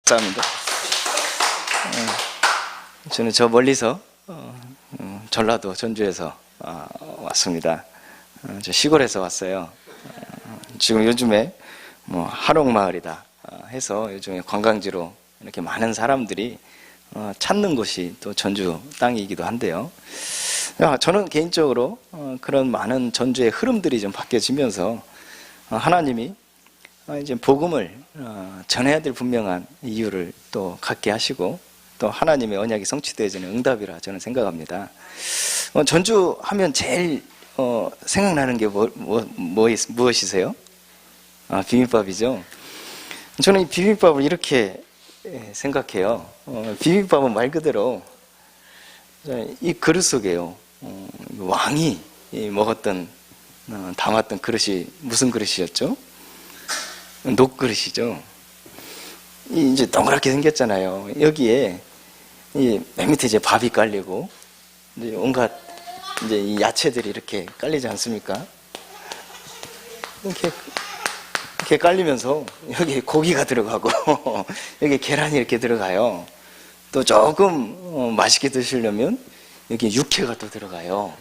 감사합니다. 저는 저 멀리서 전라도 전주에서 왔습니다. 저 시골에서 왔어요. 지금 요즘에 뭐 한옥마을이다 해서 요즘에 관광지로 이렇게 많은 사람들이 찾는 곳이 또 전주 땅이기도 한데요. 저는 개인적으로 그런 많은 전주의 흐름들이 좀 바뀌어지면서 하나님이 이제 복음을 전해야 될 분명한 이유를 또 갖게 하시고 또 하나님의 언약이 성취되어지는 응답이라 저는 생각합니다. 전주 하면 제일 생각나는 게 무엇이세요? 비빔밥이죠. 저는 이 비빔밥을 이렇게 생각해요. 비빔밥은 말 그대로 이 그릇 속에요. 왕이 먹었던 담았던 그릇이 무슨 그릇이었죠? 녹그릇이죠. 이제 동그랗게 생겼잖아요. 여기에 맨 밑에 이제 밥이 깔리고 이제 온갖 이제 이 야채들이 이렇게 깔리지 않습니까? 이렇게 깔리면서 여기 고기가 들어가고 여기 계란이 이렇게 들어가요. 또 조금 맛있게 드시려면 여기 육회가 또 들어가요.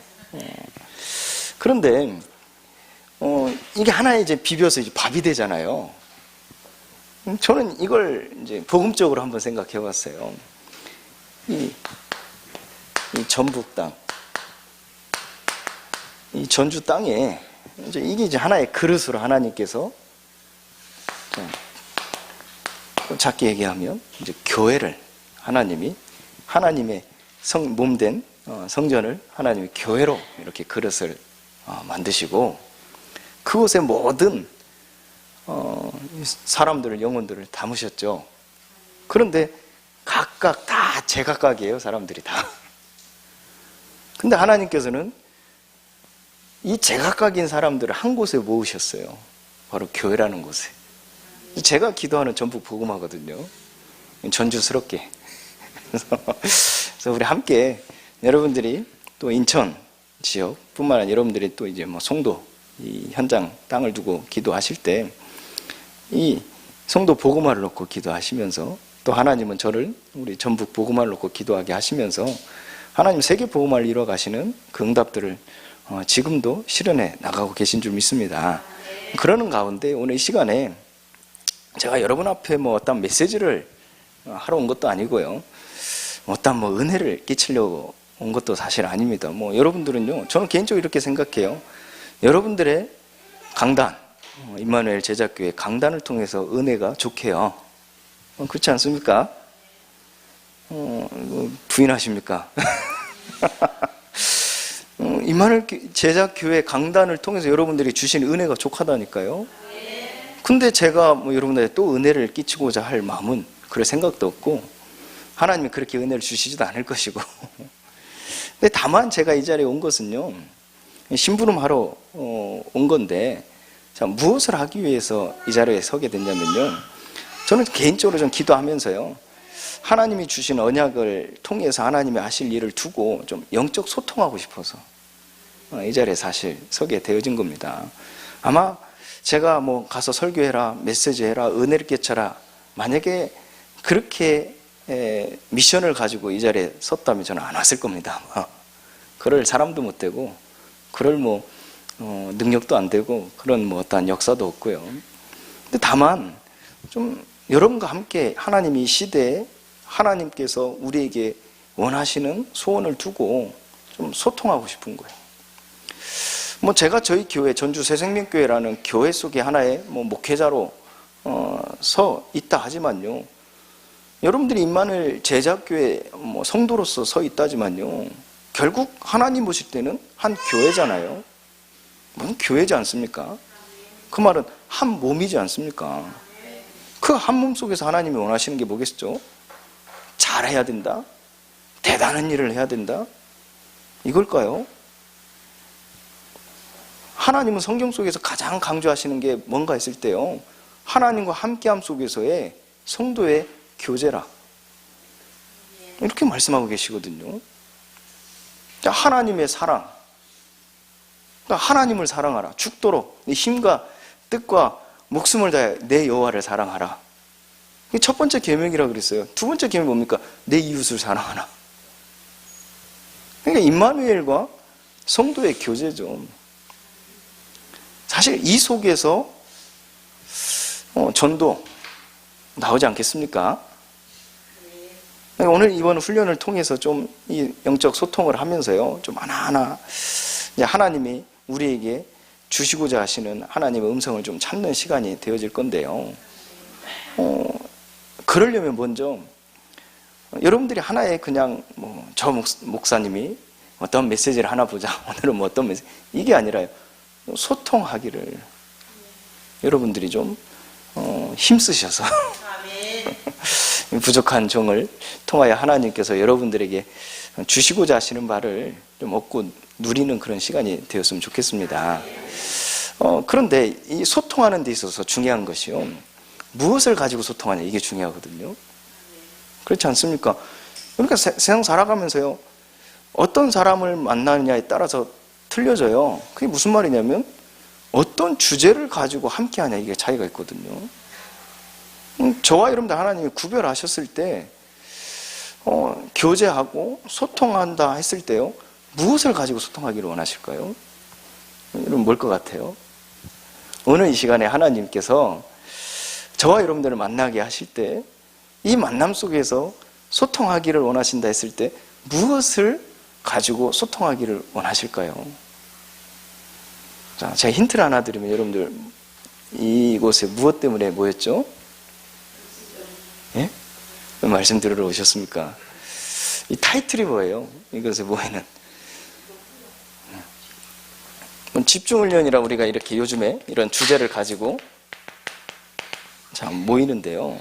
그런데 이게 하나에 이제 비벼서 이제 밥이 되잖아요. 저는 이걸 이제 복음적으로 한번 생각해 봤어요. 이 전북 땅, 이 전주 땅에 이게 이제 하나의 그릇으로 하나님께서 작게 얘기하면 이제 교회를 하나님이 하나님의 몸된 성전을 하나님이 교회로 이렇게 그릇을 만드시고 그곳에 모든 사람들을 영혼들을 담으셨죠. 그런데 각각 다 제각각이에요. 사람들이 다. 근데 하나님께서는 이 제각각인 사람들을 한 곳에 모으셨어요. 바로 교회라는 곳에. 제가 기도하는 전북 복음화거든요. 전주스럽게. 그래서 우리 함께 여러분들이 또 인천 지역 뿐만 아니라 여러분들이 또 이제 뭐 송도 이 현장 땅을 두고 기도하실 때 이 송도 복음화를 놓고 기도하시면서 또 하나님은 저를 우리 전북 복음화를 놓고 기도하게 하시면서 하나님 세계 복음화를 이루어 가시는 그 응답들을 지금도 실현해 나가고 계신 줄 믿습니다. 그러는 가운데 오늘 이 시간에 제가 여러분 앞에 뭐 어떤 메시지를 하러 온 것도 아니고요. 어떤 뭐 은혜를 끼치려고 온 것도 사실 아닙니다. 뭐 여러분들은요, 저는 개인적으로 이렇게 생각해요. 여러분들의 강단, 임마누엘 제자교회 강단을 통해서 은혜가 좋게요. 그렇지 않습니까? 부인하십니까? 임마누엘 제자교회 강단을 통해서 여러분들이 주신 은혜가 족하다니까요. 근데 제가 뭐 여러분들에게 또 은혜를 끼치고자 할 마음은 그럴 생각도 없고 하나님이 그렇게 은혜를 주시지도 않을 것이고 근데 다만 제가 이 자리에 온 것은요, 심부름하러 온 건데 자, 무엇을 하기 위해서 이 자리에 서게 됐냐면요, 저는 개인적으로 좀 기도하면서요, 하나님이 주신 언약을 통해서 하나님이 하실 일을 두고 좀 영적 소통하고 싶어서 이 자리에 사실 서게 되어진 겁니다. 아마 제가 뭐 가서 설교해라, 메시지해라, 은혜를 끼쳐라, 만약에 그렇게 미션을 가지고 이 자리에 섰다면 저는 안 왔을 겁니다. 그럴 사람도 못 되고 그럴 뭐 능력도 안 되고 그런 뭐 어떠한 역사도 없고요. 근데 다만 좀 여러분과 함께 하나님이 이 시대에 하나님께서 우리에게 원하시는 소원을 두고 좀 소통하고 싶은 거예요. 뭐 제가 저희 교회 전주 새생명교회라는 교회 속에 하나의 뭐 목회자로 서 있다 하지만요, 여러분들이 임마누엘 제자교회 뭐 성도로서 서 있다지만요, 결국 하나님 보실 때는 한 교회잖아요. 무슨 교회지 않습니까? 그 말은 한 몸이지 않습니까? 그 한 몸 속에서 하나님이 원하시는 게 뭐겠죠? 잘해야 된다? 대단한 일을 해야 된다? 이걸까요? 하나님은 성경 속에서 가장 강조하시는 게 뭔가 했을 때요, 하나님과 함께함 속에서의 성도의 교제라, 이렇게 말씀하고 계시거든요. 하나님의 사랑, 하나님을 사랑하라. 죽도록 네 힘과 뜻과 목숨을 다해 내 여호와를 사랑하라. 이게 첫 번째 계명이라고 그랬어요. 두 번째 계명이 뭡니까? 내 이웃을 사랑하라. 그러니까 임마누엘과 성도의 교제죠. 사실 이 속에서 전도 나오지 않겠습니까? 오늘 이번 훈련을 통해서 좀 이 영적 소통을 하면서요, 좀 하나하나 이제 하나님이 우리에게 주시고자 하시는 하나님의 음성을 좀 찾는 시간이 되어질 건데요. 그러려면 먼저 여러분들이 하나의 그냥 저 목사님이 어떤 메시지를 하나 보자, 오늘은 뭐 어떤 메시지, 이게 아니라요, 소통하기를 여러분들이 좀 힘쓰셔서 부족한 종을 통하여 하나님께서 여러분들에게 주시고자 하시는 바를 좀 얻고 누리는 그런 시간이 되었으면 좋겠습니다. 그런데 이 소통하는 데 있어서 중요한 것이요, 무엇을 가지고 소통하냐, 이게 중요하거든요. 그렇지 않습니까? 그러니까 세상 살아가면서요, 어떤 사람을 만나느냐에 따라서 틀려져요. 그게 무슨 말이냐면 어떤 주제를 가지고 함께 하냐, 이게 차이가 있거든요. 저와 여러분들 하나님이 구별하셨을 때 교제하고 소통한다 했을 때요, 무엇을 가지고 소통하기를 원하실까요? 여러분 뭘 것 같아요? 오늘 이 시간에 하나님께서 저와 여러분들을 만나게 하실 때 이 만남 속에서 소통하기를 원하신다 했을 때 무엇을 가지고 소통하기를 원하실까요? 자, 제가 힌트를 하나 드리면 여러분들 이곳에 무엇 때문에 모였죠? 예? 말씀 들으러 오셨습니까? 이 타이틀이 뭐예요? 이것에 모이는 집중훈련이라 우리가 이렇게 요즘에 이런 주제를 가지고 자 모이는데요.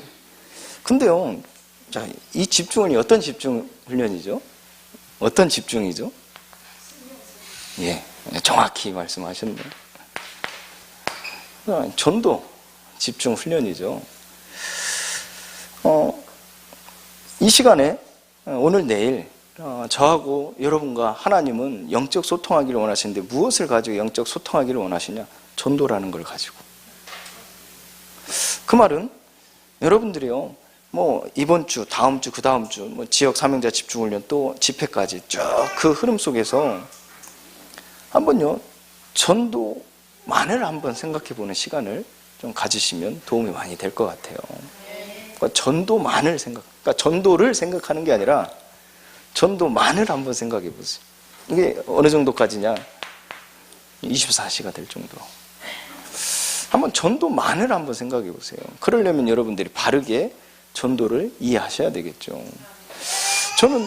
근데요, 자, 이 집중훈련이 어떤 집중훈련이죠? 어떤 집중이죠? 예, 정확히 말씀하셨네요. 전도 집중훈련이죠. 이 시간에 오늘 내일 저하고 여러분과 하나님은 영적 소통하기를 원하시는데 무엇을 가지고 영적 소통하기를 원하시냐? 전도라는 걸 가지고. 그 말은 여러분들이요, 이번 주, 다음 주, 그 다음 주, 지역 사명자 집중훈련 또 집회까지 쭉 그 흐름 속에서 한번요, 전도만을 한번 생각해 보는 시간을 좀 가지시면 도움이 많이 될 것 같아요. 그러니까 전도만을 그러니까 전도를 생각하는 게 아니라 전도만을 한번 생각해 보세요. 이게 어느 정도까지냐? 24시가 될 정도. 한번 전도만을 한번 생각해 보세요. 그러려면 여러분들이 바르게 전도를 이해하셔야 되겠죠. 저는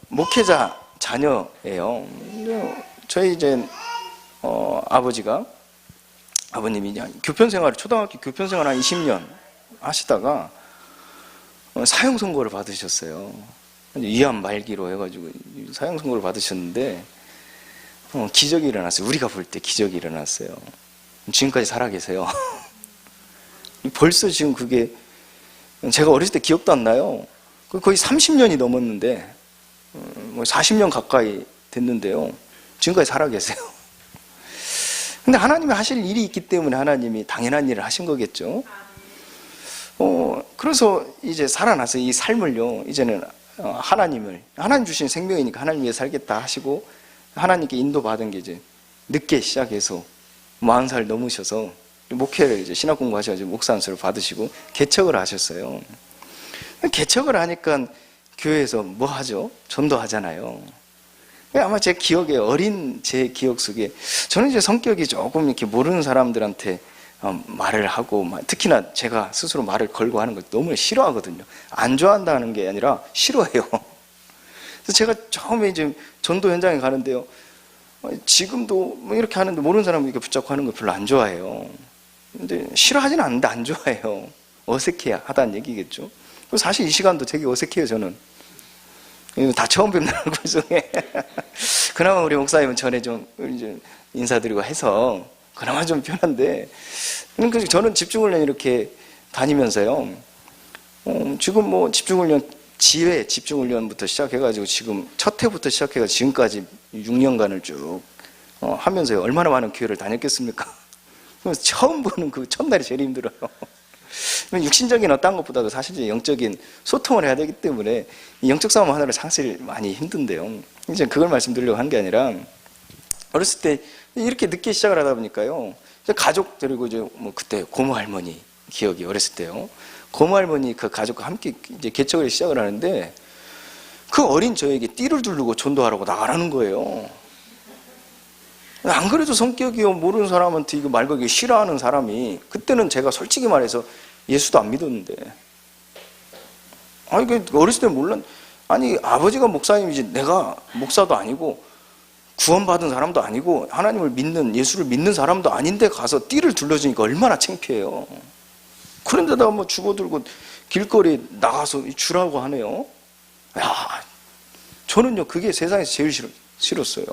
목회자 자녀예요. 저희 이제 아버님이 교편생활을, 초등학교 교편생활 한 20년 하시다가 사형 선고를 받으셨어요. 위암 말기로 해가지고 사형 선고를 받으셨는데 기적이 일어났어요. 우리가 볼 때 기적이 일어났어요. 지금까지 살아계세요. 벌써 지금 그게 제가 어렸을 때 기억도 안 나요. 거의 30년이 넘었는데 40년 가까이 됐는데요, 지금까지 살아계세요. 근데 하나님이 하실 일이 있기 때문에 하나님이 당연한 일을 하신 거겠죠. 그래서 이제 살아나서 이 삶을요, 이제는 하나님 주신 생명이니까 하나님 위해 살겠다 하시고 하나님께 인도받은 게 이제 늦게 시작해서 40살 넘으셔서 목회를 이제 신학 공부하셔가지고 목사 안수를 받으시고 개척을 하셨어요. 개척을 하니까 교회에서 뭐 하죠? 전도하잖아요. 아마 제 기억에, 어린 제 기억 속에 저는 이제 성격이 조금 이렇게 모르는 사람들한테 말을 하고, 특히나 제가 스스로 말을 걸고 하는 걸 너무 싫어하거든요. 안 좋아한다는 게 아니라 싫어해요. 그래서 제가 처음에 이제 전도 현장에 가는데요, 지금도 이렇게 하는데 모르는 사람 이렇게 붙잡고 하는 거 별로 안 좋아해요. 근데 싫어하지는 않는데 안 좋아해요. 어색해 하다는 얘기겠죠. 사실 이 시간도 되게 어색해요, 저는. 다 처음 뵙는 얼굴 중에. 그나마 우리 목사님은 전에 좀 인사드리고 해서 그나마 좀 편한데, 저는 집중훈련 이렇게 다니면서요, 지금 집중훈련, 지회 집중훈련부터 시작해가지고 지금 첫 해부터 시작해가지고 지금까지 6년간을 쭉 하면서요, 얼마나 많은 교회를 다녔겠습니까? 처음 보는 그 첫날이 제일 힘들어요. 육신적인 어떤 것보다도 사실 영적인 소통을 해야 되기 때문에 이 영적 싸움 하나를 사실 많이 힘든데요. 이제 그걸 말씀드리려고 한 게 아니라, 어렸을 때 이렇게 늦게 시작을 하다 보니까요, 가족들이고 이제 뭐 그때 고모 할머니 기억이 어렸을 때요. 고모 할머니 그 가족과 함께 이제 개척을 시작을 하는데, 그 어린 저에게 띠를 두르고 전도하라고 나가라는 거예요. 안 그래도 성격이요, 모르는 사람한테 이거 말 걸기 싫어하는 사람이, 그때는 제가 솔직히 말해서 예수도 안 믿었는데, 아니, 그 어렸을 때 몰랐, 아니, 아버지가 목사님이지, 내가 목사도 아니고, 구원받은 사람도 아니고, 하나님을 믿는, 예수를 믿는 사람도 아닌데 가서 띠를 둘러주니까 얼마나 창피해요. 그런데다가 뭐 주워들고 길거리에 나가서 주라고 하네요. 야, 저는요, 그게 세상에서 제일 싫었어요.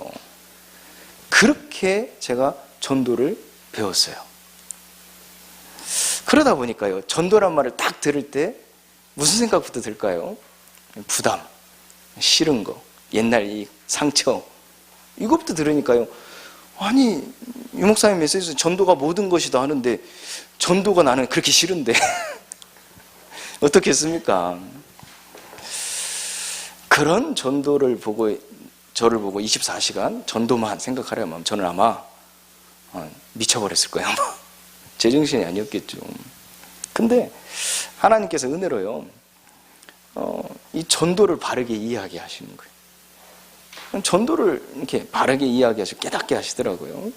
그렇게 제가 전도를 배웠어요. 그러다 보니까요, 전도란 말을 딱 들을 때 무슨 생각부터 들까요? 부담, 싫은 거, 옛날 이 상처, 이것부터 들으니까요, 아니, 유 목사님 메시지에서 전도가 모든 것이다 하는데 전도가 나는 그렇게 싫은데 어떻겠습니까? 그런 전도를 보고, 저를 보고 24시간 전도만 생각하려면 저는 아마 미쳐버렸을 거예요. 제정신이 아니었겠죠. 근데 하나님께서 은혜로요, 이 전도를 바르게 이해하게 하시는 거예요. 전도를 이렇게 바르게 이해하시고 깨닫게 하시더라고요.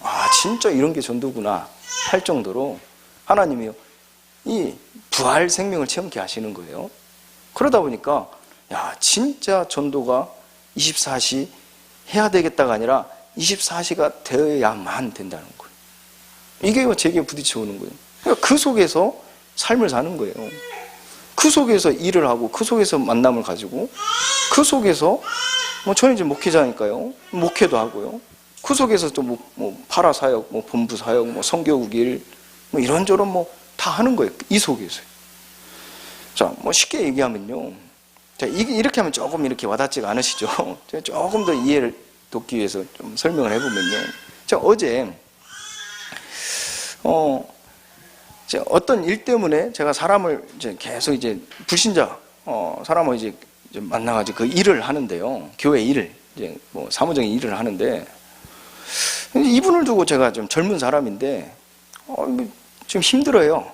아, 진짜 이런 게 전도구나 할 정도로 하나님이요, 이 부활 생명을 체험케 하시는 거예요. 그러다 보니까, 야, 진짜 전도가 24시 해야 되겠다가 아니라 24시가 되어야만 된다는 거예요. 이게 제게 부딪혀 오는 거예요. 그러니까 그 속에서 삶을 사는 거예요. 그 속에서 일을 하고, 그 속에서 만남을 가지고, 그 속에서 뭐 저는 이제 목회자니까요, 목회도 하고요. 그 속에서 또 뭐 파라 사역, 뭐 본부 사역, 뭐 선교국 일, 뭐 이런저런 뭐 다 하는 거예요. 이 속에서요. 자, 뭐 쉽게 얘기하면요, 자, 이렇게 하면 조금 이렇게 와닿지가 않으시죠? 제가 조금 더 이해를 돕기 위해서 좀 설명을 해보면요, 제가 어제 어떤 일 때문에 제가 사람을 이제 계속 이제 불신자 사람을 이제 만나가지고 그 일을 하는데요, 교회 일을 이제 뭐 사무적인 일을 하는데, 이분을 두고 제가 좀 젊은 사람인데 좀 힘들어요.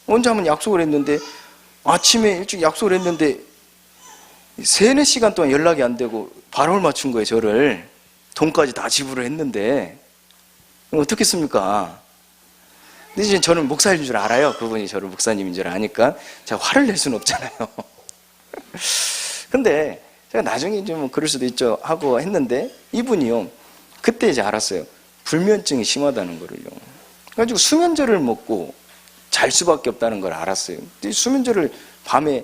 언제 한번 약속을 했는데, 아침에 일찍 약속을 했는데 3-4시간 동안 연락이 안 되고 발을 맞춘 거예요. 저를 돈까지 다 지불을 했는데 어떻겠습니까? 근데 이제 저는 목사인 줄 알아요. 그분이 저를 목사님인 줄 아니까 제가 화를 낼 수는 없잖아요. 근데 제가 나중에 좀 그럴 수도 있죠 하고 했는데, 이분이요, 그때 이제 알았어요. 불면증이 심하다는 거를요. 그래가지고 수면제를 먹고 잘 수밖에 없다는 걸 알았어요. 수면제를 밤에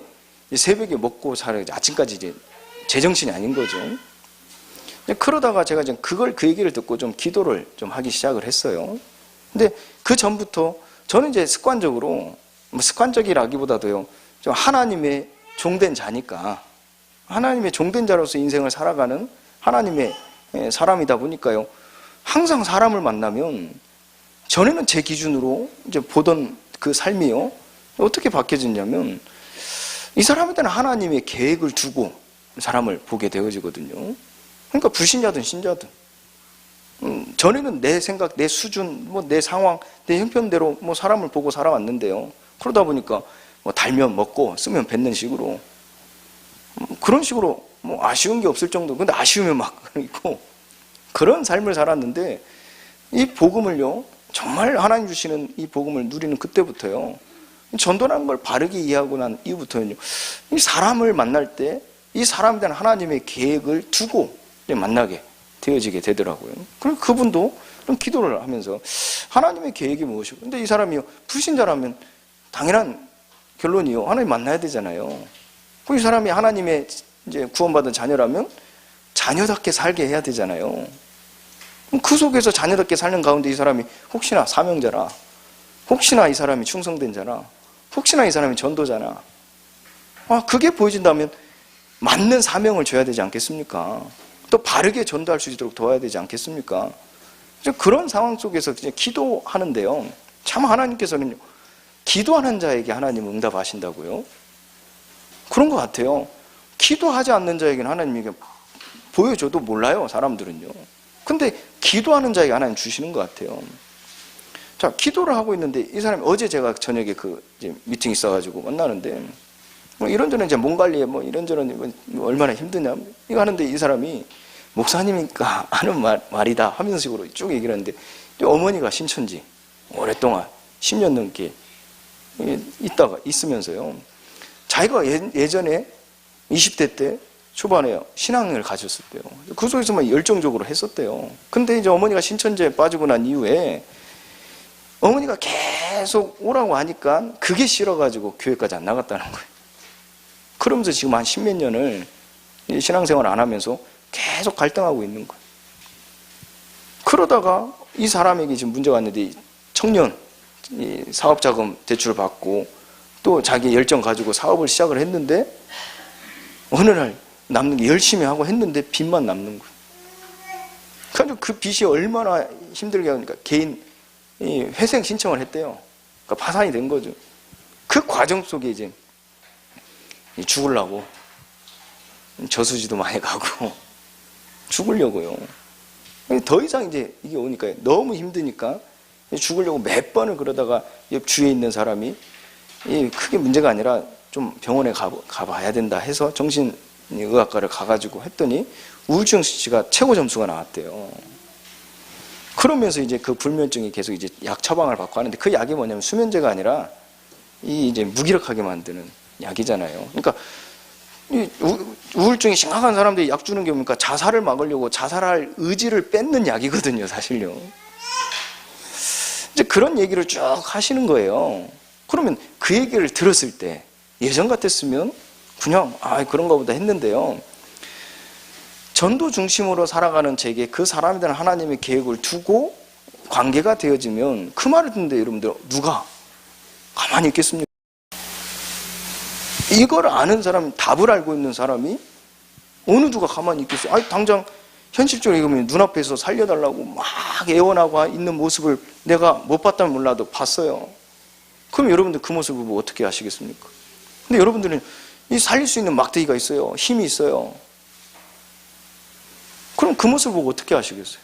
새벽에 먹고 살아요. 아침까지 이제 제정신이 아닌 거죠. 그러다가 제가 이제 그 얘기를 듣고 좀 기도를 좀 하기 시작을 했어요. 근데 그 전부터 저는 이제 습관적으로, 뭐 습관적이라기보다도요, 좀 하나님의 종된 자니까, 하나님의 종된 자로서 인생을 살아가는 하나님의 사람이다 보니까요, 항상 사람을 만나면 전에는 제 기준으로 이제 보던 그 삶이요, 어떻게 바뀌어졌냐면, 이 사람한테는 하나님의 계획을 두고 사람을 보게 되어지거든요. 그러니까 불신자든 신자든, 전에는 내 생각, 내 수준, 뭐 내 상황, 내 형편대로 뭐 사람을 보고 살아왔는데요, 그러다 보니까 뭐 달면 먹고 쓰면 뱉는 식으로, 그런 식으로 뭐 아쉬운 게 없을 정도, 근데 아쉬우면 막 있고, 그런 삶을 살았는데, 이 복음을요, 정말 하나님 주시는 이 복음을 누리는 그때부터요, 전도라는 걸 바르게 이해하고 난 이후부터는요, 이 사람을 만날 때 이 사람에 대한 하나님의 계획을 두고 만나게 되어지게 되더라고요. 그리고 그분도 좀 기도를 하면서 하나님의 계획이 무엇이고, 근데 이 사람이요, 불신자라면 당연한 결론이요, 하나님 만나야 되잖아요. 이 사람이 하나님의 이제 구원받은 자녀라면 자녀답게 살게 해야 되잖아요. 그 속에서 자녀답게 사는 가운데 이 사람이 혹시나 사명자라, 혹시나 이 사람이 충성된 자라, 혹시나 이 사람이 전도자나, 그게 보여진다면 맞는 사명을 줘야 되지 않겠습니까? 또 바르게 전도할 수 있도록 도와야 되지 않겠습니까? 그런 상황 속에서 기도하는데요, 참 하나님께서는 기도하는 자에게 하나님은 응답하신다고요? 그런 것 같아요. 기도하지 않는 자에게는 하나님이 보여줘도 몰라요, 사람들은요. 근데 기도하는 자에게 하나님 주시는 것 같아요. 자, 기도를 하고 있는데 이 사람이 어제 제가 저녁에 이제 미팅 있어가지고 만나는데 뭐 이런저런 이제 몸 관리에 뭐 이런저런 뭐 얼마나 힘드냐 이거 하는데 이 사람이 목사님이니까 하는 말이다 하면서 식으로 쭉 얘기를 하는데 어머니가 신천지 오랫동안 10년 넘게 있으면서요. 자기가 예전에 20대 때 초반에 신앙을 가졌을 때요. 그 속에서만 열정적으로 했었대요. 근데 이제 어머니가 신천지에 빠지고 난 이후에 어머니가 계속 오라고 하니까 그게 싫어가지고 교회까지 안 나갔다는 거예요. 그러면서 지금 한 10몇 년을 신앙생활 안 하면서 계속 갈등하고 있는 거예요. 그러다가 이 사람에게 지금 문제가 왔는데 청년 사업자금 대출을 받고 또 자기 열정 가지고 사업을 시작을 했는데 어느 날 남는 게 열심히 하고 했는데 빚만 남는 거예요. 그래서 그 빚이 얼마나 힘들게 하니까 개인 회생 신청을 했대요. 그러니까 파산이 된 거죠. 그 과정 속에 이제 죽으려고 저수지도 많이 가고 죽으려고요. 더 이상 이제 이게 오니까 너무 힘드니까 죽으려고 몇 번을 그러다가 옆 주위에 있는 사람이 크게 문제가 아니라 좀 병원에 가봐야 된다 해서 정신의학과를 가가지고 했더니 우울증 수치가 최고 점수가 나왔대요. 그러면서 이제 그 불면증이 계속 이제 약 처방을 받고 하는데 그 약이 뭐냐면 수면제가 아니라 이제 무기력하게 만드는 약이잖아요. 그러니까 우울증이 심각한 사람들이 약 주는 게 뭡니까? 자살을 막으려고 자살할 의지를 뺏는 약이거든요, 사실요. 이제 그런 얘기를 쭉 하시는 거예요. 그러면 그 얘기를 들었을 때 예전 같았으면 그냥 그런가 보다 했는데요. 전도 중심으로 살아가는 제게 그 사람에 대한 하나님의 계획을 두고 관계가 되어지면 그 말을 듣는데 여러분들 누가 가만히 있겠습니까? 이걸 아는 사람, 답을 알고 있는 사람이 어느 누가 가만히 있겠어요? 당장 현실적으로 얘기하면 눈앞에서 살려달라고 막 애원하고 있는 모습을 내가 못 봤다면 몰라도 봤어요. 그럼 여러분들 그 모습을 보고 어떻게 하시겠습니까? 근데 여러분들은 이 살릴 수 있는 막대기가 있어요. 힘이 있어요. 그럼 그 모습을 보고 어떻게 하시겠어요?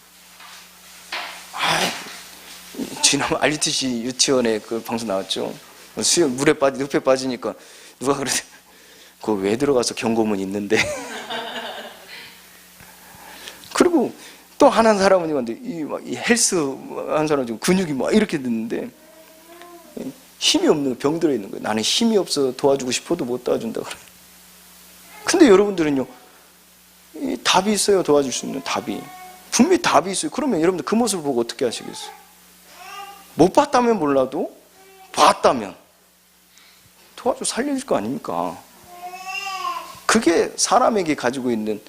지난 RUTC 유치원에 그 방송 나왔죠. 물에 늪에 빠지니까 누가 그래? 그거 왜 들어가서 경고문 있는데? 그리고 또 한 사람은 이 헬스 한 사람 지금 근육이 막 이렇게 됐는데 힘이 없는 병들어 있는 거예요. 나는 힘이 없어 도와주고 싶어도 못 도와준다 그래. 근데 여러분들은요, 답이 있어요. 도와줄 수 있는 답이 분명히 답이 있어요. 그러면 여러분들 그 모습을 보고 어떻게 하시겠어요? 못 봤다면 몰라도 봤다면 도와줘 살려줄 거 아닙니까? 그게 사람에게 가지고 있는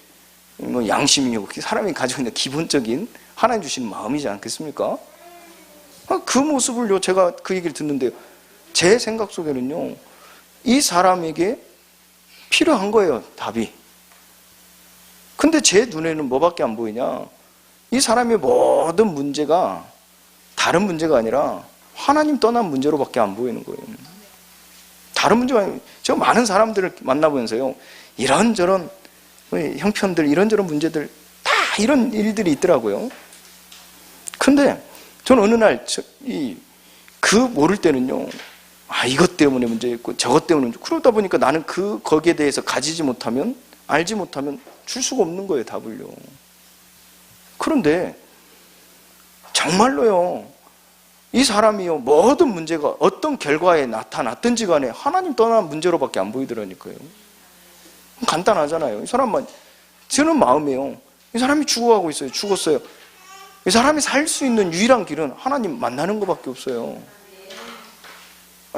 양심이고 사람이 가지고 있는 기본적인 하나님 주시는 마음이지 않겠습니까? 그 모습을요, 제가 그 얘기를 듣는데요, 제 생각 속에는요, 이 사람에게 필요한 거예요, 답이. 근데 제 눈에는 뭐밖에 안 보이냐? 이 사람의 모든 문제가 다른 문제가 아니라 하나님 떠난 문제로밖에 안 보이는 거예요. 다른 문제가 아니라 제가 많은 사람들을 만나보면서요, 이런저런 형편들, 이런저런 문제들 다 이런 일들이 있더라고요. 근데 저는 어느 날 그 모를 때는요, 이것 때문에 문제 있고 저것 때문에 문제. 그러다 보니까 나는 거기에 대해서 가지지 못하면, 알지 못하면 줄 수가 없는 거예요, 답을요. 그런데 정말로요, 이 사람이요, 모든 문제가 어떤 결과에 나타났든지 간에 하나님 떠난 문제로밖에 안 보이더라니까요. 간단하잖아요. 이 사람만, 저는 마음이에요. 이 사람이 죽어가고 있어요. 죽었어요. 이 사람이 살 수 있는 유일한 길은 하나님 만나는 것밖에 없어요.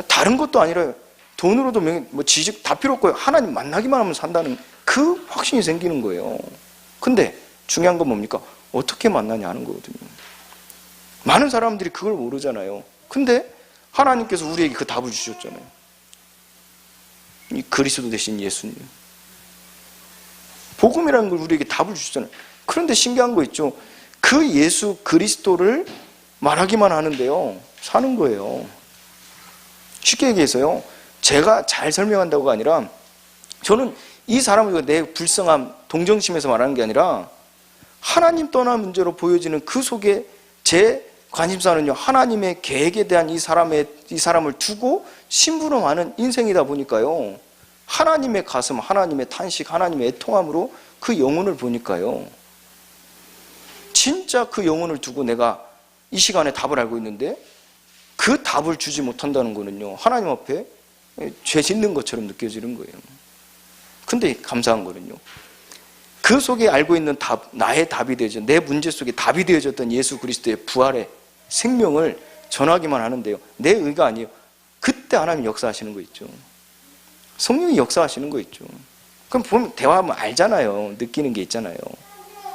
다른 것도 아니라 돈으로도 지식 다 필요 없고요. 하나님 만나기만 하면 산다는 그 확신이 생기는 거예요. 근데 중요한 건 뭡니까? 어떻게 만나냐 하는 거거든요. 많은 사람들이 그걸 모르잖아요. 근데 하나님께서 우리에게 그 답을 주셨잖아요. 이 그리스도 되신 예수님. 복음이라는 걸 우리에게 답을 주셨잖아요. 그런데 신기한 거 있죠. 그 예수 그리스도를 말하기만 하는데요, 사는 거예요. 쉽게 얘기해서요, 제가 잘 설명한다고가 아니라 저는 이 사람을 내 불쌍함, 동정심에서 말하는 게 아니라 하나님 떠난 문제로 보여지는 그 속에 제 관심사는요, 하나님의 계획에 대한 이 사람을 두고 심부름하는 인생이다 보니까요, 하나님의 가슴, 하나님의 탄식, 하나님의 애통함으로 그 영혼을 보니까요, 진짜 그 영혼을 두고 내가 이 시간에 답을 알고 있는데 그 답을 주지 못한다는 거는요, 하나님 앞에 죄 짓는 것처럼 느껴지는 거예요. 근데 감사한 거는요, 그 속에 알고 있는 답, 나의 답이 되어져, 내 문제 속에 답이 되어졌던 예수 그리스도의 부활의 생명을 전하기만 하는데요, 내 의가 아니에요. 그때 하나님 역사하시는 거 있죠. 성령이 역사하시는 거 있죠. 그럼 보면 대화하면 알잖아요. 느끼는 게 있잖아요.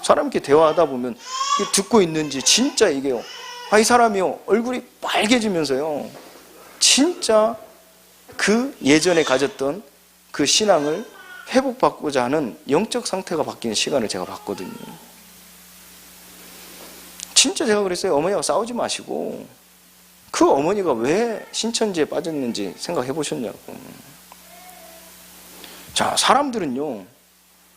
사람 이렇게 대화하다 보면 듣고 있는지 진짜 이게요, 이 사람이요, 얼굴이 빨개지면서요, 진짜 그 예전에 가졌던 그 신앙을 회복받고자 하는 영적 상태가 바뀌는 시간을 제가 봤거든요. 진짜 제가 그랬어요. 어머니와 싸우지 마시고 그 어머니가 왜 신천지에 빠졌는지 생각해 보셨냐고. 자, 사람들은요,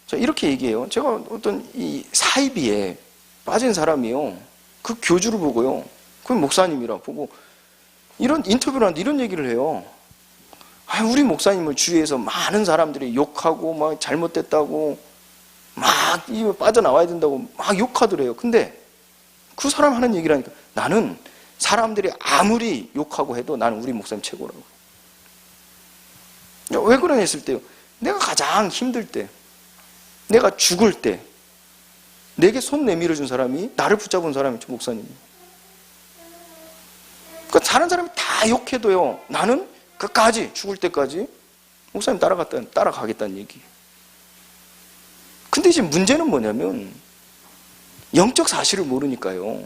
자, 이렇게 얘기해요. 제가 어떤 이 사이비에 빠진 사람이요, 그 교주를 보고요, 그 목사님이라 보고 이런 인터뷰를 하는데 이런 얘기를 해요. 우리 목사님을 주위에서 많은 사람들이 욕하고 막 잘못됐다고 막 빠져나와야 된다고 막 욕하더래요. 근데 그 사람 하는 얘기라니까, 나는 사람들이 아무리 욕하고 해도 나는 우리 목사님 최고라고. 왜 그러냐 했을 때요, 내가 가장 힘들 때, 내가 죽을 때 내게 손 내밀어 준 사람이, 나를 붙잡은 사람이 저 목사님이에요. 그러니까 다른 사람이 다 욕해도요, 나는 끝까지, 죽을 때까지 목사님 따라가겠다는 얘기예요. 근데 이제 문제는 뭐냐면 영적 사실을 모르니까요.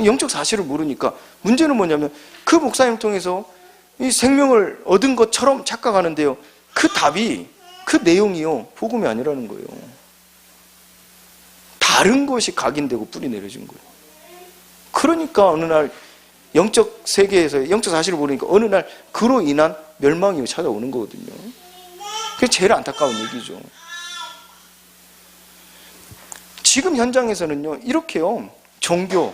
영적 사실을 모르니까 문제는 뭐냐면 그 목사님 통해서 이 생명을 얻은 것처럼 착각하는데요, 그 답이, 그 내용이요, 복음이 아니라는 거예요. 다른 것이 각인되고 뿌리 내려진 거예요. 그러니까 어느 날 영적 세계에서 영적 사실을 모르니까 어느 날 그로 인한 멸망이 찾아오는 거거든요. 그게 제일 안타까운 얘기죠. 지금 현장에서는요, 이렇게요, 종교,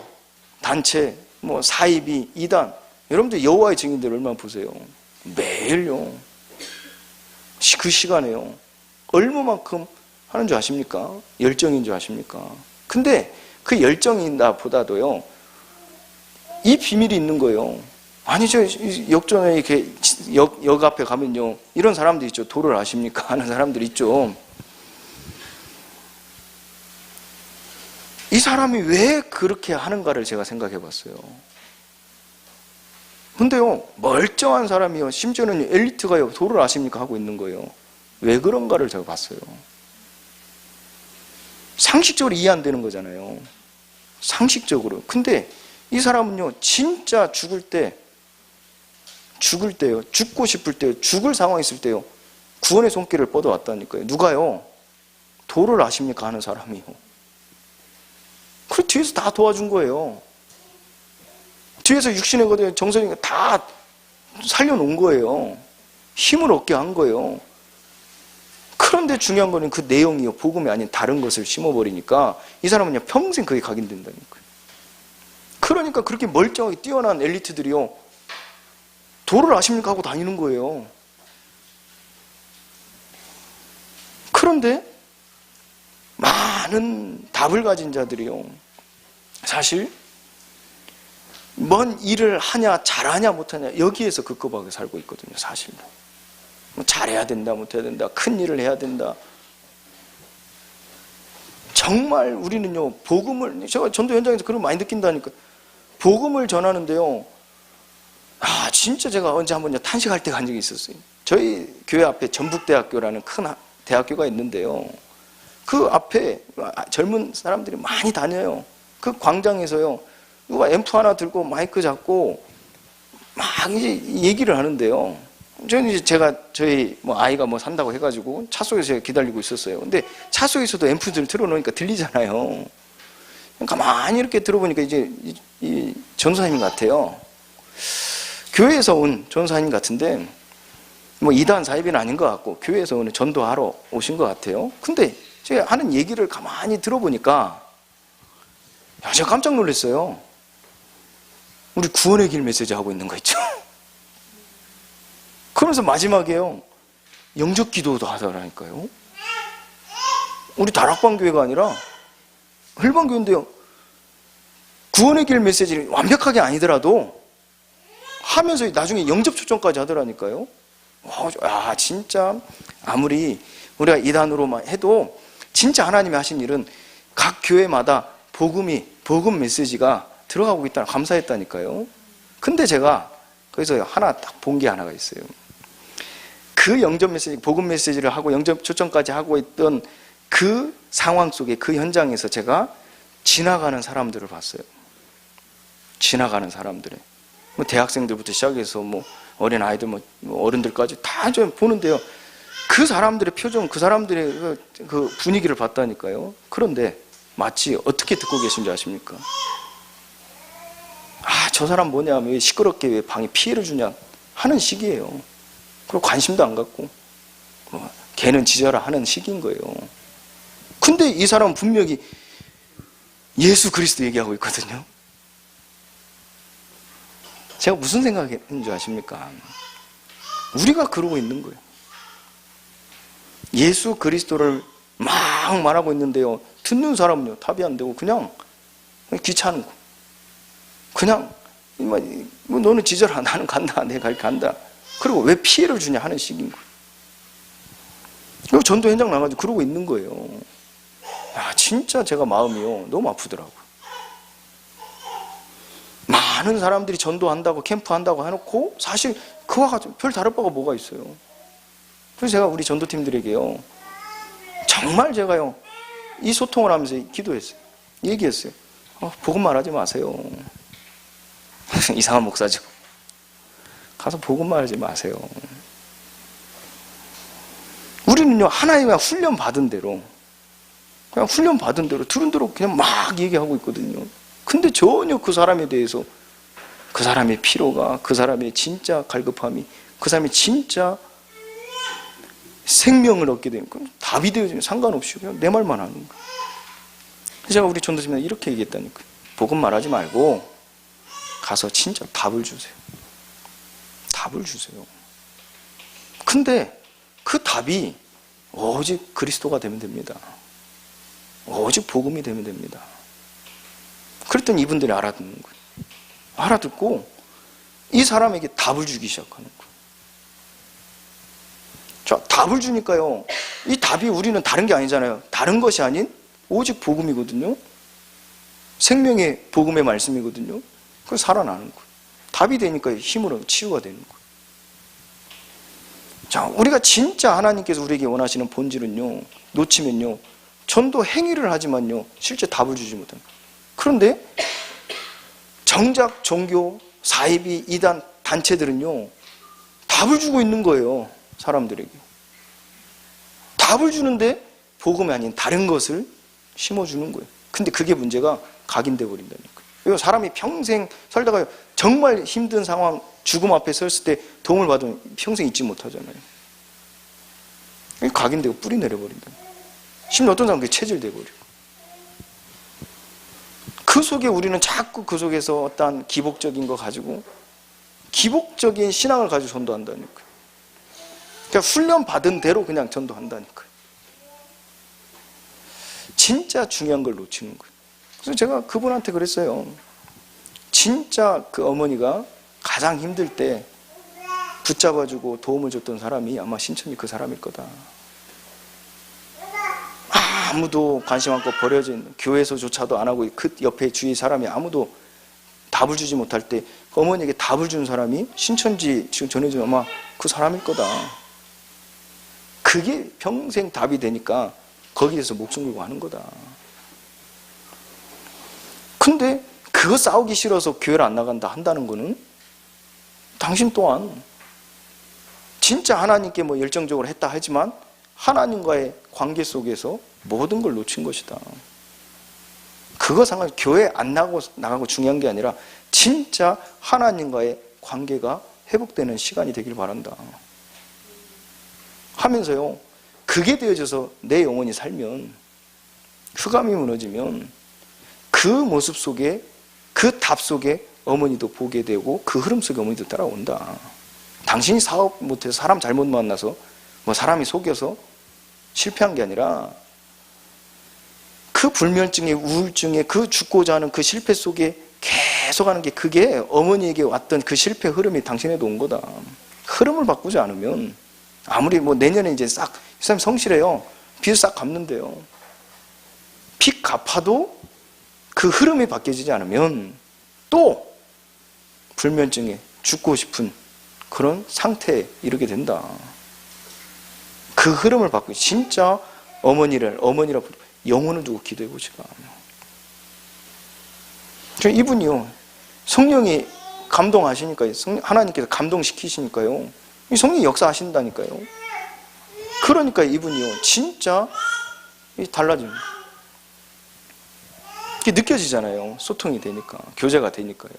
단체, 사이비, 이단, 여러분들 여호와의 증인들 얼마나 보세요. 매일요, 그 시간에요, 얼마만큼 하는 줄 아십니까? 열정인 줄 아십니까? 근데 그 열정이나 보다도요, 이 비밀이 있는 거예요. 아니, 저 역전에 이렇게 역 앞에 가면요, 이런 사람들 있죠. 도를 아십니까? 하는 사람들 있죠. 이 사람이 왜 그렇게 하는가를 제가 생각해 봤어요. 근데요, 멀쩡한 사람이요, 심지어는 엘리트가요, 도를 아십니까? 하고 있는 거예요. 왜 그런가를 제가 봤어요. 상식적으로 이해 안 되는 거잖아요. 상식적으로. 근데 이 사람은요, 진짜 죽을 때요, 죽고 싶을 때요, 죽을 상황이 있을 때요, 구원의 손길을 뻗어왔다니까요. 누가요? 도를 아십니까? 하는 사람이요. 그 뒤에서 다 도와준 거예요. 뒤에서 육신의 것들, 정서적인 거 다 살려놓은 거예요. 힘을 얻게 한 거예요. 그런데 중요한 거는 그 내용이요, 복음이 아닌 다른 것을 심어버리니까 이 사람은 그냥 평생 그게 각인된다니까요. 그러니까 그렇게 멀쩡하게 뛰어난 엘리트들이요, 도를 아십니까? 하고 다니는 거예요. 그런데 많은 답을 가진 자들이요, 사실 뭔 일을 하냐, 잘하냐, 못하냐, 여기에서 급급하게 살고 있거든요. 사실 잘해야 된다, 못해야 된다, 큰 일을 해야 된다. 정말 우리는요, 복음을, 제가 전도 현장에서 그런 거 많이 느낀다니까. 복음을 전하는데요, 진짜 제가 언제 한번 탄식할 때 간 적이 있었어요. 저희 교회 앞에 전북대학교라는 큰 대학교가 있는데요, 그 앞에 젊은 사람들이 많이 다녀요. 그 광장에서요, 누가 앰프 하나 들고 마이크 잡고 막 이제 얘기를 하는데요, 저는 이제 제가 저희 아이가 산다고 해가지고 차 속에서 제가 기다리고 있었어요. 근데 차 속에서도 앰프들 틀어놓으니까 들리잖아요. 가만히 이렇게 들어보니까 이제 이 전도사님 같아요. 교회에서 온 전사님 같은데 뭐 이단 사입은 아닌 것 같고 교회에서 오늘 전도하러 오신 것 같아요. 근데 제가 하는 얘기를 가만히 들어보니까 제가 깜짝 놀랐어요. 우리 구원의 길 메시지 하고 있는 거 있죠. 그러면서 마지막에요, 영접 기도도 하더라니까요. 우리 다락방교회가 아니라 일반교회인데요, 구원의 길 메시지를 완벽하게 아니더라도 하면서 나중에 영접 초청까지 하더라니까요. 진짜 아무리 우리가 이단으로만 해도 진짜 하나님이 하신 일은 각 교회마다 복음 메시지가 들어가고 있다는 감사했다니까요. 근데 제가 거기서 하나 딱 본 게 하나가 있어요. 그 영접 메시지, 복음 메시지를 하고 영접 초청까지 하고 있던 그 상황 속에, 그 현장에서 제가 지나가는 사람들을 봤어요. 지나가는 사람들의 뭐 대학생들부터 시작해서 뭐 어린 아이들, 뭐 어른들까지 다 좀 보는데요, 그 사람들의 표정, 그 사람들의 그 분위기를 봤다니까요. 그런데 마치 어떻게 듣고 계신지 아십니까? 저 사람 뭐냐, 왜 시끄럽게 왜 방에 피해를 주냐 하는 식이에요. 그리고 관심도 안 갖고 걔는 지져라 하는 식인 거예요. 근데 이 사람은 분명히 예수 그리스도 얘기하고 있거든요. 제가 무슨 생각했는 줄 아십니까? 우리가 그러고 있는 거예요. 예수 그리스도를 막 말하고 있는데요, 듣는 사람은요 답이 안 되고 그냥 귀찮은 거, 그냥 뭐 너는 지져라, 나는 간다, 내가 간다. 그리고 왜 피해를 주냐 하는 식인 거예요. 그리고 전도 현장 나가지고 그러고 있는 거예요. 진짜 제가 마음이요 너무 아프더라고요. 많은 사람들이 전도한다고 캠프한다고 해놓고 사실 그와 같은 별 다를 바가 뭐가 있어요. 그래서 제가 우리 전도팀들에게요, 정말 제가요 이 소통을 하면서 기도했어요. 얘기했어요. 복음 말하지 마세요. 이상한 목사죠. 가서 복음 말하지 마세요. 우리는요 하나님의 훈련 받은 대로, 그냥 훈련 받은 대로 들은 대로 그냥 막 얘기하고 있거든요. 근데 전혀 그 사람에 대해서, 그 사람의 피로가, 그 사람의 진짜 갈급함이, 그 사람의 진짜 생명을 얻게 되면 답이 되어지면 상관없이 그냥 내 말만 하는 거예요. 제가 우리 전도팀에 이렇게 얘기했다니까요. 복음 말하지 말고 가서 진짜 답을 주세요. 답을 주세요. 근데 그 답이 오직 그리스도가 되면 됩니다. 오직 복음이 되면 됩니다. 그랬더니 이분들이 알아듣는 거예요. 알아듣고 이 사람에게 답을 주기 시작하는 거예요. 자, 답을 주니까요, 이 답이 우리는 다른 게 아니잖아요. 다른 것이 아닌 오직 복음이거든요. 생명의 복음의 말씀이거든요. 그래서 살아나는 거예요. 답이 되니까 힘으로 치유가 되는 거예요. 자, 우리가 진짜 하나님께서 우리에게 원하시는 본질은요, 놓치면요, 전도 행위를 하지만요, 실제 답을 주지 못합니다. 그런데 정작 종교, 사이비, 이단, 단체들은요, 답을 주고 있는 거예요. 사람들에게. 답을 주는데 복음이 아닌 다른 것을 심어주는 거예요. 근데 그게 문제가 각인돼 버린다니까요. 사람이 평생 살다가 정말 힘든 상황, 죽음 앞에 섰을 때 도움을 받으면 평생 잊지 못하잖아요. 각인되고 뿌리 내려버린다. 심지어 어떤 사람은 그게 체질돼 버리고. 그 속에 우리는 자꾸 그 속에서 어떤 기복적인 거 가지고, 기복적인 신앙을 가지고 전도한다니까요. 그러니까 훈련 받은 대로 그냥 전도한다니까요. 진짜 중요한 걸 놓치는 거예요. 그래서 제가 그분한테 그랬어요. 진짜 그 어머니가 가장 힘들 때 붙잡아주고 도움을 줬던 사람이 아마 신천지 그 사람일 거다. 아무도 관심 않고 버려진, 교회에서조차도 안 하고 그 옆에 주위 사람이 아무도 답을 주지 못할 때 그 어머니에게 답을 준 사람이 신천지 지금 전해준 아마 그 사람일 거다. 그게 평생 답이 되니까 거기에서 목숨 걸고 하는 거다. 근데 그거 싸우기 싫어서 교회를 안 나간다 한다는 거는 당신 또한 진짜 하나님께 뭐 열정적으로 했다 하지만 하나님과의 관계 속에서 모든 걸 놓친 것이다. 그거 상관, 교회 안 나가고 중요한 게 아니라 진짜 하나님과의 관계가 회복되는 시간이 되길 바란다 하면서요, 그게 되어져서 내 영혼이 살면, 흑암이 무너지면 그 모습 속에, 그 답 속에 어머니도 보게 되고 그 흐름 속에 어머니도 따라온다. 당신이 사업 못해서 사람 잘못 만나서 뭐 사람이 속여서 실패한 게 아니라 그 불면증의 우울증의 그 죽고자 하는 그 실패 속에 계속 하는 게, 그게 어머니에게 왔던 그 실패 흐름이 당신에도 온 거다. 흐름을 바꾸지 않으면 아무리 뭐 내년에 이제 싹, 이 사람 성실해요. 빚을 싹 갚는데요. 빚 갚아도 그 흐름이 바뀌어지지 않으면 또 불면증에 죽고 싶은 그런 상태에 이르게 된다. 그 흐름을 바꾸고, 진짜 어머니라고 영혼을 두고 기도해 보시라. 이분이요, 성령이 감동하시니까요, 하나님께서 감동시키시니까요, 이 성령이 역사하신다니까요. 그러니까 이분이요, 진짜 달라집니다. 이게 느껴지잖아요. 소통이 되니까, 교제가 되니까요.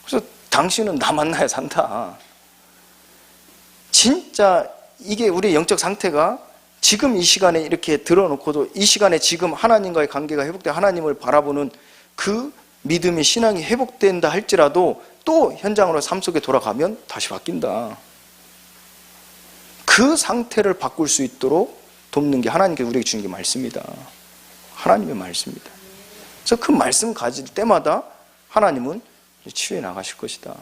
그래서 당신은 나 만나야 산다. 진짜 이게 우리의 영적 상태가 지금 이 시간에 이렇게 들어놓고도, 이 시간에 지금 하나님과의 관계가 회복돼 하나님을 바라보는 그 믿음의 신앙이 회복된다 할지라도 또 현장으로 삶 속에 돌아가면 다시 바뀐다. 그 상태를 바꿀 수 있도록 돕는 게 하나님께서 우리에게 주는 게 말씀이다. 하나님의 말씀입니다. 그래서 그 말씀 가질 때마다 하나님은 치유해 나가실 것이다.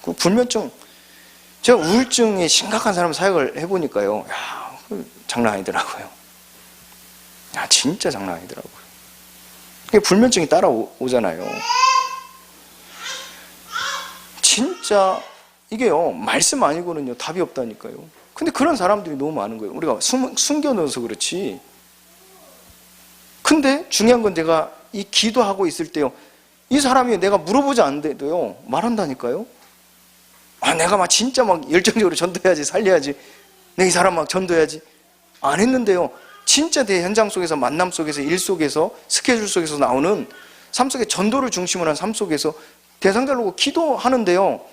그 불면증, 제가 우울증에 심각한 사람 사역을 해보니까요, 야, 장난 아니더라고요. 야, 진짜 장난 아니더라고요. 그게 불면증이 따라오잖아요. 진짜 이게요, 말씀 아니고는요 답이 없다니까요. 근데 그런 사람들이 너무 많은 거예요. 우리가 숨겨넣어서 그렇지. 근데 중요한 건, 내가 이 기도하고 있을 때요, 이 사람이 내가 물어보지 않는데도요 말한다니까요. 아, 내가 막 진짜 막 열정적으로 전도해야지, 살려야지, 내가 이 사람 막 전도해야지 안 했는데요, 진짜 내 현장 속에서, 만남 속에서, 일 속에서, 스케줄 속에서 나오는 삶 속에 전도를 중심으로 한 삶 속에서 대상자를 놓고 기도하는데요,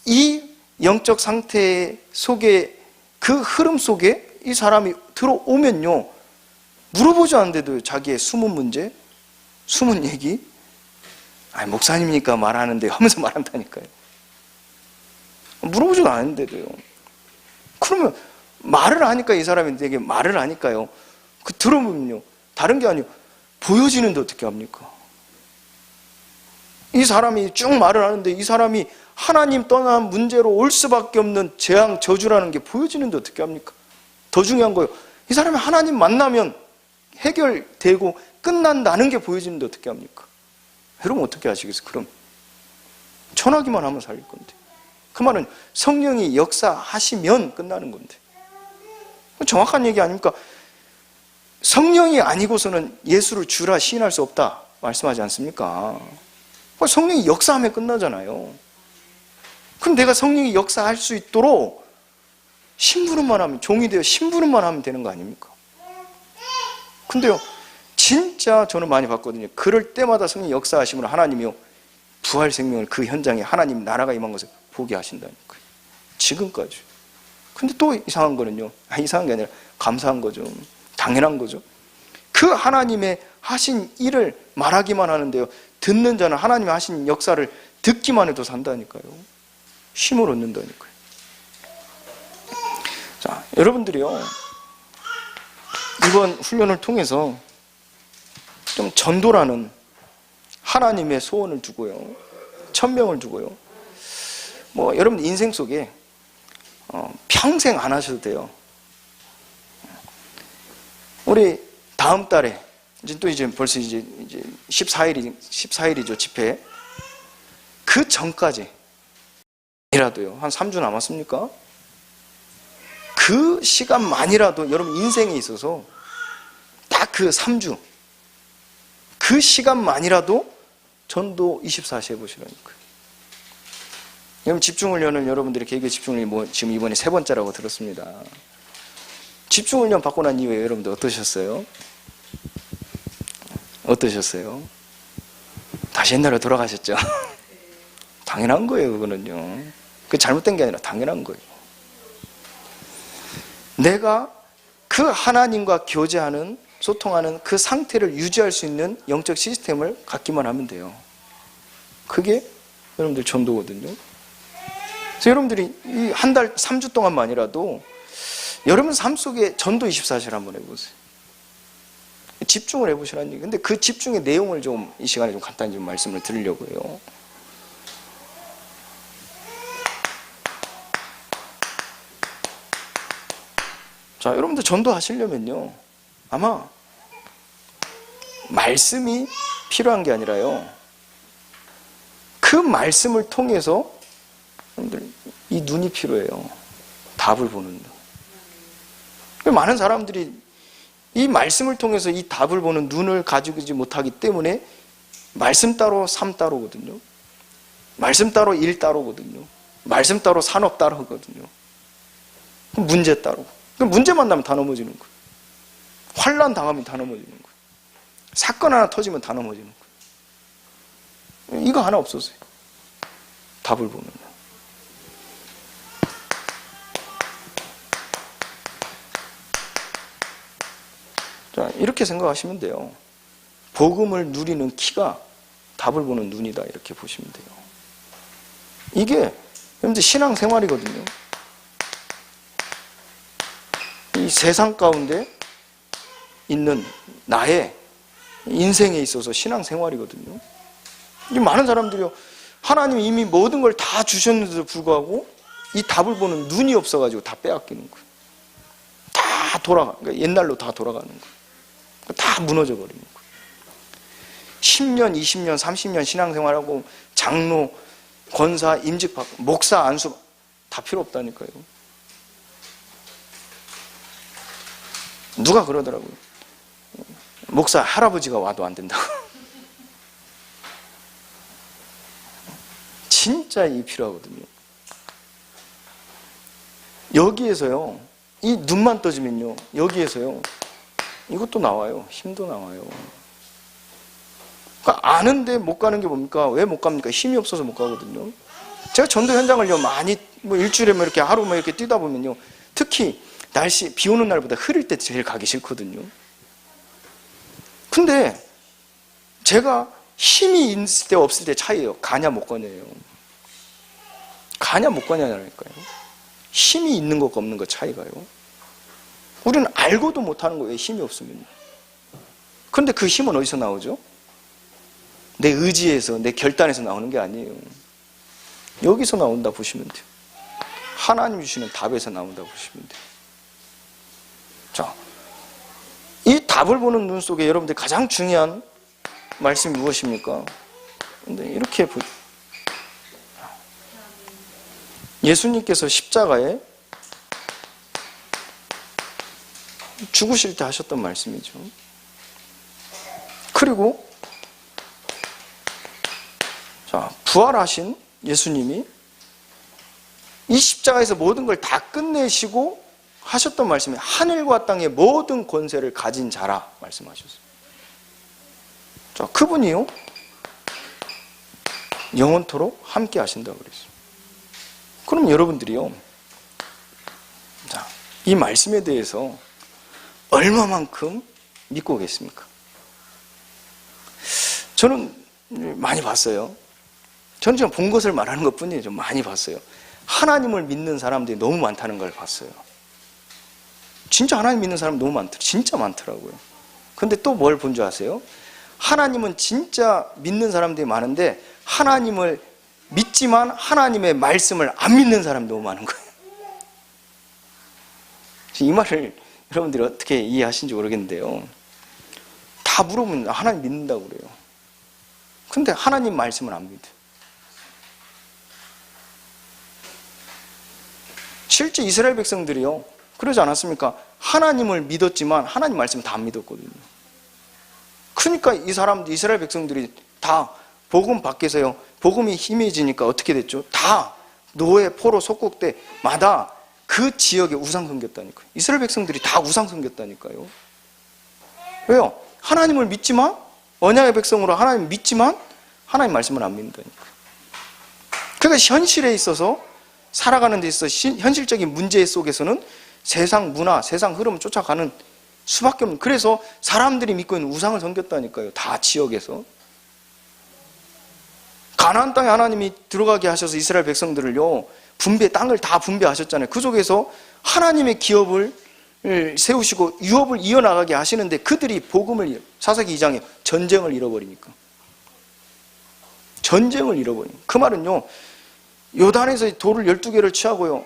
이 영적 상태 속에, 그 흐름 속에 이 사람이 들어오면요, 물어보지 않는데도 자기의 숨은 문제, 숨은 얘기, 아니 목사님이니까 말하는데 하면서 말한다니까요. 물어보지도 않았는데도요. 그러면 말을 하니까, 이 사람이 되게 말을 하니까요, 그 들어보면요, 다른 게 아니고 보여지는데 어떻게 합니까? 이 사람이 쭉 말을 하는데 이 사람이 하나님 떠난 문제로 올 수밖에 없는 재앙, 저주라는 게 보여지는데 어떻게 합니까? 더 중요한 거예요, 이 사람이 하나님 만나면 해결되고 끝난다는 게 보여지는데 어떻게 합니까? 여러분 어떻게 하시겠어요? 그럼 전하기만 하면 살릴 건데, 그 말은 성령이 역사하시면 끝나는 건데, 정확한 얘기 아닙니까? 성령이 아니고서는 예수를 주라 시인할 수 없다 말씀하지 않습니까? 성령이 역사하면 끝나잖아요. 그럼 내가 성령이 역사할 수 있도록 심부름만 하면, 종이 되어 심부름만 하면 되는 거 아닙니까? 근데요, 진짜 저는 많이 봤거든요. 그럴 때마다 성령이 역사하시면 하나님이요, 부활 생명을 그 현장에 하나님 나라가 임한 것을 보게 하신다니까요. 지금까지. 근데 또 이상한 거는요, 이상한 게 아니라 감사한 거죠. 당연한 거죠. 그 하나님의 하신 일을 말하기만 하는데요, 듣는 자는 하나님의 하신 역사를 듣기만 해도 산다니까요. 힘을 얻는다니까요. 자, 여러분들이요, 이번 훈련을 통해서 좀 전도라는 하나님의 소원을 두고요, 천명을 두고요, 뭐 여러분 인생 속에 평생 안 하셔도 돼요. 우리 다음 달에 이제 벌써 이제 14일이죠, 집회. 그 전까지 이라도요, 한 3주 남았습니까? 그 시간만이라도 여러분 인생에 있어서 딱 그 3주, 그 시간만이라도 전도 24시 해보시라니까요. 여러분 집중훈련을, 여러분들이 개교 집중훈련이 지금 이번에 3번째라고 들었습니다. 집중훈련 받고 난 이후에 여러분들 어떠셨어요? 어떠셨어요? 다시 옛날로 돌아가셨죠? 당연한 거예요. 그거는요. 그 잘못된 게 아니라 당연한 거예요. 내가 그 하나님과 교제하는, 소통하는 그 상태를 유지할 수 있는 영적 시스템을 갖기만 하면 돼요. 그게 여러분들 전도거든요. 그래서 여러분들이 이 한 달, 3주 동안만이라도 여러분 삶 속에 전도 24시를 한번 해보세요. 집중을 해보시라는 얘기. 근데 그 집중의 내용을 좀 이 시간에 좀 간단히 좀 말씀을 드리려고요. 자, 여러분들 전도하시려면요, 아마 말씀이 필요한 게 아니라요, 그 말씀을 통해서 여러분들 이 눈이 필요해요. 답을 보는 눈. 많은 사람들이 이 말씀을 통해서 이 답을 보는 눈을 가지지 못하기 때문에 말씀 따로 삶 따로거든요. 말씀 따로 일 따로거든요. 말씀 따로 산업 따로거든요. 문제 따로. 문제 만나면 다 넘어지는 거예요. 환난 당하면 다 넘어지는 거예요. 사건 하나 터지면 다 넘어지는 거예요. 이거 하나 없었어요. 답을 보는 눈. 자, 이렇게 생각하시면 돼요. 복음을 누리는 키가 답을 보는 눈이다, 이렇게 보시면 돼요. 이게 여러분들 신앙생활이거든요. 이 세상 가운데 있는 나의 인생에 있어서 신앙생활이거든요. 많은 사람들이요, 하나님이 이미 모든 걸 다 주셨는데도 불구하고 이 답을 보는 눈이 없어가지고 다 빼앗기는 거예요. 다 그러니까 옛날로 다 돌아가는 거예요. 다 무너져 버리는 거예요. 10년, 20년, 30년 신앙생활하고 장로, 권사, 임직, 목사, 안수 다 필요 없다니까요. 누가 그러더라고요. 목사 할아버지가 와도 안 된다고. 진짜 이 필요하거든요. 여기에서요, 이 눈만 떠지면요, 여기에서요, 이것도 나와요. 힘도 나와요. 그러니까 아는데 못 가는 게 뭡니까? 왜 못 갑니까? 힘이 없어서 못 가거든요. 제가 전도 현장을요, 많이, 일주일에 이렇게 하루 이렇게 뛰다 보면요, 특히 날씨, 비 오는 날보다 흐릴 때 제일 가기 싫거든요. 근데 제가 힘이 있을 때 없을 때 차이예요. 가냐 못 가냐예요. 가냐 못 가냐니까요. 힘이 있는 것과 없는 것 차이가요. 우리는 알고도 못하는 거예요. 힘이 없으면. 그런데 그 힘은 어디서 나오죠? 내 의지에서, 내 결단에서 나오는 게 아니에요. 여기서 나온다 보시면 돼요. 하나님 주시는 답에서 나온다 보시면 돼요. 자, 이 답을 보는 눈 속에 여러분들 가장 중요한 말씀이 무엇입니까? 근데 이렇게 예수님께서 십자가에 죽으실 때 하셨던 말씀이죠. 그리고 자, 부활하신 예수님이 이 십자가에서 모든 걸 다 끝내시고 하셨던 말씀이 하늘과 땅의 모든 권세를 가진 자라 말씀하셨어요. 자, 그분이요, 영원토록 함께 하신다고 그랬어요. 그럼 여러분들이요, 자, 이 말씀에 대해서 얼마만큼 믿고 계십니까? 저는 많이 봤어요. 저는 그냥 본 것을 말하는 것 뿐이에요. 좀 많이 봤어요. 하나님을 믿는 사람들이 너무 많다는 걸 봤어요. 진짜 하나님 믿는 사람 너무 많더라고요. 진짜 많더라고요. 근데 또 뭘 본 줄 아세요? 하나님은 진짜 믿는 사람들이 많은데 하나님을 믿지만 하나님의 말씀을 안 믿는 사람이 너무 많은 거예요. 이 말을 여러분들이 어떻게 이해하시는지 모르겠는데요, 다 물어보면 하나님 믿는다고 그래요. 근데 하나님 말씀을 안 믿어요. 실제 이스라엘 백성들이요, 그러지 않았습니까? 하나님을 믿었지만 하나님 말씀 다 안 믿었거든요. 그러니까 이 사람들, 이스라엘 백성들이 다 복음 밖에서요, 복음이 힘해지니까 어떻게 됐죠? 다 노예, 포로, 속국 때마다 그 지역에 우상 섬겼다니까요. 이스라엘 백성들이 다 우상 섬겼다니까요. 왜요? 하나님을 믿지만, 언약의 백성으로 하나님 믿지만 하나님 말씀을 안 믿는다니까요. 그러니까 현실에 있어서 살아가는 데 있어서 현실적인 문제 속에서는 세상 문화, 세상 흐름을 쫓아가는 수밖에 없는, 그래서 사람들이 믿고 있는 우상을 섬겼다니까요. 다 지역에서. 가나안 땅에 하나님이 들어가게 하셔서 이스라엘 백성들을요, 땅을 다 분배하셨잖아요. 그 속에서 하나님의 기업을 세우시고 유업을 이어나가게 하시는데 그들이 복음을, 사사기 2장에 전쟁을 잃어버리니까. 전쟁을 잃어버리니까. 그 말은요, 요단에서 돌을 12개를 취하고요,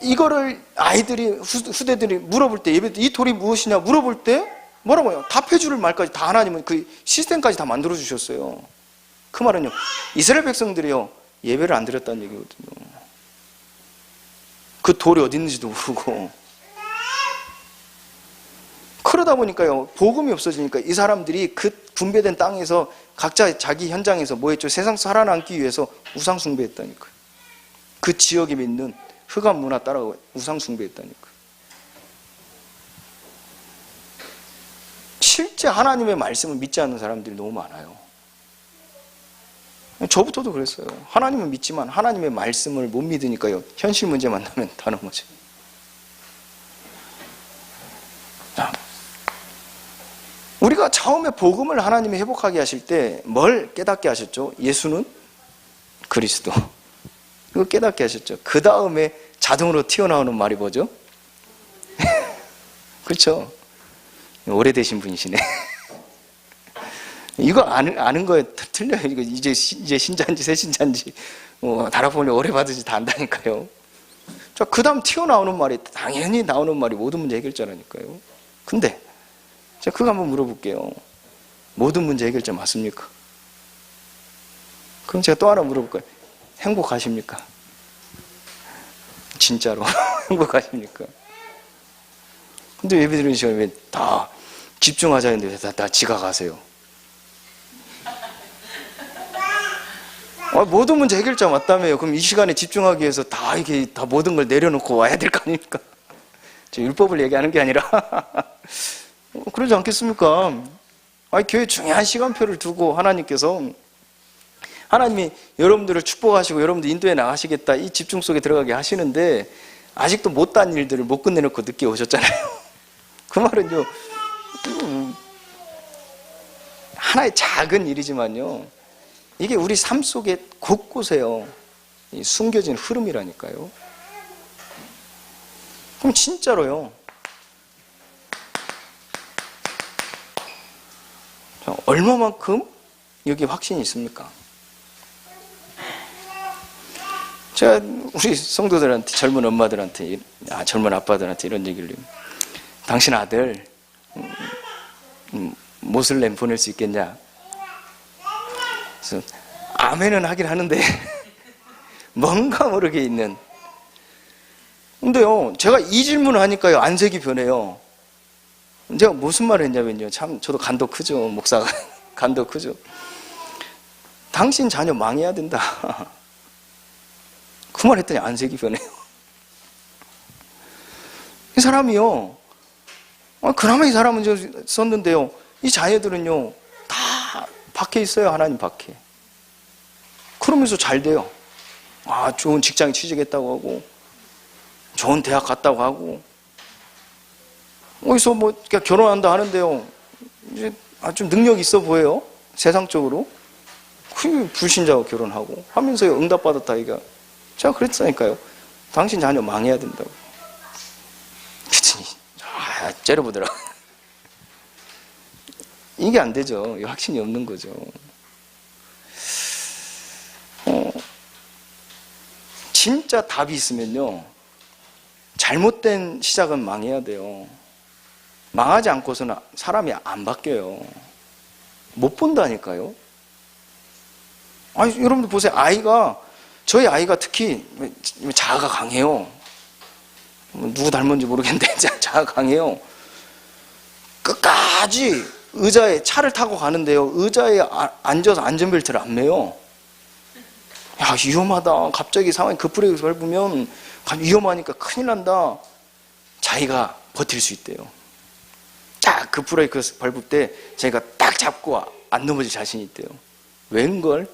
이거를 아이들이, 후대들이 물어볼 때, 예배 때 이 돌이 무엇이냐 물어볼 때 뭐라고 해요? 답해줄 말까지 다 하나님은 그 시스템까지 다 만들어 주셨어요. 그 말은요, 이스라엘 백성들이요, 예배를 안 드렸다는 얘기거든요. 그 돌이 어디 있는지도 모르고. 그러다 보니까요, 복음이 없어지니까 이 사람들이 그 분배된 땅에서 각자 자기 현장에서 뭐 했죠? 세상 살아남기 위해서 우상 숭배했다니까요. 그 지역에 믿는 흑암 문화 따라가고 우상 숭배했다니까요. 실제 하나님의 말씀을 믿지 않는 사람들이 너무 많아요. 저부터도 그랬어요. 하나님은 믿지만 하나님의 말씀을 못 믿으니까요, 현실 문제 만나면 다 넘어져요. 우리가 처음에 복음을 하나님이 회복하게 하실 때 뭘 깨닫게 하셨죠? 예수는 그리스도. 이거 깨닫게 하셨죠. 그 다음에 자동으로 튀어나오는 말이 뭐죠? 그렇죠? 오래되신 분이시네. 이거 아는 거에 틀려요. 이거 이제 신자인지 새 신자인지 다락방을 오래 받으지 다 안다니까요. 자, 그 다음 튀어나오는 말이, 당연히 나오는 말이 모든 문제 해결자라니까요. 근데 제가 그거 한번 물어볼게요. 모든 문제 해결자 맞습니까? 그럼 제가 또 하나 물어볼 거예요. 행복하십니까? 진짜로 행복하십니까? 근데 예배 드리는 시간에 왜 다 집중하자 했는데 다 지각하세요? 모든 문제 해결자 맞다며요. 그럼 이 시간에 집중하기 위해서 다 이게 다 모든 걸 내려놓고 와야 될 거 아닙니까? 저 율법을 얘기하는 게 아니라 그러지 않겠습니까? 교회 중요한 시간표를 두고 하나님이 여러분들을 축복하시고 여러분들 인도에 나가시겠다, 이 집중 속에 들어가게 하시는데 아직도 못한 일들을 못 끝내놓고 늦게 오셨잖아요. 그 말은요, 하나의 작은 일이지만요, 이게 우리 삶 속에 곳곳에요, 숨겨진 흐름이라니까요. 그럼 진짜로요, 얼마만큼 여기 확신이 있습니까? 제가 우리 성도들한테, 젊은 엄마들한테, 젊은 아빠들한테 이런 얘기를 해요. 당신 아들 모슬렘 보낼 수 있겠냐? 그래서 아멘은 하긴 하는데 뭔가 모르게 있는. 근데요, 제가 이 질문을 하니까요, 안색이 변해요. 제가 무슨 말을 했냐면요, 참 저도 간도 크죠, 목사가. 간도 크죠. 당신 자녀 망해야 된다. 그 말 했더니 안색이 변해요. 이 사람이요, 그나마 이 사람은 저 썼는데요, 이 자녀들은요 다 밖에 있어요. 하나님 밖에. 그러면서 잘 돼요. 좋은 직장에 취직했다고 하고, 좋은 대학 갔다고 하고, 어디서 결혼한다 하는데요, 이제 좀 능력 있어 보여요, 세상적으로. 그 불신자하고 결혼하고 하면서요, 응답받았다. 이가 제가 그랬다니까요. 당신 자녀 망해야 된다고. 그랬더니 째려보더라. 이게 안 되죠. 확신이 없는 거죠. 진짜 답이 있으면요, 잘못된 시작은 망해야 돼요. 망하지 않고서는 사람이 안 바뀌어요. 못 본다니까요. 여러분들 보세요. 저희 아이가 특히 자아가 강해요. 누구 닮은지 모르겠는데 자아가 강해요. 끝까지 의자에, 차를 타고 가는데요, 의자에 앉아서 안전벨트를 안 매요. 위험하다, 갑자기 상황이 급브레이크 밟으면 위험하니까 큰일 난다. 자기가 버틸 수 있대요. 딱 급브레이크 밟을 때 자기가 딱 잡고 안 넘어질 자신이 있대요. 웬걸?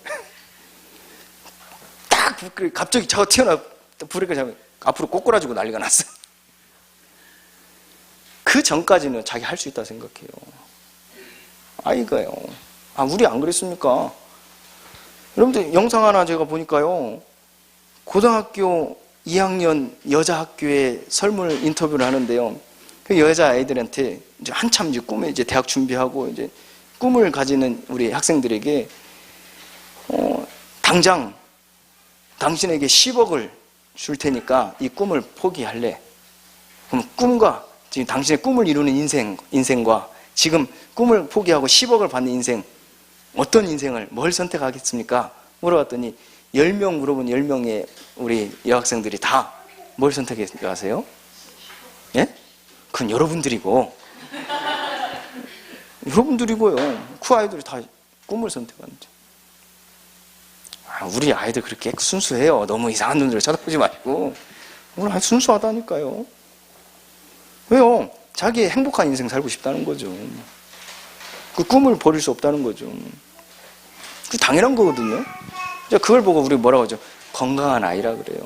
딱 갑자기 차가 튀어나와 브레이크 잡으면 앞으로 꼬꾸라지고 난리가 났어요. 그 전까지는 자기 할 수 있다 생각해요. 아이가요. 우리 안 그랬습니까? 여러분들 영상 하나 제가 보니까요, 고등학교 2학년 여자 학교에 설문 인터뷰를 하는데요, 그 여자 아이들한테 이제 한참 이제 꿈에 이제 대학 준비하고 이제 꿈을 가지는 우리 학생들에게 당장 당신에게 10억을 줄 테니까 이 꿈을 포기할래? 그럼 꿈과 지금 당신의 꿈을 이루는 인생과 지금 꿈을 포기하고 10억을 받는 인생, 어떤 인생을, 뭘 선택하겠습니까? 물어봤더니 10명 물어본 10명의 우리 여학생들이 다 뭘 선택했는지 아세요? 예? 그건 여러분들이고 여러분들이고요. 그 아이들이 다 꿈을 선택하는지. 우리 아이들 그렇게 순수해요. 너무 이상한 눈으로 쳐다보지 마시고. 오늘 아주 순수하다니까요. 왜요? 자기의 행복한 인생 살고 싶다는 거죠. 그 꿈을 버릴 수 없다는 거죠. 그 당연한 거거든요. 그걸 보고 우리 뭐라고 하죠? 건강한 아이라 그래요.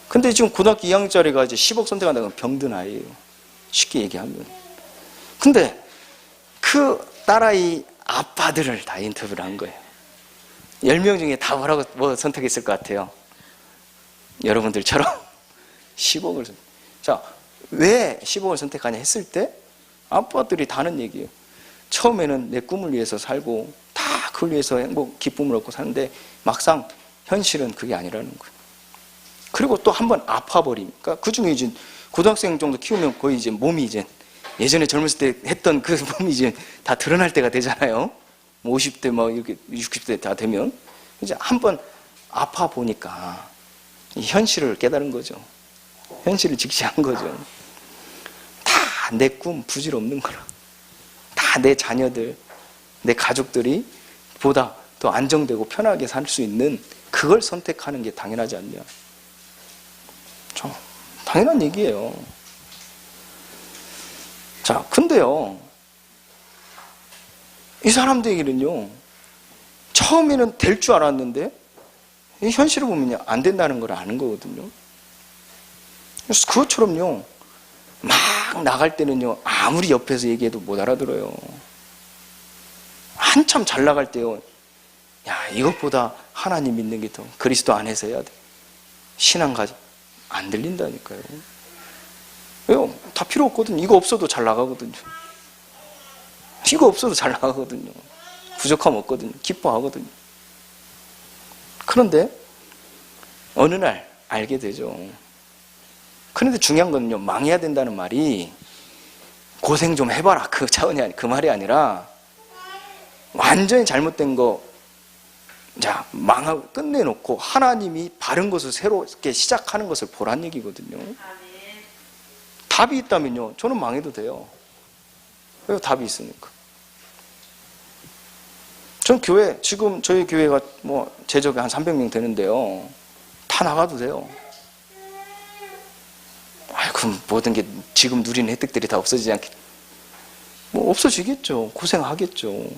근데 지금 고등학교 2학년짜리가 이제 10억 선택한다는 건 병든 아이예요. 쉽게 얘기하면. 근데 그 딸아이 아빠들을 다 인터뷰를 한 거예요. 10명 중에 다 뭐 선택했을 것 같아요? 여러분들처럼 10억을 선택. 자, 왜 10억을 선택하냐 했을 때 아빠들이 다 하는 얘기예요. 처음에는 내 꿈을 위해서 살고 다 그걸 위해서 행복, 기쁨을 얻고 사는데 막상 현실은 그게 아니라는 거예요. 그리고 또 한 번 아파버리니까 그 중에 이제 고등학생 정도 키우면 거의 이제 몸이 이제 예전에 젊었을 때 했던 그 몸이 이제 다 드러날 때가 되잖아요. 50대 뭐 이렇게 60대 다 되면 이제 한 번 아파 보니까 현실을 깨달은 거죠. 현실을 직시한 거죠. 다 내 꿈 부질없는 거라. 다 내 자녀들, 내 가족들이 보다 더 안정되고 편하게 살 수 있는 그걸 선택하는 게 당연하지 않냐. 참 당연한 얘기예요. 자, 근데요, 이 사람들에게는요, 처음에는 될 줄 알았는데 이 현실을 보면요, 안 된다는 걸 아는 거거든요. 그래서 그것처럼요, 막 나갈 때는요, 아무리 옆에서 얘기해도 못 알아들어요. 한참 잘 나갈 때요, 야, 이것보다 하나님 믿는 게 더 그리스도 안에서 해야 돼. 신앙 가지 안 들린다니까요. 왜요? 다 필요 없거든요. 이거 없어도 잘 나가거든요. 이거 없어도 잘 나가거든요. 부족함 없거든요. 기뻐하거든요. 그런데 어느 날 알게 되죠. 그런데 중요한 거는요, 망해야 된다는 말이 고생 좀 해봐라 그 차원이 아니, 그 말이 아니라 완전히 잘못된 거, 자, 망하고 끝내놓고 하나님이 바른 것을 새롭게 시작하는 것을 보란 얘기거든요. 답이 있다면요, 저는 망해도 돼요. 왜? 답이 있으니까. 전 교회, 지금 저희 교회가 뭐 제적이 한 300명 되는데요, 다 나가도 돼요. 그럼 모든 게 지금 누리는 혜택들이 다 없어지지 않겠, 뭐 없어지겠죠. 고생하겠죠.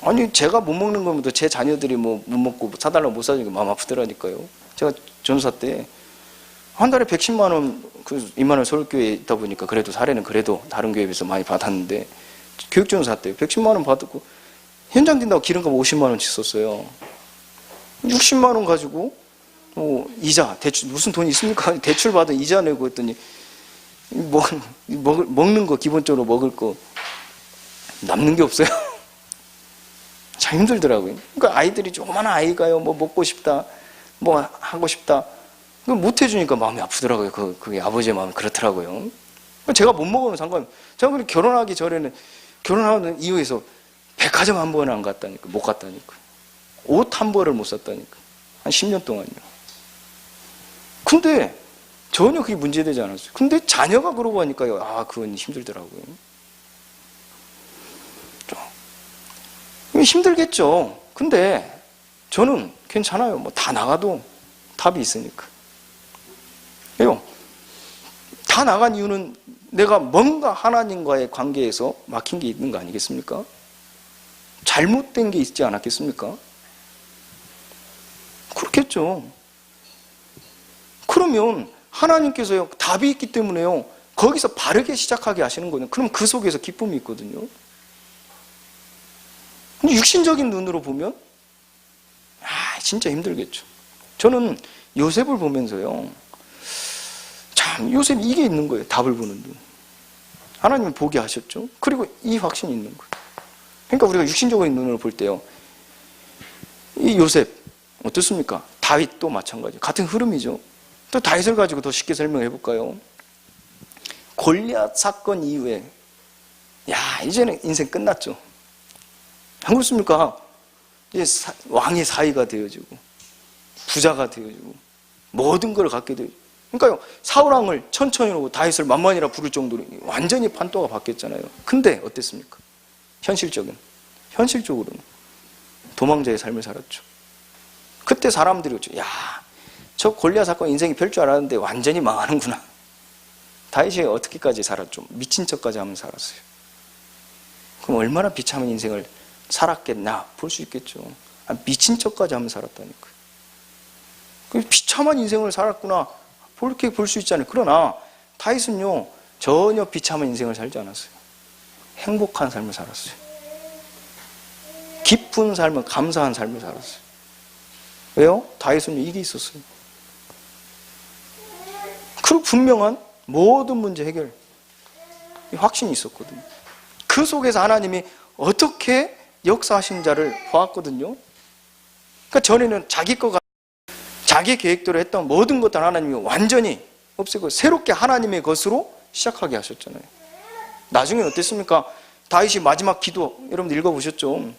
아니, 제가 못 먹는 거면 제 자녀들이 뭐 못 먹고 사달라고 못 사주니까 마음 아프더라니까요. 제가 전사 때 한 달에 110만 원, 그 임마누엘 서울교회에 있다 보니까 그래도 사례는 그래도 다른 교회에 비해서 많이 받았는데, 교육전사 때 110만 원 받았고 현장 뛴다고 기름값 50만 원씩 썼어요. 60만 원 가지고 이자, 대출, 무슨 돈이 있습니까? 대출 받아 이자 내고 했더니 먹는 거, 기본적으로 먹을 거 남는 게 없어요. 참 힘들더라고요. 그러니까 아이들이, 조그마한 아이가요, 뭐 먹고 싶다, 뭐 하고 싶다, 그걸 못 해주니까 마음이 아프더라고요. 그게 아버지의 마음이 그렇더라고요. 제가 못 먹으면 상관없어요. 제가 결혼하기 전에는, 결혼하는 이후에서 백화점 한 번은 안 갔다니까, 못 갔다니까. 옷 한 벌을 못 샀다니까. 한 10년 동안요. 근데 전혀 그게 문제되지 않았어요. 근데 자녀가 그러고 하니까요, 그건 힘들더라고요. 힘들겠죠. 근데 저는 괜찮아요. 뭐 다 나가도 답이 있으니까. 왜요? 다 나간 이유는 내가 뭔가 하나님과의 관계에서 막힌 게 있는 거 아니겠습니까? 잘못된 게 있지 않았겠습니까? 그렇겠죠. 그러면 하나님께서요, 답이 있기 때문에요, 거기서 바르게 시작하게 하시는 거예요. 그럼 그 속에서 기쁨이 있거든요. 근데 육신적인 눈으로 보면 진짜 힘들겠죠. 저는 요셉을 보면서요, 참 요셉이 이게 있는 거예요. 답을 보는 눈. 하나님이 보게 하셨죠. 그리고 이 확신이 있는 거예요. 그러니까 우리가 육신적인 눈으로 볼 때요, 이 요셉 어떻습니까? 다윗도 마찬가지, 같은 흐름이죠. 또 다윗을 가지고 더 쉽게 설명해 볼까요? 골리앗 사건 이후에 이제는 인생 끝났죠. 안 그렇습니까? 이제 왕의 사위가 되어지고 부자가 되어지고 모든 걸 갖게 되어지고, 그러니까요, 사울왕을 천천히 오고 다윗을 만만이라 부를 정도로 완전히 판도가 바뀌었잖아요. 근데 어땠습니까? 현실적으로는 도망자의 삶을 살았죠. 그때 사람들이 저 골리앗 사건 인생이 별 줄 알았는데 완전히 망하는구나. 다윗이 어떻게까지 살았죠? 미친 척까지 하면서 살았어요. 그럼 얼마나 비참한 인생을 살았겠나 볼 수 있겠죠. 미친 척까지 하면서 살았다니까요. 비참한 인생을 살았구나 그렇게 볼 수 있잖아요. 그러나 다윗은요, 전혀 비참한 인생을 살지 않았어요. 행복한 삶을 살았어요. 기쁜 삶을, 감사한 삶을 살았어요. 왜요? 다윗은 이게 있었어요. 그리고 분명한 모든 문제 해결 확신이 있었거든요. 그 속에서 하나님이 어떻게 역사하신 자를 보았거든요. 그러니까 전에는 자기 계획대로 했던 모든 것들 하나님이 완전히 없애고 새롭게 하나님의 것으로 시작하게 하셨잖아요. 나중에는 어땠습니까? 다윗이 마지막 기도 여러분들 읽어보셨죠?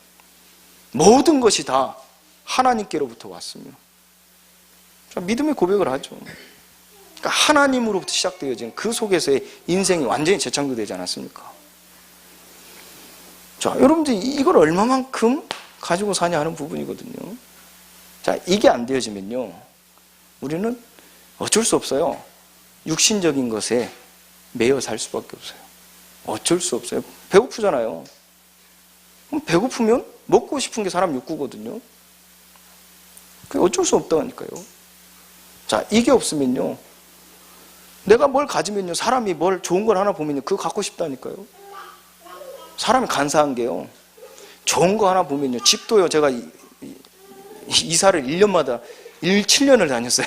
모든 것이 다 하나님께로부터 왔습니다. 믿음의 고백을 하죠. 그러니까 하나님으로부터 시작되어진 그 속에서의 인생이 완전히 재창조되지 않았습니까? 자, 여러분들 이걸 얼마만큼 가지고 사냐 하는 부분이거든요. 자, 이게 안 되어지면요, 우리는 어쩔 수 없어요. 육신적인 것에 매여 살 수밖에 없어요. 어쩔 수 없어요. 배고프잖아요. 그럼 배고프면 먹고 싶은 게 사람 욕구거든요. 그게 어쩔 수 없다니까요. 자, 이게 없으면요, 내가 뭘 가지면요, 사람이 뭘 좋은 걸 하나 보면요, 그거 갖고 싶다니까요. 사람이 간사한 게요, 좋은 거 하나 보면요, 집도요, 제가 이사를 1년마다 7년을 다녔어요.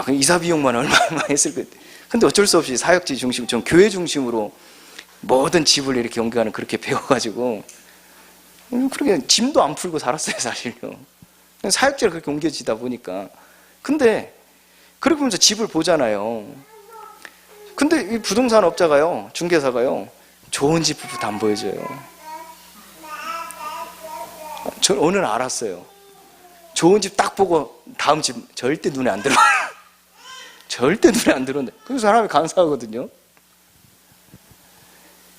그 이사 비용만 얼마나 했을 거예요. 근데 어쩔 수 없이 사역지 중심, 전 교회 중심으로 모든 집을 이렇게 옮겨가는 그렇게 배워가지고, 그렇게 짐도 안 풀고 살았어요, 사실요. 사역지를 그렇게 옮겨지다 보니까. 근데, 그렇게 보면서 집을 보잖아요. 근데 이 부동산 업자가요, 중개사가요, 좋은 집부터 안 보여줘요. 저 오늘 알았어요. 좋은 집 딱 보고 다음 집 절대 눈에 안 들어와요. 절대 눈에 안 들어온다. 그래서 사람이 간사하거든요.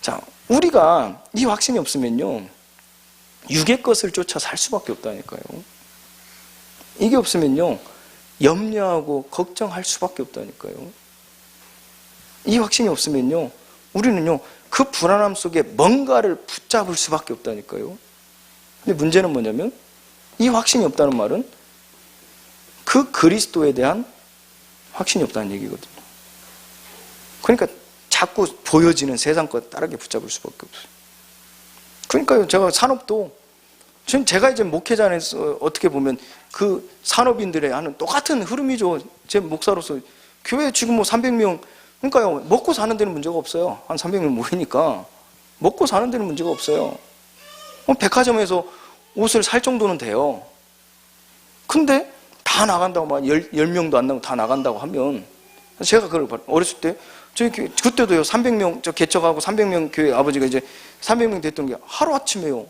자, 우리가 이 확신이 없으면요, 육의 것을 쫓아 살 수밖에 없다니까요. 이게 없으면요, 염려하고 걱정할 수밖에 없다니까요. 이 확신이 없으면요, 우리는요, 그 불안함 속에 뭔가를 붙잡을 수밖에 없다니까요. 근데 문제는 뭐냐면, 이 확신이 없다는 말은 그 그리스도에 대한 확신이 없다는 얘기거든요. 그러니까 자꾸 보여지는 세상 것 따르게 붙잡을 수밖에 없어요. 그러니까요, 제가 산업도, 제가 이제 목회자 안에서 어떻게 보면 그 산업인들의 하는 똑같은 흐름이죠. 제 목사로서 교회 지금 300명, 그러니까요, 먹고 사는 데는 문제가 없어요. 한 300명 모이니까 먹고 사는 데는 문제가 없어요. 백화점에서 옷을 살 정도는 돼요. 근데 다 나간다고, 막 10명도 안 나고 다 나간다고 하면, 제가 그걸 어렸을 때, 그때도요, 300명, 개척하고 300명 교회 아버지가 이제 300명 됐던 게 하루아침에요,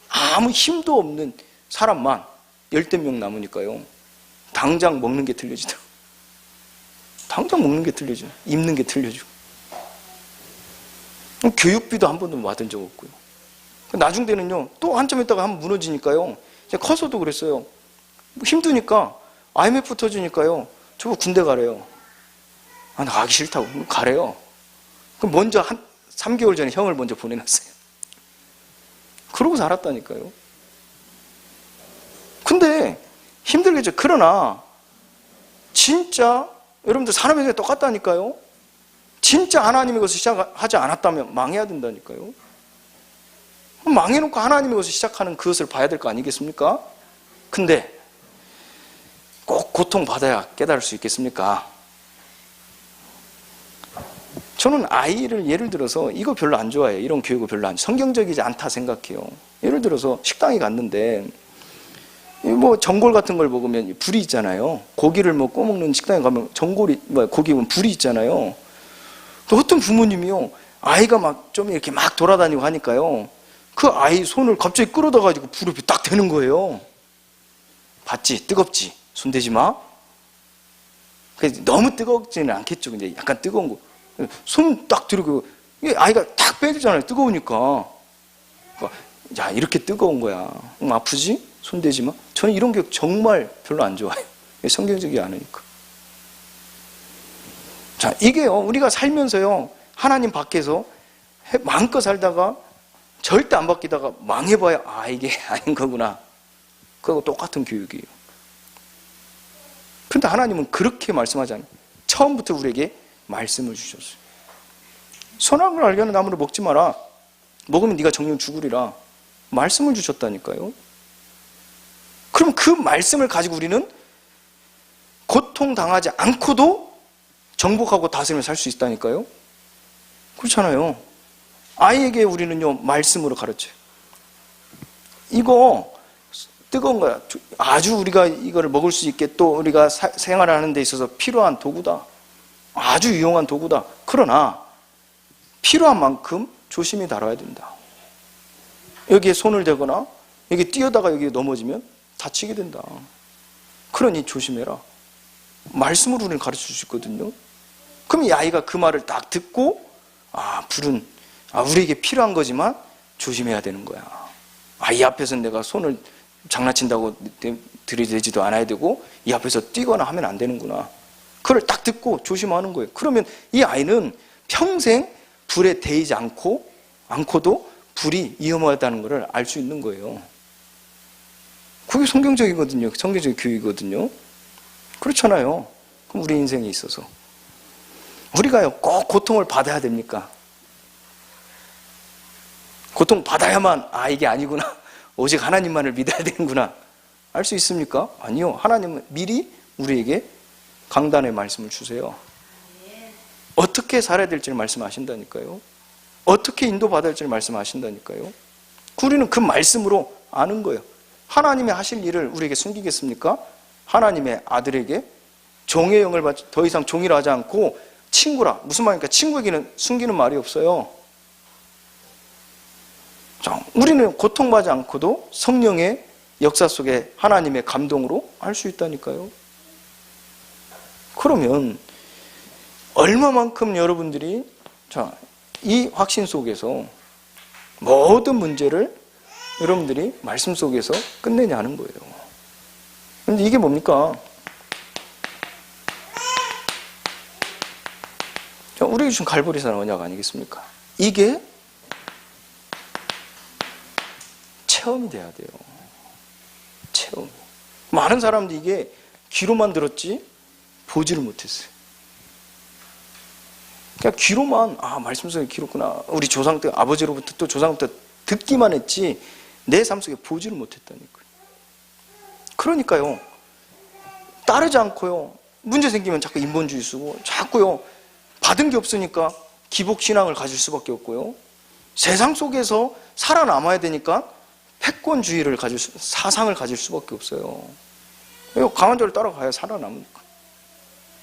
아무 힘도 없는 사람만 10명 남으니까요, 당장 먹는 게 틀려지더라고요. 당장 먹는 게 틀려지고, 입는 게 틀려지고. 교육비도 한 번도 받은 적 없고요. 나중 때는요, 또 한참 있다가 한번 무너지니까요, 제가 커서도 그랬어요. 힘드니까 IMF 터지니까요, 저거 군대 가래요. 나 가기 싫다고. 가래요. 그럼 먼저 3개월 전에 형을 먼저 보내놨어요. 그러고 살았다니까요. 근데 힘들겠죠. 그러나 진짜 여러분들 사람의 생각이 똑같다니까요. 진짜 하나님의 것을 시작하지 않았다면 망해야 된다니까요. 망해놓고 하나님의 것을 시작하는 그것을 봐야 될 거 아니겠습니까? 근데 꼭 고통받아야 깨달을 수 있겠습니까? 저는 아이를 예를 들어서 이거 별로 안 좋아해요. 이런 교육을 별로 안 좋아해요. 성경적이지 않다 생각해요. 예를 들어서 식당에 갔는데 뭐 전골 같은 걸 먹으면 불이 있잖아요. 고기를 뭐 꺼먹는 식당에 가면 전골이 고기 보면 불이 있잖아요. 또 어떤 부모님이요, 아이가 막 좀 이렇게 막 돌아다니고 하니까요, 그 아이 손을 갑자기 끌어다 가지고 불에 딱 대는 거예요. 봤지? 뜨겁지? 손 대지 마. 너무 뜨겁지는 않겠죠. 근데 약간 뜨거운 거. 손 딱 들고 아이가 딱 빼잖아요. 뜨거우니까. 야, 이렇게 뜨거운 거야. 아프지? 손 대지 마. 저는 이런 교육 정말 별로 안 좋아해요. 성경적이지 않으니까. 자, 이게요, 우리가 살면서요, 하나님 밖에서 마음껏 살다가 절대 안 바뀌다가 망해봐야 이게 아닌 거구나. 그거 똑같은 교육이에요. 그런데 하나님은 그렇게 말씀하지 않아요. 처음부터 우리에게 말씀을 주셨어요. 선악을 알게 하는 나무를 먹지 마라. 먹으면 네가 정령 죽으리라. 말씀을 주셨다니까요. 그럼 그 말씀을 가지고 우리는 고통당하지 않고도 정복하고 다스리며 살 수 있다니까요. 그렇잖아요. 아이에게 우리는요, 말씀으로 가르쳐요. 이거 뜨거운 거야. 아주 우리가 이거를 먹을 수 있게 또 우리가 생활하는 데 있어서 필요한 도구다. 아주 유용한 도구다. 그러나 필요한 만큼 조심히 다뤄야 된다. 여기에 손을 대거나 여기 뛰어다가 여기 넘어지면 다치게 된다. 그러니 조심해라. 말씀으로 우리는 가르칠 수 있거든요. 그럼 이 아이가 그 말을 딱 듣고, 불은 우리에게 필요한 거지만 조심해야 되는 거야. 이 앞에서는 내가 손을 장난친다고 들이대지도 않아야 되고 이 앞에서 뛰거나 하면 안 되는구나. 그걸 딱 듣고 조심하는 거예요. 그러면 이 아이는 평생 불에 데이지 않고도 불이 위험하다는 것을 알 수 있는 거예요. 그게 성경적이거든요. 성경적인 교육이거든요. 그렇잖아요. 그럼 우리 인생에 있어서 우리가요, 꼭 고통을 받아야 됩니까? 고통 받아야만 이게 아니구나, 오직 하나님만을 믿어야 되는구나 알 수 있습니까? 아니요. 하나님은 미리 우리에게 강단의 말씀을 주세요. 어떻게 살아야 될지를 말씀하신다니까요. 어떻게 인도받아야 될지를 말씀하신다니까요. 우리는 그 말씀으로 아는 거예요. 하나님이 하실 일을 우리에게 숨기겠습니까? 하나님의 아들에게 종의 영을 받지, 더 이상 종이라 하지 않고 친구라. 무슨 말입니까? 친구에게는 숨기는 말이 없어요. 자, 우리는 고통받지 않고도 성령의 역사 속에 하나님의 감동으로 할 수 있다니까요. 그러면 얼마만큼 여러분들이 이 확신 속에서 모든 문제를 여러분들이 말씀 속에서 끝내냐는 거예요. 그런데 이게 뭡니까? 우리에게 주신 갈보리산 언약 아니겠습니까? 이게 체험이 돼야 돼요. 체험. 많은 사람들이 이게 귀로만 들었지 보지를 못했어요. 그냥 귀로만 말씀 속에 기록구나. 우리 조상 때 아버지로부터 또 조상부터 듣기만 했지 내 삶 속에 보지를 못했다니까요. 그러니까요, 따르지 않고요, 문제 생기면 자꾸 인본주의 쓰고, 자꾸요 받은 게 없으니까 기복신앙을 가질 수밖에 없고요, 세상 속에서 살아남아야 되니까 패권주의를 사상을 가질 수밖에 없어요. 강한 자를 따라가야 살아남으니까.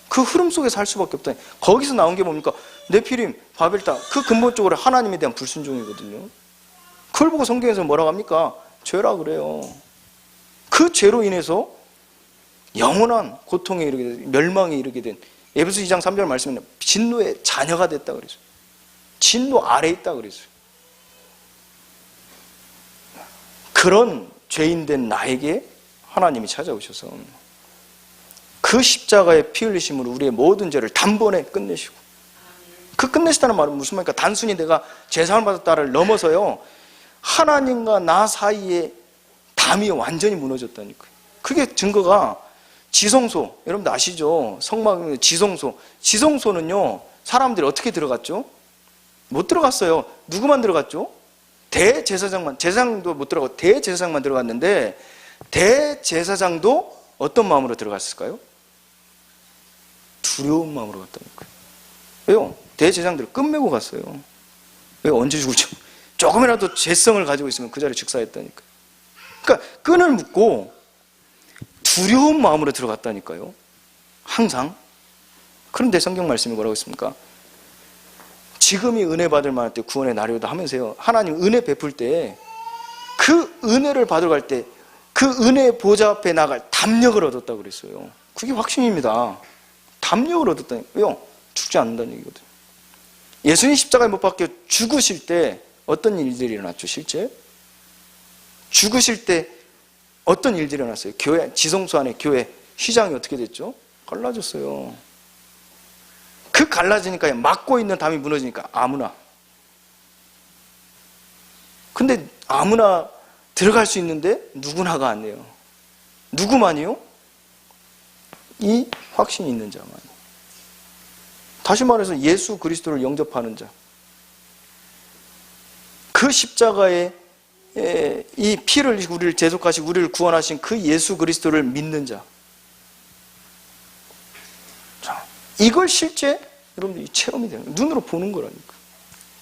그 흐름 속에 살 수밖에 없다니. 거기서 나온 게 뭡니까? 네피림, 바벨탑. 그 근본적으로 하나님에 대한 불순종이거든요. 그걸 보고 성경에서 뭐라고 합니까? 죄라 그래요. 그 죄로 인해서 영원한 고통에 이르게 된, 멸망에 이르게 된, 에베소 2장 3절 말씀에는 진노의 자녀가 됐다 그랬어요. 진노 아래에 있다 그랬어요. 그런 죄인된 나에게 하나님이 찾아오셔서 그 십자가의 피 흘리심으로 우리의 모든 죄를 단번에 끝내시고, 그 끝내시다는 말은 무슨 말입니까? 단순히 내가 죄사함을 받았다를 넘어서요, 하나님과 나 사이에 담이 완전히 무너졌다니까요. 그게 증거가 지성소, 여러분들 아시죠? 성막 지성소. 지성소는요, 사람들이 어떻게 들어갔죠? 못 들어갔어요. 누구만 들어갔죠? 대제사장만, 제사장도 못 들어가고 대제사장만 들어갔는데, 대제사장도 어떤 마음으로 들어갔을까요? 두려운 마음으로 갔다니까요. 왜요? 대제사장들을 끝매고 갔어요. 왜? 언제 죽을지. 조금이라도 죄성을 가지고 있으면 그 자리에 즉사했다니까요. 그러니까 끈을 묶고 두려운 마음으로 들어갔다니까요. 항상. 그런데 성경 말씀이 뭐라고 했습니까? 지금이 은혜 받을 만할 때 구원의 날이오다 하면서요, 하나님 은혜 베풀 때 그 은혜를 받으러 갈 때 그 은혜 보좌 앞에 나갈 담력을 얻었다고 그랬어요. 그게 확신입니다. 담력을 얻었다니까요. 왜요? 죽지 않는다는 얘기거든요. 예수님 십자가에 못 박혀 죽으실 때 어떤 일들이 일어났죠, 실제? 죽으실 때 어떤 일들이 일어났어요? 교회, 지성소 안에 교회, 휘장이 어떻게 됐죠? 갈라졌어요. 그 갈라지니까 막고 있는 담이 무너지니까 아무나. 근데 아무나 들어갈 수 있는데 누구나가 안 돼요. 누구만이요? 이 확신이 있는 자만. 다시 말해서 예수 그리스도를 영접하는 자. 그 십자가에 이 피를 우리를 대속하시고 우리를 구원하신 그 예수 그리스도를 믿는 자. 자, 이걸 실제 여러분들이 체험이 되는 거예요. 눈으로 보는 거라니까.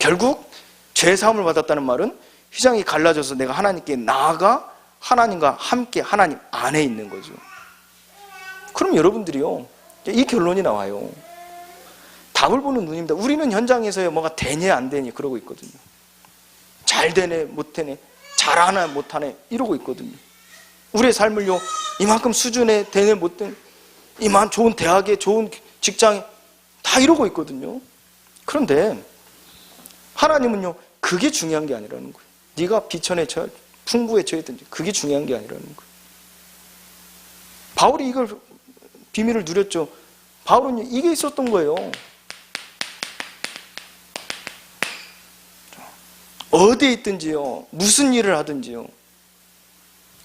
결국 죄 사함을 받았다는 말은 휘장이 갈라져서 내가 하나님께 나아가 하나님과 함께 하나님 안에 있는 거죠. 그럼 여러분들이요, 이 결론이 나와요. 답을 보는 눈입니다. 우리는 현장에서요, 뭐가 되냐 안 되냐 그러고 있거든요. 잘 되네 못 되네, 잘하나 못하네 이러고 있거든요. 우리의 삶을요, 이만큼 수준에 되네 못 되네, 이만 좋은 대학에 좋은 직장에 다 이러고 있거든요. 그런데 하나님은요, 그게 중요한 게 아니라는 거예요. 네가 비천에 처해 풍부에 처했든지 그게 중요한 게 아니라는 거예요. 바울이 이걸 비밀을 누렸죠. 바울은 이게 있었던 거예요. 어디에 있든지요, 무슨 일을 하든지요,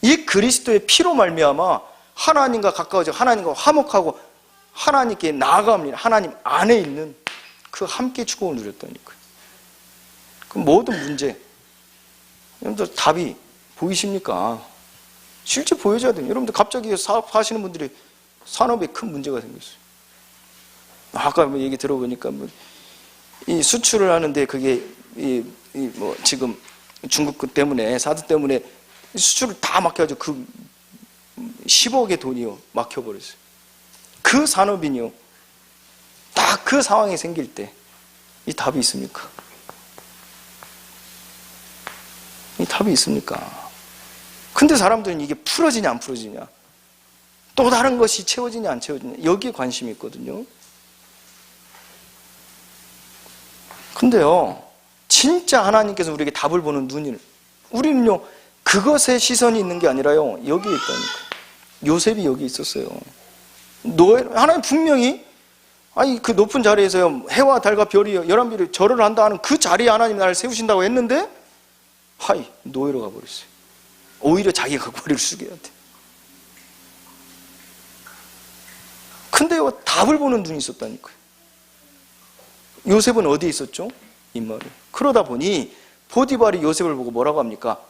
이 그리스도의 피로 말미암아 하나님과 가까워져 하나님과 화목하고 하나님께 나아갑니다. 하나님 안에 있는 그 함께 축복을 누렸다니까요. 그 모든 문제, 여러분들 답이 보이십니까? 실제 보여줘야 돼요. 여러분들 갑자기 사업하시는 분들이 산업에 큰 문제가 생겼어요. 아까 뭐 얘기 들어보니까 이 수출을 하는데 그게 뭐 지금 중국 때문에 사드 때문에 수출을 다 막혀가지고 그 10억의 돈이요 막혀버렸어요. 그 산업인요, 딱 그 상황이 생길 때 이 답이 있습니까? 이 답이 있습니까? 근데 사람들은 이게 풀어지냐 안 풀어지냐, 또 다른 것이 채워지냐 안 채워지냐, 여기에 관심이 있거든요. 근데요, 진짜 하나님께서 우리에게 답을 보는 눈이, 우리는요 그것에 시선이 있는 게 아니라요 여기에 있다니까요. 요셉이 여기 있었어요. 하나님 분명히 그 높은 자리에서요 해와 달과 별이 11별이 절을 한다 하는 그 자리에 하나님 나를 세우신다고 했는데 노예로 가버렸어요. 오히려 자기가 머리를 숙여야 돼. 근데요 답을 보는 눈이 있었다니까요. 요셉은 어디에 있었죠? 인마를. 그러다 보니 보디발이 요셉을 보고 뭐라고 합니까?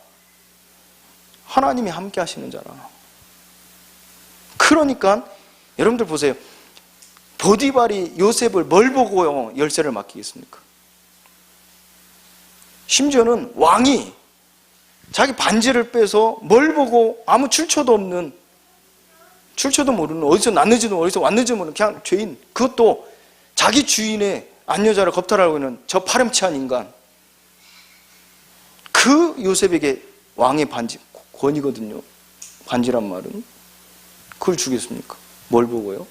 하나님이 함께 하시는 자라. 그러니까 여러분들 보세요. 보디발이 요셉을 뭘 보고요 열쇠를 맡기겠습니까? 심지어는 왕이 자기 반지를 빼서 뭘 보고 아무 출처도 없는, 출처도 모르는, 어디서 났는지도 어디서 왔는지도 모르는 그냥 죄인, 그것도 자기 주인의 안여자를 겁탈하고 있는 저 파렴치한 인간, 그 요셉에게 왕의 반지, 권위거든요. 반지란 말은. 그걸 주겠습니까? 뭘 보고요?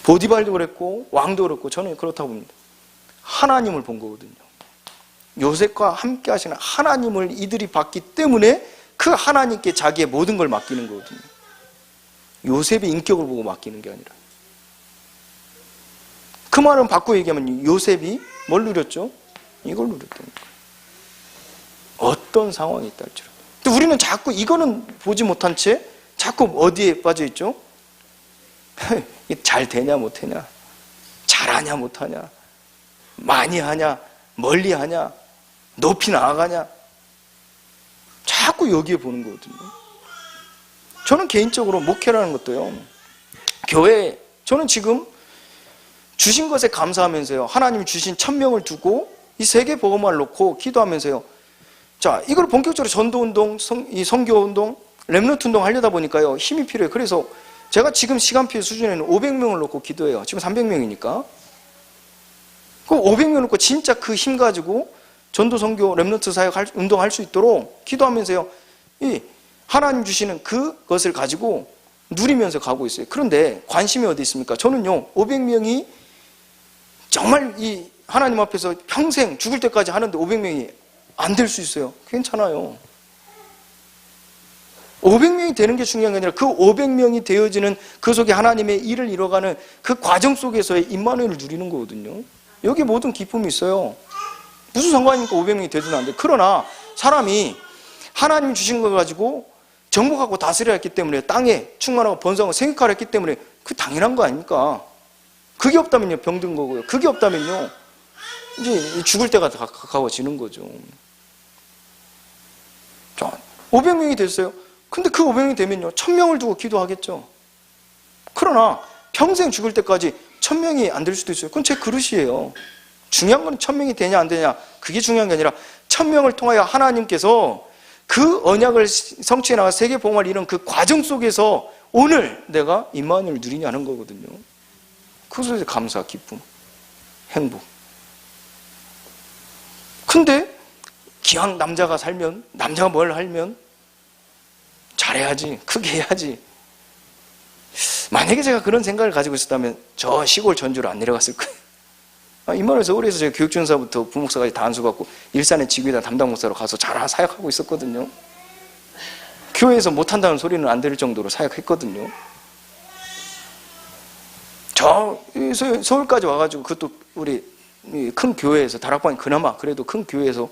보디발도 그랬고 왕도 그랬고 저는 그렇다고 봅니다. 하나님을 본 거거든요. 요셉과 함께 하시는 하나님을 이들이 봤기 때문에 그 하나님께 자기의 모든 걸 맡기는 거거든요. 요셉의 인격을 보고 맡기는 게 아니라. 그 말은 바꾸어 얘기하면 요셉이 뭘 누렸죠? 이걸 누렸다니까. 어떤 상황이 있다 할지라도 또 우리는 자꾸 이거는 보지 못한 채 자꾸 어디에 빠져 있죠? 잘 되냐 못하냐, 잘하냐 못하냐, 많이 하냐 멀리 하냐, 높이 나아가냐, 자꾸 여기에 보는 거거든요. 저는 개인적으로 목회라는 것도요, 교회, 저는 지금 주신 것에 감사하면서요, 하나님이 주신 1000명을 두고 이 세계 복음화를 놓고 기도하면서요, 자, 이걸 본격적으로 전도운동, 이 선교운동, 렘넌트 운동 하려다 보니까요, 힘이 필요해요. 그래서 제가 지금 시간표 수준에는 500명을 놓고 기도해요. 지금 300명이니까. 그 500명 놓고 진짜 그 힘 가지고 전도, 선교, 렘넌트 사역 운동할 수 있도록 기도하면서요, 이 하나님 주시는 그것을 가지고 누리면서 가고 있어요. 그런데 관심이 어디 있습니까? 저는요, 500명이 정말 이 하나님 앞에서 평생 죽을 때까지 하는데 500명이 안 될 수 있어요. 괜찮아요. 500명이 되는 게 중요한 게 아니라 그 500명이 되어지는 그 속에 하나님의 일을 이뤄가는 그 과정 속에서의 임마누엘을 누리는 거거든요. 여기 모든 기쁨이 있어요. 무슨 상관입니까? 500명이 되든 안 돼. 그러나 사람이 하나님 주신 걸 가지고 정복하고 다스려야 했기 때문에, 땅에 충만하고 번성하고 생육하려 했기 때문에 그 당연한 거 아닙니까? 그게 없다면요, 병든 거고요. 그게 없다면요, 이제 죽을 때가 가까워지는 거죠. 자, 500명이 됐어요. 근데 그 500명이 되면요, 1000명을 두고 기도하겠죠. 그러나 평생 죽을 때까지 1000명이 안 될 수도 있어요. 그건 제 그릇이에요. 중요한 건 1000명이 되냐 안 되냐, 그게 중요한 게 아니라 1000명을 통하여 하나님께서 그 언약을 성취해 나가 세계 복음화를 이룬 그 과정 속에서 오늘 내가 임마누엘을 누리냐는 거거든요. 그것에서 감사, 기쁨, 행복. 근데 기왕 남자가 살면, 남자가 뭘 하면 잘해야지, 크게 해야지. 만약에 제가 그런 생각을 가지고 있었다면 저 시골 전주로 안 내려갔을 거예요. 임마누엘 서울에서 제가 교육전사부터 부목사까지 다 안수받고 일산의 지구이단 담당 목사로 가서 잘 사역하고 있었거든요. 교회에서 못한다는 소리는 안 들을 정도로 사역했거든요. 저 서울까지 와가지고, 그것도 우리 큰 교회에서, 다락방이 그나마 그래도 큰 교회에서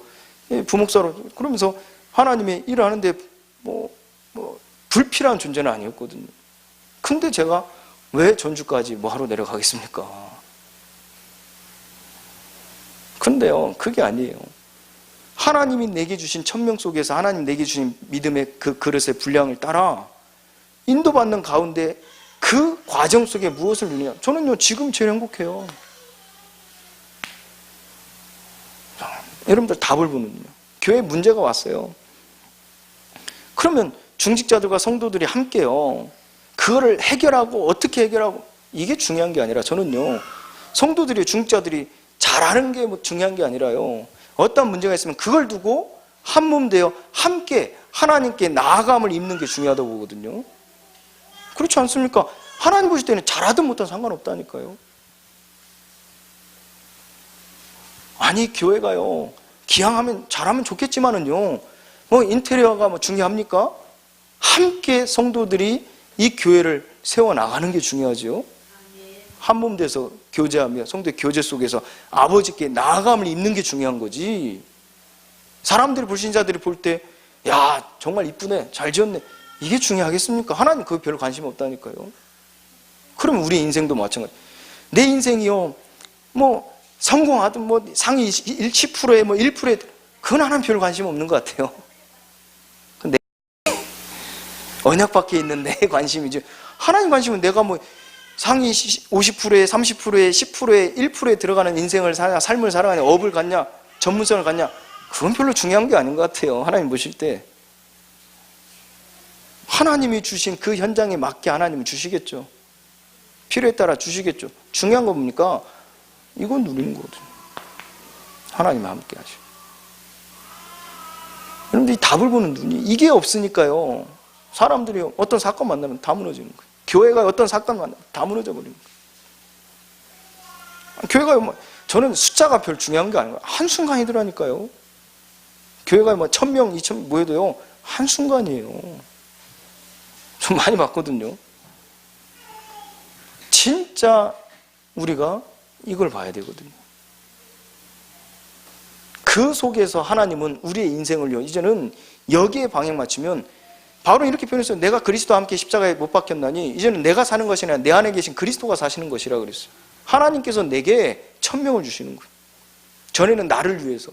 부목사로, 그러면서 하나님의 일을 하는데 불필요한 존재는 아니었거든요. 근데 제가 왜 전주까지 하러 내려가겠습니까? 근데요, 그게 아니에요. 하나님이 내게 주신 1000명 속에서 하나님 내게 주신 믿음의 그 그릇의 분량을 따라 인도받는 가운데 그 과정 속에 무엇을 누리냐? 저는요, 지금 제일 행복해요. 여러분들 답을 보는요, 교회에 문제가 왔어요. 그러면 중직자들과 성도들이 함께요, 그거를 해결하고, 어떻게 해결하고, 이게 중요한 게 아니라, 저는요, 성도들이, 중직자들이 잘하는 게 중요한 게 아니라요, 어떤 문제가 있으면 그걸 두고 한 몸 되어 함께 하나님께 나아감을 입는 게 중요하다고 보거든요. 그렇지 않습니까? 하나님 보실 때는 잘하든 못하든 상관없다니까요. 아니, 교회가요, 기왕하면 잘하면 좋겠지만은요, 인테리어가 중요합니까? 함께 성도들이 이 교회를 세워나가는 게 중요하죠. 한 몸 돼서 교제하며 성도의 교제 속에서 아버지께 나아감을 입는 게 중요한 거지. 사람들이, 불신자들이 볼 때, 야, 정말 이쁘네, 잘 지었네, 이게 중요하겠습니까? 하나님 그거 별로 관심 없다니까요. 그러면 우리 인생도 마찬가지. 내 인생이요, 성공하든 상위 10%에 1%에, 그건 하나님 별로 관심 없는 것 같아요. 근데 언약 밖에 있는 내 관심이지. 하나님 관심은 내가 상위 50%에 30%에 10%에 1%에 들어가는 인생을 사냐, 삶을 살아가냐, 업을 갖냐, 전문성을 갖냐, 그건 별로 중요한 게 아닌 것 같아요. 하나님 보실 때 하나님이 주신 그 현장에 맞게 하나님은 주시겠죠. 필요에 따라 주시겠죠. 중요한 거 뭡니까? 이건 누리는 거거든요. 하나님과 함께 하시고. 여러분들, 이 답을 보는 눈이, 이게 없으니까요, 사람들이 어떤 사건 만나면 다 무너지는 거예요. 교회가 어떤 사건 만나면 다 무너져 버리는 거예요. 교회가 저는 숫자가 별 중요한 게 아니고 한순간이더라니까요. 교회가 1000명, 2000명 모여도요, 한순간이에요. 좀 많이 봤거든요. 진짜 우리가 이걸 봐야 되거든요. 그 속에서 하나님은 우리의 인생을요, 이제는 여기에 방향 맞추면 바로 이렇게 표현했어요. 내가 그리스도와 함께 십자가에 못 박혔나니 이제는 내가 사는 것이 아니라 내 안에 계신 그리스도가 사시는 것이라 그랬어요. 하나님께서 내게 천명을 주시는 거예요. 전에는 나를 위해서,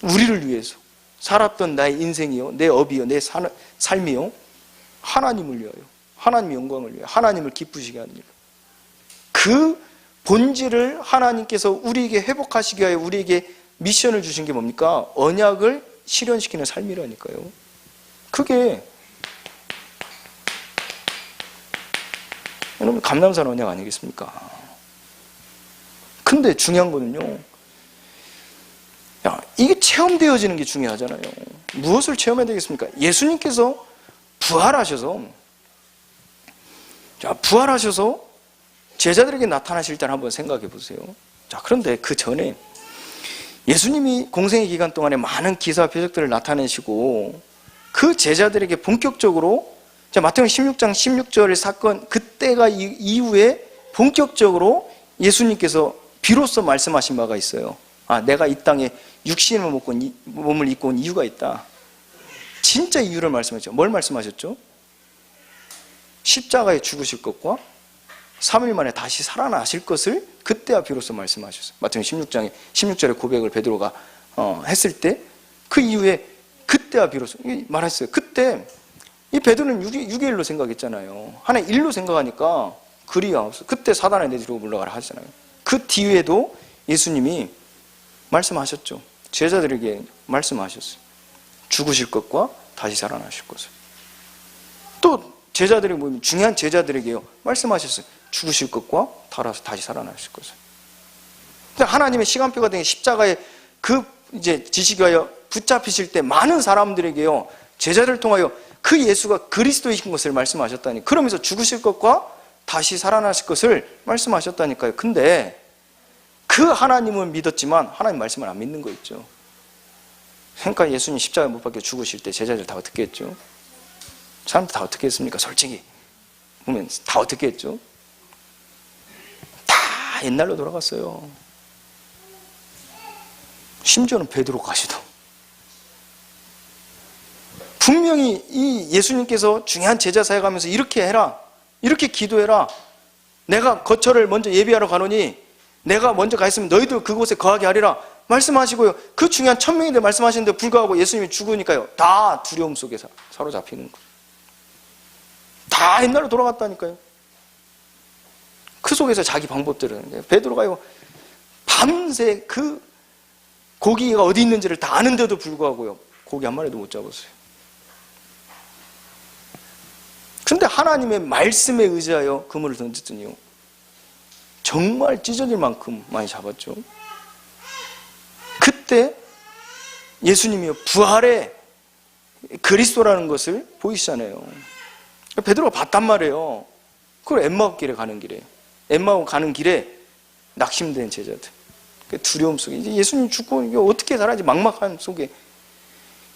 우리를 위해서 살았던 나의 인생이요, 내 업이요, 내 삶이요, 하나님을 위하여, 하나님의 영광을 위하여, 하나님을 기쁘시게 하는 일. 그 본질을 하나님께서 우리에게 회복하시기 위하여 우리에게 미션을 주신 게 뭡니까? 언약을 실현시키는 삶이라니까요. 그게 여러분 감람산 언약 아니겠습니까? 근데 중요한 거는요, 이게 체험되어지는 게 중요하잖아요. 무엇을 체험해야 되겠습니까? 예수님께서 부활하셔서 제자들에게 나타나실 때를 한번 생각해 보세요. 자, 그런데 그 전에 예수님이 공생의 기간 동안에 많은 기사와 표적들을 나타내시고 그 제자들에게 본격적으로, 자, 마태복음 16장 16절의 사건, 그때가 이후에 본격적으로 예수님께서 비로소 말씀하신 바가 있어요. 내가 이 땅에 육신을 몸을 입고 온 이유가 있다. 진짜 이유를 말씀하셨죠. 뭘 말씀하셨죠? 십자가에 죽으실 것과 3일 만에 다시 살아나실 것을 그때야 비로소 말씀하셨어요. 마태복음 16장에 16절의 고백을 베드로가 했을 때 그 이후에 그때야 비로소 말했어요. 그때 이 베드로는 6의 1로 생각했잖아요. 하나의 1로 생각하니까 그리하옵소서. 그때 사단을 내지르고 물러가라 하잖아요. 그 뒤에도 예수님이 말씀하셨죠. 제자들에게 말씀하셨어요. 죽으실 것과 다시 살아나실 것을. 또 제자들에게 모이면 중요한 제자들에게요 말씀하셨어요. 죽으실 것과 다시 살아나실 것을. 하나님의 시간표가 된 십자가에 그 이제 지시하여 붙잡히실 때 많은 사람들에게요 제자들을 통하여 그 예수가 그리스도이신 것을 말씀하셨다니. 그러면서 죽으실 것과 다시 살아나실 것을 말씀하셨다니까요. 근데 그 하나님은 믿었지만 하나님 말씀을 안 믿는 거 있죠. 그러니까 예수님 십자가에 못 박혀 죽으실 때 제자들 다 어떻게 했죠? 사람들 다 어떻게 했습니까? 솔직히 보면 다 어떻게 했죠? 다 옛날로 돌아갔어요. 심지어는 베드로까지도. 분명히 이 예수님께서 중요한 제자 사역하면서 이렇게 해라, 이렇게 기도해라, 내가 거처를 먼저 예비하러 가노니 내가 먼저 가 있으면 너희도 그곳에 거하게 하리라 말씀하시고요, 그 중요한 천명인데 말씀하시는데 불구하고 예수님이 죽으니까요 다 두려움 속에 사로잡히는 거예요. 다 옛날로 돌아갔다니까요. 그 속에서 자기 방법대로 하는 거예요. 베드로가요 밤새 그 고기가 어디 있는지를 다 아는데도 불구하고요 고기 한 마리도 못 잡았어요. 근데 하나님의 말씀에 의지하여 그물을 던졌더니요 정말 찢어질 만큼 많이 잡았죠. 그때 예수님이요 부활의 그리스도라는 것을 보이시잖아요. 베드로가 봤단 말이에요. 그걸 엠마오 가는 길에 낙심된 제자들, 두려움 속에 이제 예수님 죽고 이게 어떻게 살아야지 막막한 속에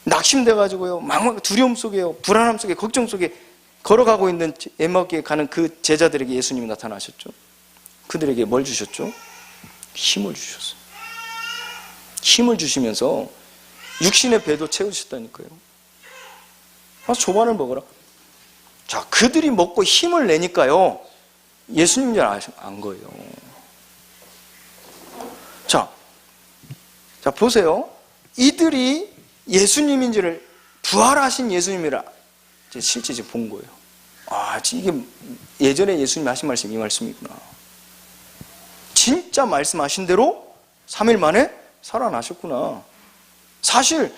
낙심돼가지고요 두려움 속에요 불안함 속에 걱정 속에 걸어가고 있는 엠마오에 가는 그 제자들에게 예수님이 나타나셨죠. 그들에게 뭘 주셨죠? 힘을 주셨어요. 힘을 주시면서 육신의 배도 채우셨다니까요. 와서 조반을 먹어라. 자, 그들이 먹고 힘을 내니까요 예수님인 줄 안 거예요. 자 보세요. 이들이 예수님인지를, 부활하신 예수님이라 실제 이제 본 거예요. 이게 예전에 예수님이 하신 말씀이 이 말씀이구나. 진짜 말씀하신 대로 3일 만에 살아나셨구나. 사실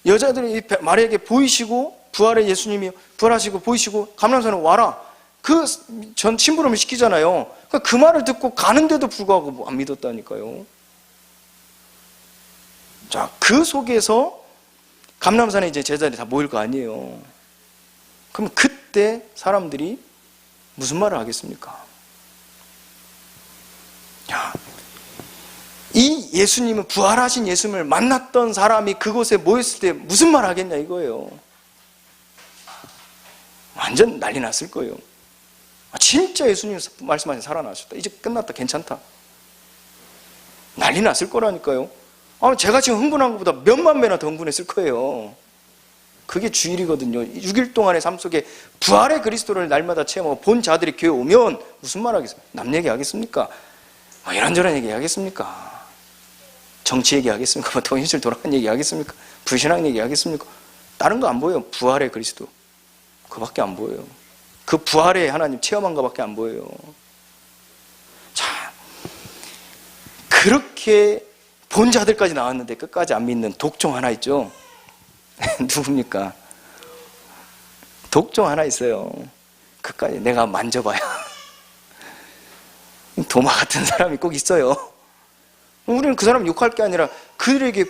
여자들이 마리아에게 보이시고 부활의 예수님이 부활하시고 보이시고 감람산에 와라 그 전 심부름을 시키잖아요. 그 말을 듣고 가는데도 불구하고 안 믿었다니까요. 자, 그 속에서 감람산에 이제 제자들이 다 모일 거 아니에요. 그럼 그때 사람들이 무슨 말을 하겠습니까? 이 예수님은 부활하신 예수님을 만났던 사람이 그곳에 모였을 때 무슨 말 하겠냐 이거예요. 완전 난리 났을 거예요. 진짜 예수님 말씀하신 살아나셨다. 이제 끝났다. 괜찮다. 난리 났을 거라니까요. 제가 지금 흥분한 것보다 몇만 배나 더 흥분했을 거예요. 그게 주일이거든요. 6일 동안의 삶 속에 부활의 그리스도를 날마다 체험하고 본 자들이 교회 오면 무슨 말 하겠습니까? 남 얘기 하겠습니까? 이런저런 얘기 하겠습니까? 정치 얘기 하겠습니까? 더 현실 돌아간 얘기 하겠습니까? 불신앙 얘기 하겠습니까? 다른 거 안 보여요. 부활의 그리스도. 그밖에 안 보여요. 그 부활의 하나님 체험한 거밖에 안 보여요. 자, 그렇게 본 자들까지 나왔는데 끝까지 안 믿는 독종 하나 있죠. 누굽니까? 독종 하나 있어요. 끝까지 내가 만져봐야. 도마 같은 사람이 꼭 있어요. 우리는 그 사람 욕할 게 아니라 그들에게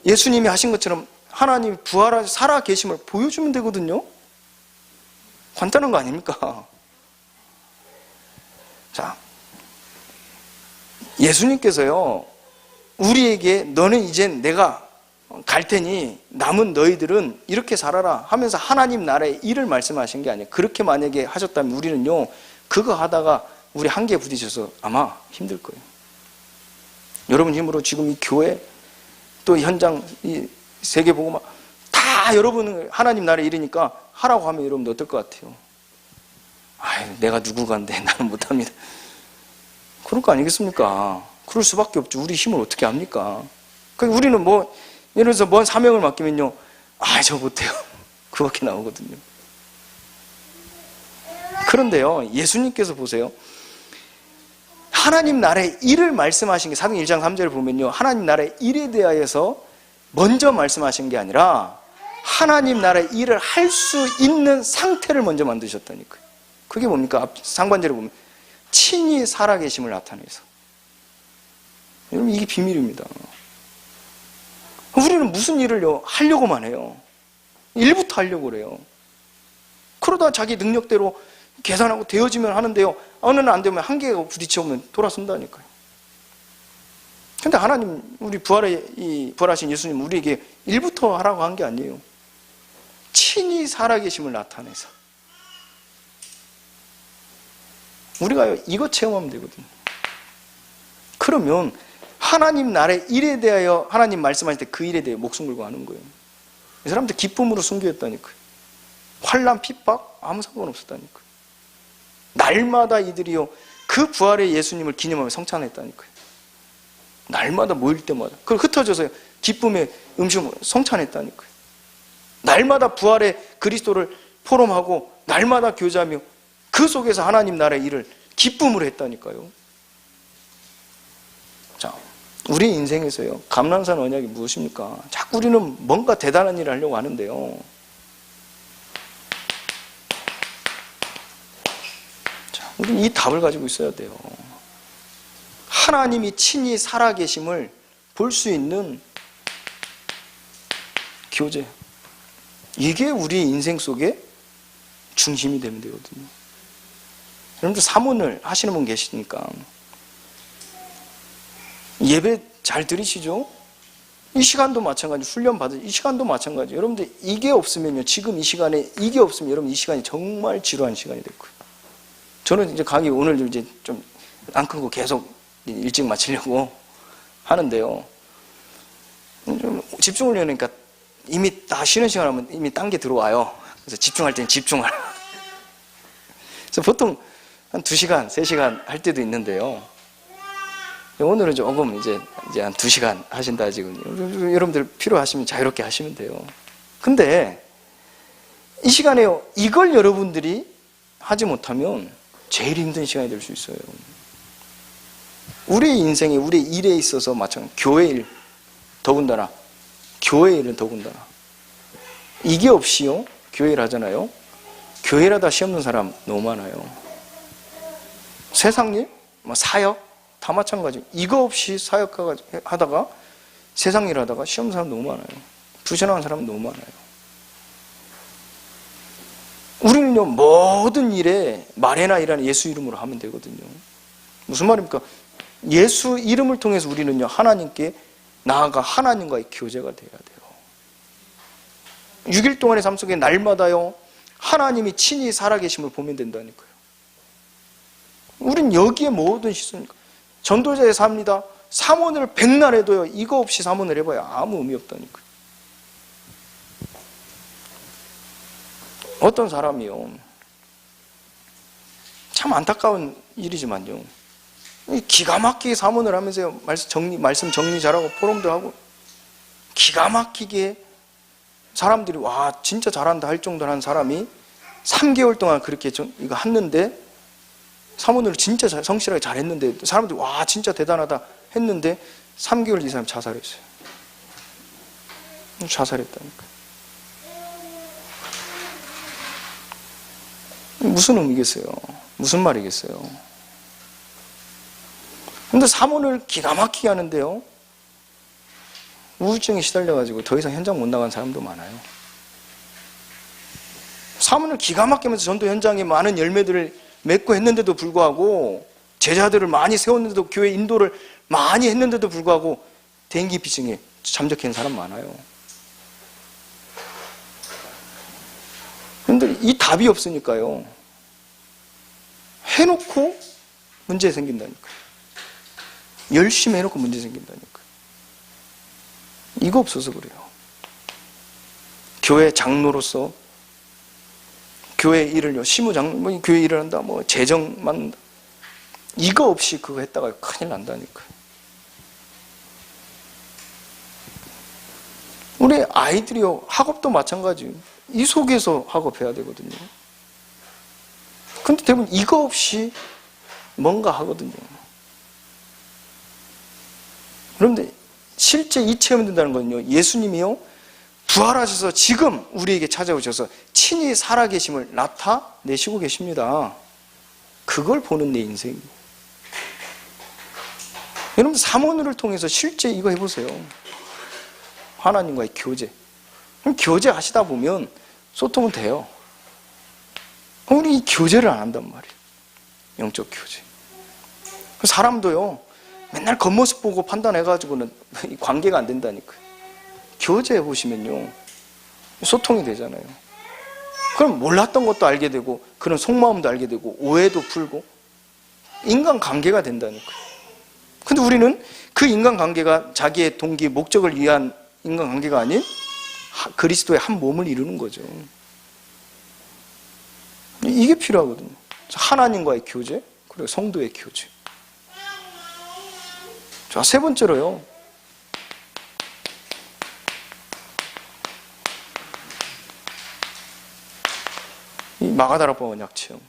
예수님이 하신 것처럼 하나님 부활하셔 살아 계심을 보여주면 되거든요. 간단한 거 아닙니까? 자, 예수님께서요, 우리에게 너는 이제 내가 갈 테니 남은 너희들은 이렇게 살아라 하면서 하나님 나라의 일을 말씀하신 게 아니에요. 그렇게 만약에 하셨다면 우리는요, 그거 하다가 우리 한계에 부딪혀서 아마 힘들 거예요. 여러분 힘으로 지금 이 교회 또 현장 이 세계복음화 다 여러분 하나님 나라에 이르니까 하라고 하면 여러분 어떨 것 같아요? 내가 누구간데 나는 못합니다. 그럴 거 아니겠습니까? 그럴 수밖에 없죠. 우리 힘을 어떻게 합니까? 그러니까 우리는 예를 들어서 뭔 사명을 맡기면요, 저 못해요. 그밖에 나오거든요. 그런데요, 예수님께서 보세요. 하나님 나라의 일을 말씀하신 게 사도행 1장 3절을 보면요, 하나님 나라의 일에 대하여서 먼저 말씀하신 게 아니라 하나님 나라의 일을 할 수 있는 상태를 먼저 만드셨다니까요. 그게 뭡니까? 앞 상반절에 보면 친히 살아계심을 나타내서. 여러분, 이게 비밀입니다. 우리는 무슨 일을요, 하려고만 해요. 일부터 하려고 그래요. 그러다 자기 능력대로 계산하고 되어지면 하는데요, 어느 날 안 되면 한계가 부딪혀오면 돌아선다니까요. 근데 하나님, 우리 부활하신 예수님 우리에게 일부터 하라고 한 게 아니에요. 친히 살아계심을 나타내서. 우리가 이거 체험하면 되거든요. 그러면 하나님 나라의 일에 대하여 하나님 말씀하실 때 그 일에 대해 목숨 걸고 하는 거예요. 이 사람들 기쁨으로 순교했다니까요. 환난 핍박 아무 상관없었다니까요. 날마다 이들이요, 그 부활의 예수님을 기념하며 성찬했다니까요. 날마다 모일 때마다. 그걸 흩어져서 기쁨의 음식을 성찬했다니까요. 날마다 부활의 그리스도를 포럼하고 날마다 교제하며 그 속에서 하나님 나라의 일을 기쁨으로 했다니까요. 자, 우리 인생에서요, 감람산 언약이 무엇입니까? 자꾸 우리는 뭔가 대단한 일을 하려고 하는데요, 자, 우리는 이 답을 가지고 있어야 돼요. 하나님이 친히 살아계심을 볼 수 있는 교제, 이게 우리 인생 속에 중심이 되면 되거든요. 여러분들 사문을 하시는 분 계시니까 예배 잘 들으시죠? 이 시간도 마찬가지, 훈련 받은 이 시간도 마찬가지. 여러분들 이게 없으면요, 지금 이 시간에 이게 없으면 여러분 이 시간이 정말 지루한 시간이 될 거예요. 저는 이제 강의 오늘 이제 좀 안 끊고 계속 일찍 마치려고 하는데요, 좀 집중을 하려니까 이미 다 쉬는 시간 하면 이미 딴 게 들어와요. 그래서 집중할 때는 집중하라. 그래서 보통 한 2시간, 3시간 할 때도 있는데요, 오늘은 조금 이제 한 2시간 하신다 지금. 여러분들 필요하시면 자유롭게 하시면 돼요. 근데 이 시간에요, 이걸 여러분들이 하지 못하면 제일 힘든 시간이 될 수 있어요. 우리 인생에, 우리 일에 있어서 마찬가지, 교회 일, 더군다나 교회 일은 더군다나 이게 없이요, 교회 일 하잖아요. 교회 일 하다 시험 는 사람 너무 많아요. 세상 일, 사역 다 마찬가지. 이거 없이 사역하다가 세상 일 하다가 시험 사람 너무 많아요. 불신앙한 사람 너무 많아요. 우리는요, 모든 일에 말해나 일하는 예수 이름으로 하면 되거든요. 무슨 말입니까? 예수 이름을 통해서 우리는요, 하나님께 나아가 하나님과의 교제가 돼야 돼요. 6일 동안의 삶 속에 날마다요, 하나님이 친히 살아계심을 보면 된다니까요. 우린 여기에 모든 시선입니다. 전도자의 삶이다, 삼원을 백날 해도요, 이거 없이 삼원을 해봐야 아무 의미 없다니까요. 어떤 사람이요, 참 안타까운 일이지만요, 기가 막히게 삼원을 하면서요, 말씀 정리 잘하고 포럼도 하고 기가 막히게 사람들이 와 진짜 잘한다 할 정도로 한 사람이 3개월 동안 그렇게 이거 했는데, 삼원을 진짜 성실하게 잘했는데 사람들이 와 진짜 대단하다 했는데 3개월 이 사람 자살했어요. 자살했다니까. 무슨 의미겠어요? 무슨 말이겠어요? 근데 삼원을 기가 막히게 하는데요, 우울증에 시달려가지고 더 이상 현장 못 나간 사람도 많아요. 삼원을 기가 막히게 하면서 전도 현장에 많은 열매들을 맺고 했는데도 불구하고, 제자들을 많이 세웠는데도, 교회 인도를 많이 했는데도 불구하고 대인기피증에 잠적한 사람 많아요. 그런데 이 답이 없으니까요, 해놓고 문제 생긴다니까요. 열심히 해놓고 문제 생긴다니까요. 이거 없어서 그래요. 교회 장로로서 교회 일을요, 시무장, 교회 일을 한다, 재정만, 이거 없이 그거 했다가 큰일 난다니까요. 우리 아이들이요, 학업도 마찬가지예요. 이 속에서 학업해야 되거든요. 근데 대부분 이거 없이 뭔가 하거든요. 그런데 실제 이 체험이 된다는 건요, 예수님이요, 부활하셔서 지금 우리에게 찾아오셔서 친히 살아계심을 나타내시고 계십니다. 그걸 보는 내 인생이에요. 여러분, 삼원을 통해서 실제 이거 해보세요. 하나님과의 교제. 그럼 교제 하시다 보면 소통은 돼요. 우리 이 교제를 안 한단 말이에요. 영적 교제. 사람도요, 맨날 겉모습 보고 판단해가지고는 관계가 안 된다니까요. 교제해 보시면요, 소통이 되잖아요. 그럼 몰랐던 것도 알게 되고, 그런 속마음도 알게 되고, 오해도 풀고, 인간관계가 된다니까요. 근데 우리는 그 인간관계가 자기의 동기, 목적을 위한 인간관계가 아닌 그리스도의 한 몸을 이루는 거죠. 이게 필요하거든요. 하나님과의 교제, 그리고 성도의 교제. 자, 세 번째로요, 이 마가다락방 언약체험.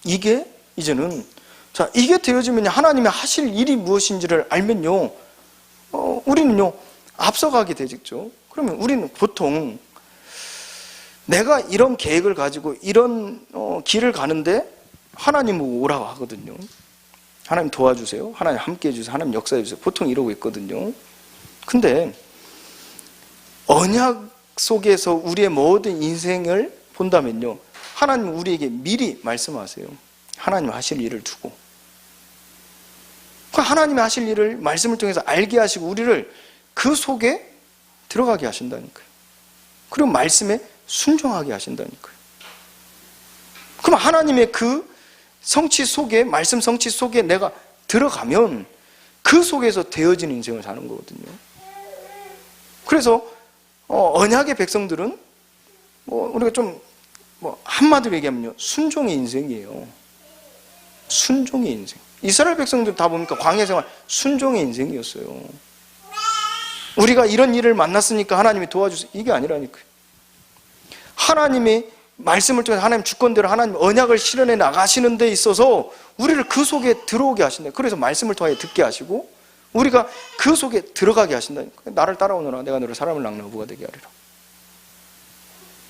이게 이제는, 자, 이게 되어지면 하나님의 하실 일이 무엇인지를 알면요, 우리는요, 앞서가게 되죠. 그러면 우리는 보통 내가 이런 계획을 가지고 이런 길을 가는데 하나님 오라고 하거든요. 하나님 도와주세요. 하나님 함께 해주세요. 하나님 역사해 주세요. 보통 이러고 있거든요. 근데 언약 속에서 우리의 모든 인생을 본다면요, 하나님은 우리에게 미리 말씀하세요. 하나님 하실 일을 두고. 하나님이 하실 일을 말씀을 통해서 알게 하시고 우리를 그 속에 들어가게 하신다니까요. 그리고 말씀에 순종하게 하신다니까요. 그럼 하나님의 그 성취 속에, 말씀 성취 속에 내가 들어가면 그 속에서 되어지는 인생을 사는 거거든요. 그래서 언약의 백성들은 우리가 좀 한마디로 얘기하면요, 순종의 인생이에요. 순종의 인생. 이스라엘 백성들 다 보니까 광야 생활 순종의 인생이었어요. 우리가 이런 일을 만났으니까 하나님이 도와주세요, 이게 아니라니까요. 하나님의 말씀을 통해서 하나님 주권대로 하나님 언약을 실현해 나가시는 데 있어서 우리를 그 속에 들어오게 하신다. 그래서 말씀을 통해 듣게 하시고 우리가 그 속에 들어가게 하신다니까. 나를 따라오너라 내가 너를 사람을 낳는 어부가 되게 하리라.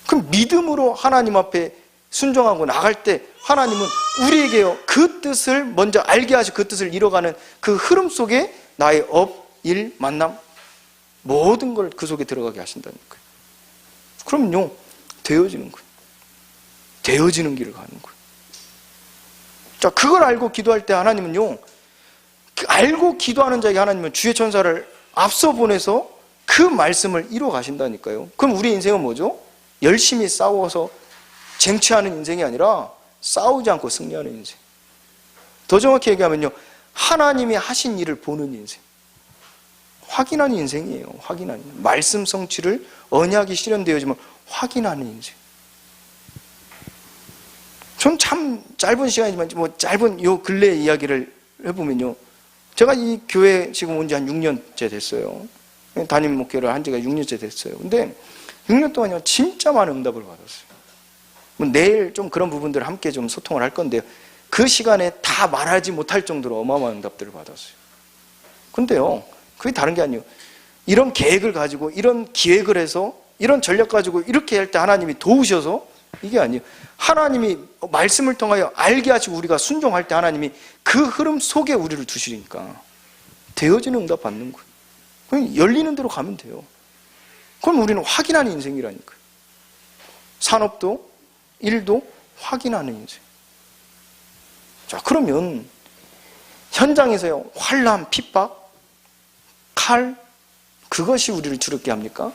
그럼 믿음으로 하나님 앞에 순종하고 나갈 때 하나님은 우리에게요, 그 뜻을 먼저 알게 하시고 그 뜻을 이뤄가는 그 흐름 속에 나의 업, 일, 만남 모든 걸 그 속에 들어가게 하신다니까요. 그럼요, 되어지는 거예요. 되어지는 길을 가는 거예요. 자, 그걸 알고 기도할 때 하나님은요, 알고 기도하는 자에게 하나님은 주의 천사를 앞서 보내서 그 말씀을 이루어 가신다니까요. 그럼 우리 인생은 뭐죠? 열심히 싸워서 쟁취하는 인생이 아니라 싸우지 않고 승리하는 인생. 더 정확히 얘기하면요, 하나님이 하신 일을 보는 인생, 확인하는 인생이에요. 확인하는 말씀 성취를 언약이 실현되어지면 확인하는 인생. 전 참 짧은 시간이지만 짧은 요 근래 이야기를 해보면요, 제가 이 교회 지금 온 지 한 6년째 됐어요. 담임 목회를 한 지가 6년째 됐어요. 근데 6년 동안요 진짜 많은 응답을 받았어요. 내일 좀 그런 부분들을 함께 좀 소통을 할 건데요, 그 시간에 다 말하지 못할 정도로 어마어마한 응답들을 받았어요. 근데요, 그게 다른 게 아니에요. 이런 계획을 가지고, 이런 기획을 해서, 이런 전략 가지고 이렇게 할 때 하나님이 도우셔서, 이게 아니에요. 하나님이 말씀을 통하여 알게 하시고 우리가 순종할 때 하나님이 그 흐름 속에 우리를 두시니까 되어지는 응답 받는 거예요. 그냥 열리는 대로 가면 돼요. 그럼 우리는 확인하는 인생이라니까요. 산업도 일도 확인하는 인생. 자, 그러면 현장에서요, 환난, 핍박, 칼, 그것이 우리를 두렵게 합니까?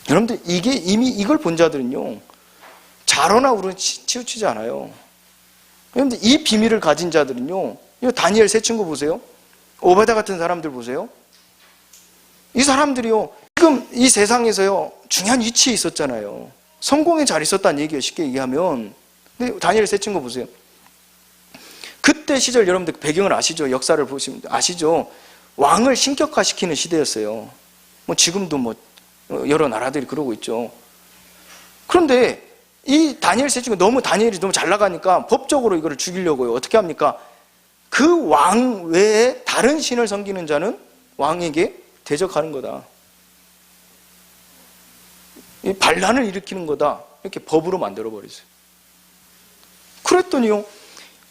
여러분들, 이게 이미 이걸 본 자들은요, 자로나 우르는 치우치지 않아요. 여러분들, 이 비밀을 가진 자들은요, 이 다니엘 세 친구 보세요. 오바다 같은 사람들 보세요. 이 사람들이요, 지금 이 세상에서요, 중요한 위치에 있었잖아요. 성공에 잘 있었다는 얘기예요, 쉽게 얘기하면. 근데 다니엘 세 친구 보세요. 그때 시절 여러분들 배경을 아시죠? 역사를 보시면 아시죠? 왕을 신격화시키는 시대였어요. 지금도 여러 나라들이 그러고 있죠. 그런데 이 다니엘 세 친구 다니엘이 너무 잘 나가니까 법적으로 이거를 죽이려고요. 어떻게 합니까? 그 왕 외에 다른 신을 섬기는 자는 왕에게 대적하는 거다. 반란을 일으키는 거다. 이렇게 법으로 만들어 버렸어요. 그랬더니요,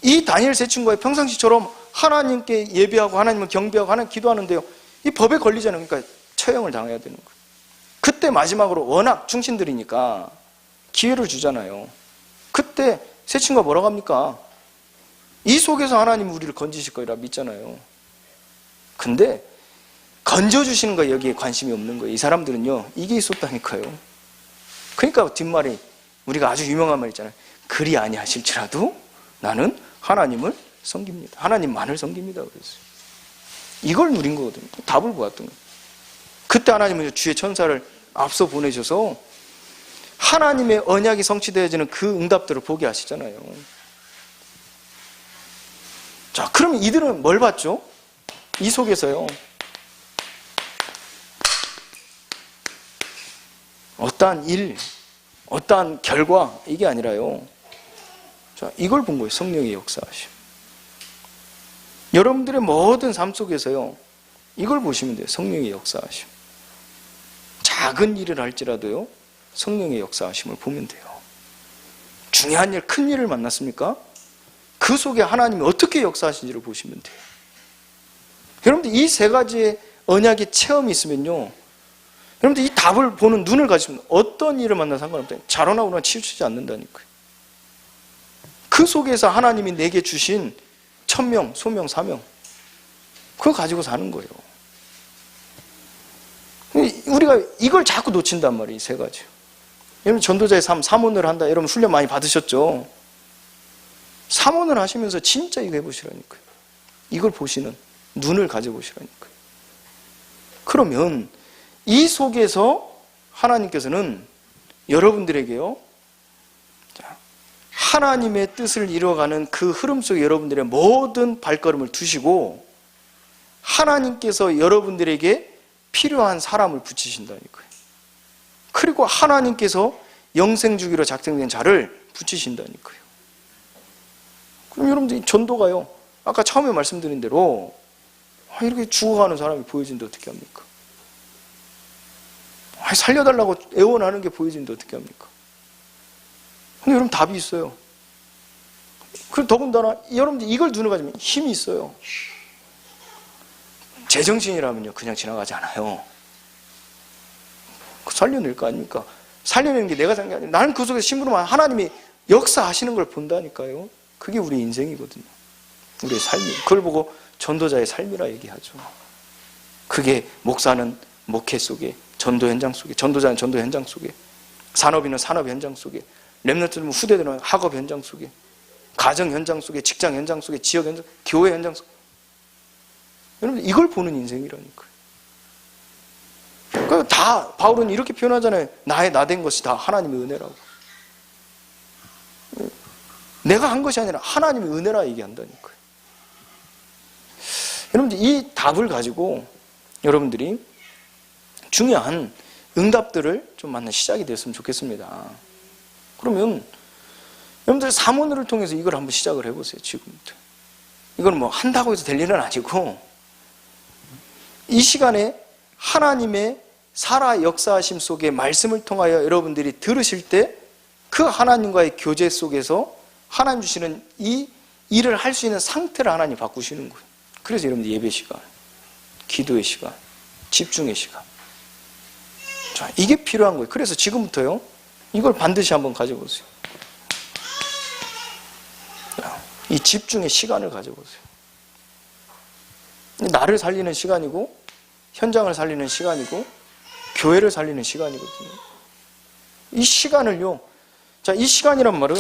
이 다니엘 세 친구가 평상시처럼 하나님께 예배하고 하나님을 경배하고 하나님 기도하는데요, 이 법에 걸리잖아요. 그러니까 처형을 당해야 되는 거예요. 그때 마지막으로 워낙 충신들이니까 기회를 주잖아요. 그때 세 친구가 뭐라고 합니까? 이 속에서 하나님이 우리를 건지실 거라 믿잖아요. 근데 건져주시는 거 여기에 관심이 없는 거예요. 이 사람들은요, 이게 있었다니까요. 그러니까 뒷말이 우리가 아주 유명한 말 있잖아요. 그리 아니하실지라도 나는 하나님을 섬깁니다. 하나님만을 섬깁니다. 그랬어요. 이걸 누린 거거든요. 답을 보았던 거예요. 그때 하나님은 주의 천사를 앞서 보내셔서 하나님의 언약이 성취되어지는 그 응답들을 보게 하시잖아요. 자, 그럼 이들은 뭘 봤죠? 이 속에서요, 어떠한 일, 어떠한 결과, 이게 아니라요, 자, 이걸 본 거예요. 성령의 역사하심. 여러분들의 모든 삶 속에서요, 이걸 보시면 돼요. 성령의 역사하심. 작은 일을 할지라도요, 성령의 역사하심을 보면 돼요. 중요한 일, 큰 일을 만났습니까? 그 속에 하나님이 어떻게 역사하신지를 보시면 돼요. 여러분들, 이 세 가지의 언약의 체험이 있으면요, 여러분들 이 답을 보는 눈을 가지면 어떤 일을 만나 상관없다. 자로나 우르나 치우치지 않는다니까요. 그 속에서 하나님이 내게 주신 천명, 소명, 사명, 그거 가지고 사는 거예요. 우리가 이걸 자꾸 놓친단 말이에요. 이 세 가지. 여러분, 전도자의 삶, 사모를 한다. 여러분 훈련 많이 받으셨죠? 사모를 하시면서 진짜 이거 해보시라니까요. 이걸 보시는 눈을 가져보시라니까요. 그러면 이 속에서 하나님께서는 여러분들에게요, 하나님의 뜻을 이루어가는 그 흐름 속에 여러분들의 모든 발걸음을 두시고 하나님께서 여러분들에게 필요한 사람을 붙이신다니까요. 그리고 하나님께서 영생 주기로 작정된 자를 붙이신다니까요. 그럼 여러분들 전도가요, 아까 처음에 말씀드린 대로 이렇게 죽어가는 사람이 보여지는데 어떻게 합니까? 살려달라고 애원하는 게 보여지는데 어떻게 합니까? 근데 여러분 답이 있어요. 그리고 더군다나 여러분들 이걸 눈을 가지면 힘이 있어요. 제정신이라면요 그냥 지나가지 않아요. 살려낼 거 아닙니까? 살려내는 게 내가 산 게 아니라 나는 그 속에서 심부름하면 하나님이 역사하시는 걸 본다니까요. 그게 우리 인생이거든요. 우리의 삶이. 그걸 보고 전도자의 삶이라 얘기하죠. 그게 목사는 목회 속에, 전도 현장 속에, 전도자는 전도 현장 속에, 산업인은 산업 현장 속에, 렘넌트는 후대들은 학업 현장 속에, 가정 현장 속에, 직장 현장 속에, 지역 현장, 교회 현장 속에. 여러분, 이걸 보는 인생이라니까요. 그러니까 다 바울은 이렇게 표현하잖아요. 나 된 것이 다 하나님의 은혜라고. 내가 한 것이 아니라 하나님의 은혜라 얘기한다니까요. 여러분들, 이 답을 가지고 여러분들이 중요한 응답들을 좀 만나 시작이 됐으면 좋겠습니다. 그러면 여러분들 사모님을 통해서 이걸 한번 시작을 해보세요. 지금부터. 이건 뭐 한다고 해서 될 일은 아니고, 이 시간에 하나님의 살아 역사하심 속에 말씀을 통하여 여러분들이 들으실 때 그 하나님과의 교제 속에서 하나님 주시는 이 일을 할 수 있는 상태를 하나님 바꾸시는 거예요. 그래서 여러분들 예배 시간, 기도의 시간, 집중의 시간, 자, 이게 필요한 거예요. 그래서 지금부터요, 이걸 반드시 한번 가져보세요. 이 집중의 시간을 가져보세요. 나를 살리는 시간이고, 현장을 살리는 시간이고, 교회를 살리는 시간이거든요. 이 시간을요, 자, 이 시간이란 말은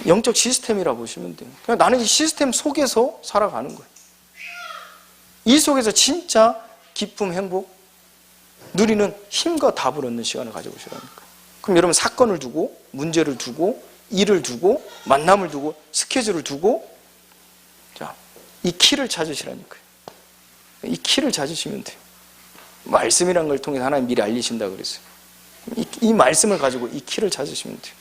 영적 시스템이라 보시면 돼요. 그냥 나는 이 시스템 속에서 살아가는 거예요. 이 속에서 진짜 기쁨, 행복 누리는 힘과 답을 얻는 시간을 가져보시라니까. 그럼 여러분, 사건을 두고, 문제를 두고, 일을 두고, 만남을 두고, 스케줄을 두고, 자, 이 키를 찾으시라니까요. 이 키를 찾으시면 돼요. 말씀이라는 걸 통해서 하나님 미리 알리신다 그랬어요. 이 말씀을 가지고 이 키를 찾으시면 돼요.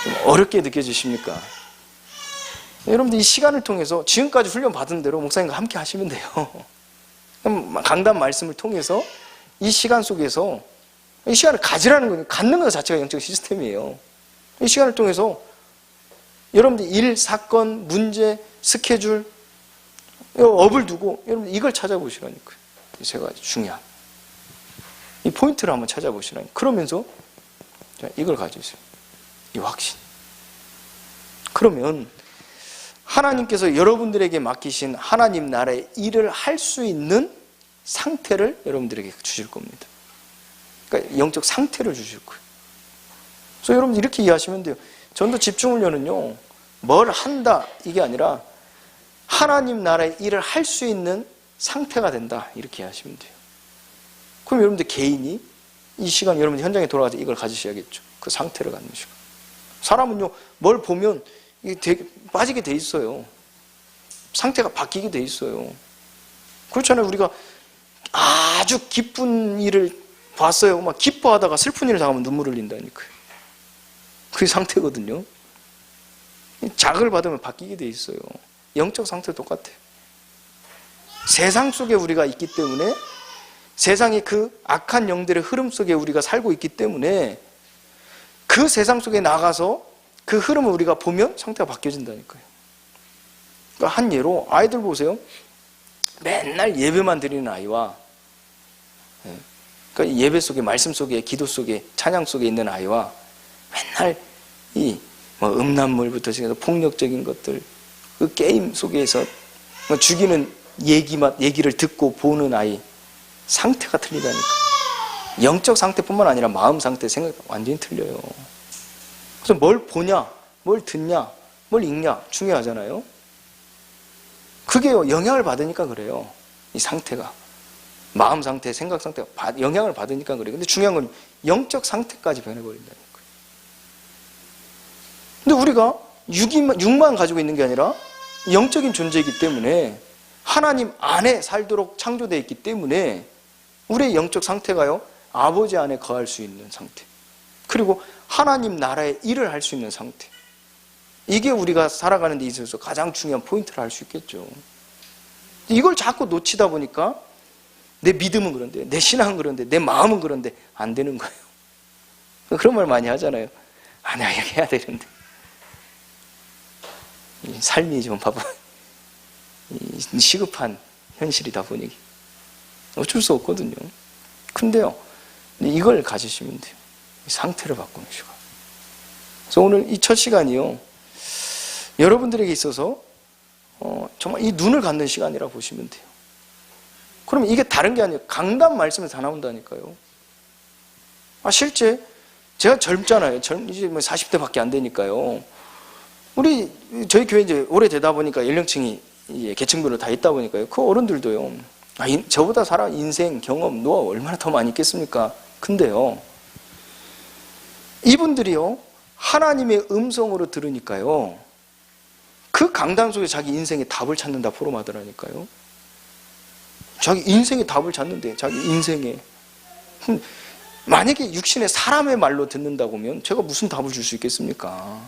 좀 어렵게 느껴지십니까? 여러분들 이 시간을 통해서 지금까지 훈련 받은 대로 목사님과 함께 하시면 돼요. 강단 말씀을 통해서 이 시간 속에서 이 시간을 가지라는 거예요. 갖는 것 자체가 영적 시스템이에요. 이 시간을 통해서 여러분들 일, 사건, 문제, 스케줄, 업을 두고 여러분들 이걸 찾아보시라니까요. 이 세 가지 중요한 이 포인트를 한번 찾아보시라니까요. 그러면서 이걸 가지세요. 이 확신. 그러면 하나님께서 여러분들에게 맡기신 하나님 나라의 일을 할 수 있는 상태를 여러분들에게 주실 겁니다. 그러니까 영적 상태를 주실 거예요. 그래서 여러분 이렇게 이해하시면 돼요. 전도 집중훈련은요, 뭘 한다 이게 아니라 하나님 나라의 일을 할 수 있는 상태가 된다 이렇게 이해하시면 돼요. 그럼 여러분들 개인이 이 시간 여러분들 현장에 돌아가서 이걸 가지셔야겠죠. 그 상태를 갖는 시간. 사람은요, 뭘 보면 이게 빠지게 돼 있어요. 상태가 바뀌게 돼 있어요. 그렇잖아요. 우리가 아주 기쁜 일을 봤어요. 막 기뻐하다가 슬픈 일을 당하면 눈물을 흘린다니까요. 그게 상태거든요. 자극을 받으면 바뀌게 돼 있어요. 영적 상태도 똑같아요. 세상 속에 우리가 있기 때문에, 세상의 그 악한 영들의 흐름 속에 우리가 살고 있기 때문에 그 세상 속에 나가서 그 흐름을 우리가 보면 상태가 바뀌어진다니까요. 그러니까 한 예로 아이들 보세요. 맨날 예배만 드리는 아이와, 그러니까 예배 속에, 말씀 속에, 기도 속에, 찬양 속에 있는 아이와 맨날 이 음란물부터 시작해서 폭력적인 것들, 그 게임 속에서 죽이는 얘기를 듣고 보는 아이, 상태가 틀리다니까. 영적 상태뿐만 아니라 마음 상태, 생각 완전히 틀려요. 그래서 뭘 보냐, 뭘 듣냐, 뭘 읽냐 중요하잖아요. 그게 영향을 받으니까 그래요. 이 상태가, 마음 상태, 생각 상태가 영향을 받으니까 그래요. 근데 중요한 건 영적 상태까지 변해버린다니까요. 근데 우리가 육만 가지고 있는 게 아니라 영적인 존재이기 때문에, 하나님 안에 살도록 창조되어 있기 때문에 우리의 영적 상태가요, 아버지 안에 거할 수 있는 상태, 그리고 하나님 나라의 일을 할 수 있는 상태, 이게 우리가 살아가는 데 있어서 가장 중요한 포인트를 할 수 있겠죠. 이걸 자꾸 놓치다 보니까 내 믿음은 그런데, 내 신앙은 그런데, 내 마음은 그런데 안 되는 거예요. 그런 말 많이 하잖아요. 내가 이렇게 해야 되는데. 삶이 좀 봐봐, 시급한 현실이다 보니 어쩔 수 없거든요. 근데요, 이걸 가지시면 돼요. 상태를 바꾸는 시간. 그래서 오늘 이 첫 시간이요, 여러분들에게 있어서 정말 이 눈을 갖는 시간이라 보시면 돼요. 그러면 이게 다른 게 아니에요. 강단 말씀에서 다 나온다니까요. 실제 제가 젊잖아요. 이제 뭐 40대밖에 안 되니까요. 저희 교회 이제 오래되다 보니까 연령층이 이제 계층별로 다 있다 보니까요. 그 어른들도요. 저보다 살아 인생, 경험, 노하우 얼마나 더 많이 있겠습니까? 근데요. 이분들이요. 하나님의 음성으로 들으니까요. 그 강단 속에 자기 인생의 답을 찾는다 포럼하더라니까요. 자기 인생의 답을 찾는데, 자기 인생에. 만약에 육신의 사람의 말로 듣는다고 하면 제가 무슨 답을 줄 수 있겠습니까?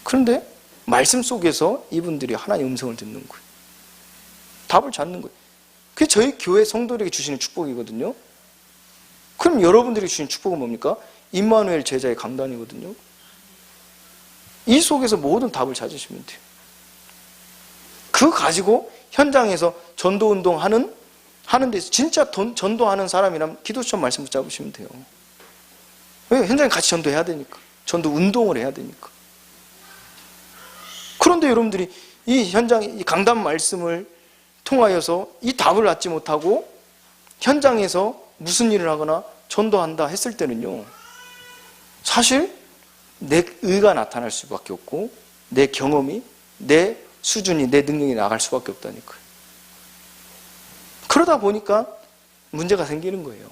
그런데 말씀 속에서 이분들이 하나님의 음성을 듣는 거예요. 답을 찾는 거예요. 그게 저희 교회 성도들에게 주시는 축복이거든요. 그럼 여러분들이 주신 축복은 뭡니까? 임마누엘 제자의 강단이거든요. 이 속에서 모든 답을 찾으시면 돼요. 그거 가지고 현장에서 전도운동 하는 데서 진짜 전도하는 사람이라면 기도처럼 말씀 붙잡으시면 돼요. 왜? 현장에 같이 전도해야 되니까. 전도 운동을 해야 되니까. 그런데 여러분들이 이 현장, 이 강단 말씀을 통하여서 이 답을 얻지 못하고 현장에서 무슨 일을 하거나 전도한다 했을 때는요. 사실 내 의가 나타날 수밖에 없고 내 경험이, 내 수준이, 내 능력이 나갈 수밖에 없다니까요. 그러다 보니까 문제가 생기는 거예요.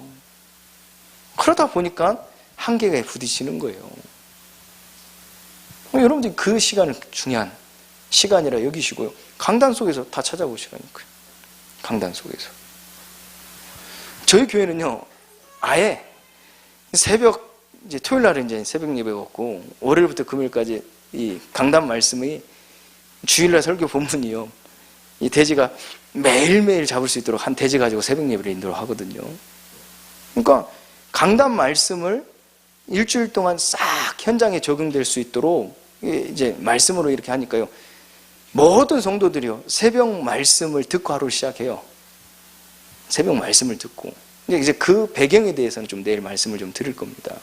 그러다 보니까 한계에 부딪히는 거예요. 여러분들이 그 시간을 중요한 시간이라 여기시고요. 강단 속에서 다 찾아보시라니까요. 강단 속에서. 저희 교회는요, 아예 이제 토요일 날은 이제 새벽 예배가 없고, 월요일부터 금요일까지 이 강단 말씀이 주일날 설교 본문이요. 이 대지가 매일매일 잡을 수 있도록 한 대지 가지고 새벽 예배를 인도를 하거든요. 그러니까 강단 말씀을 일주일 동안 싹 현장에 적용될 수 있도록 이제 말씀으로 이렇게 하니까요. 모든 성도들이요. 새벽 말씀을 듣고 하루를 시작해요. 새벽 말씀을 듣고. 이제 그 배경에 대해서는 좀 내일 말씀을 좀 드릴 겁니다.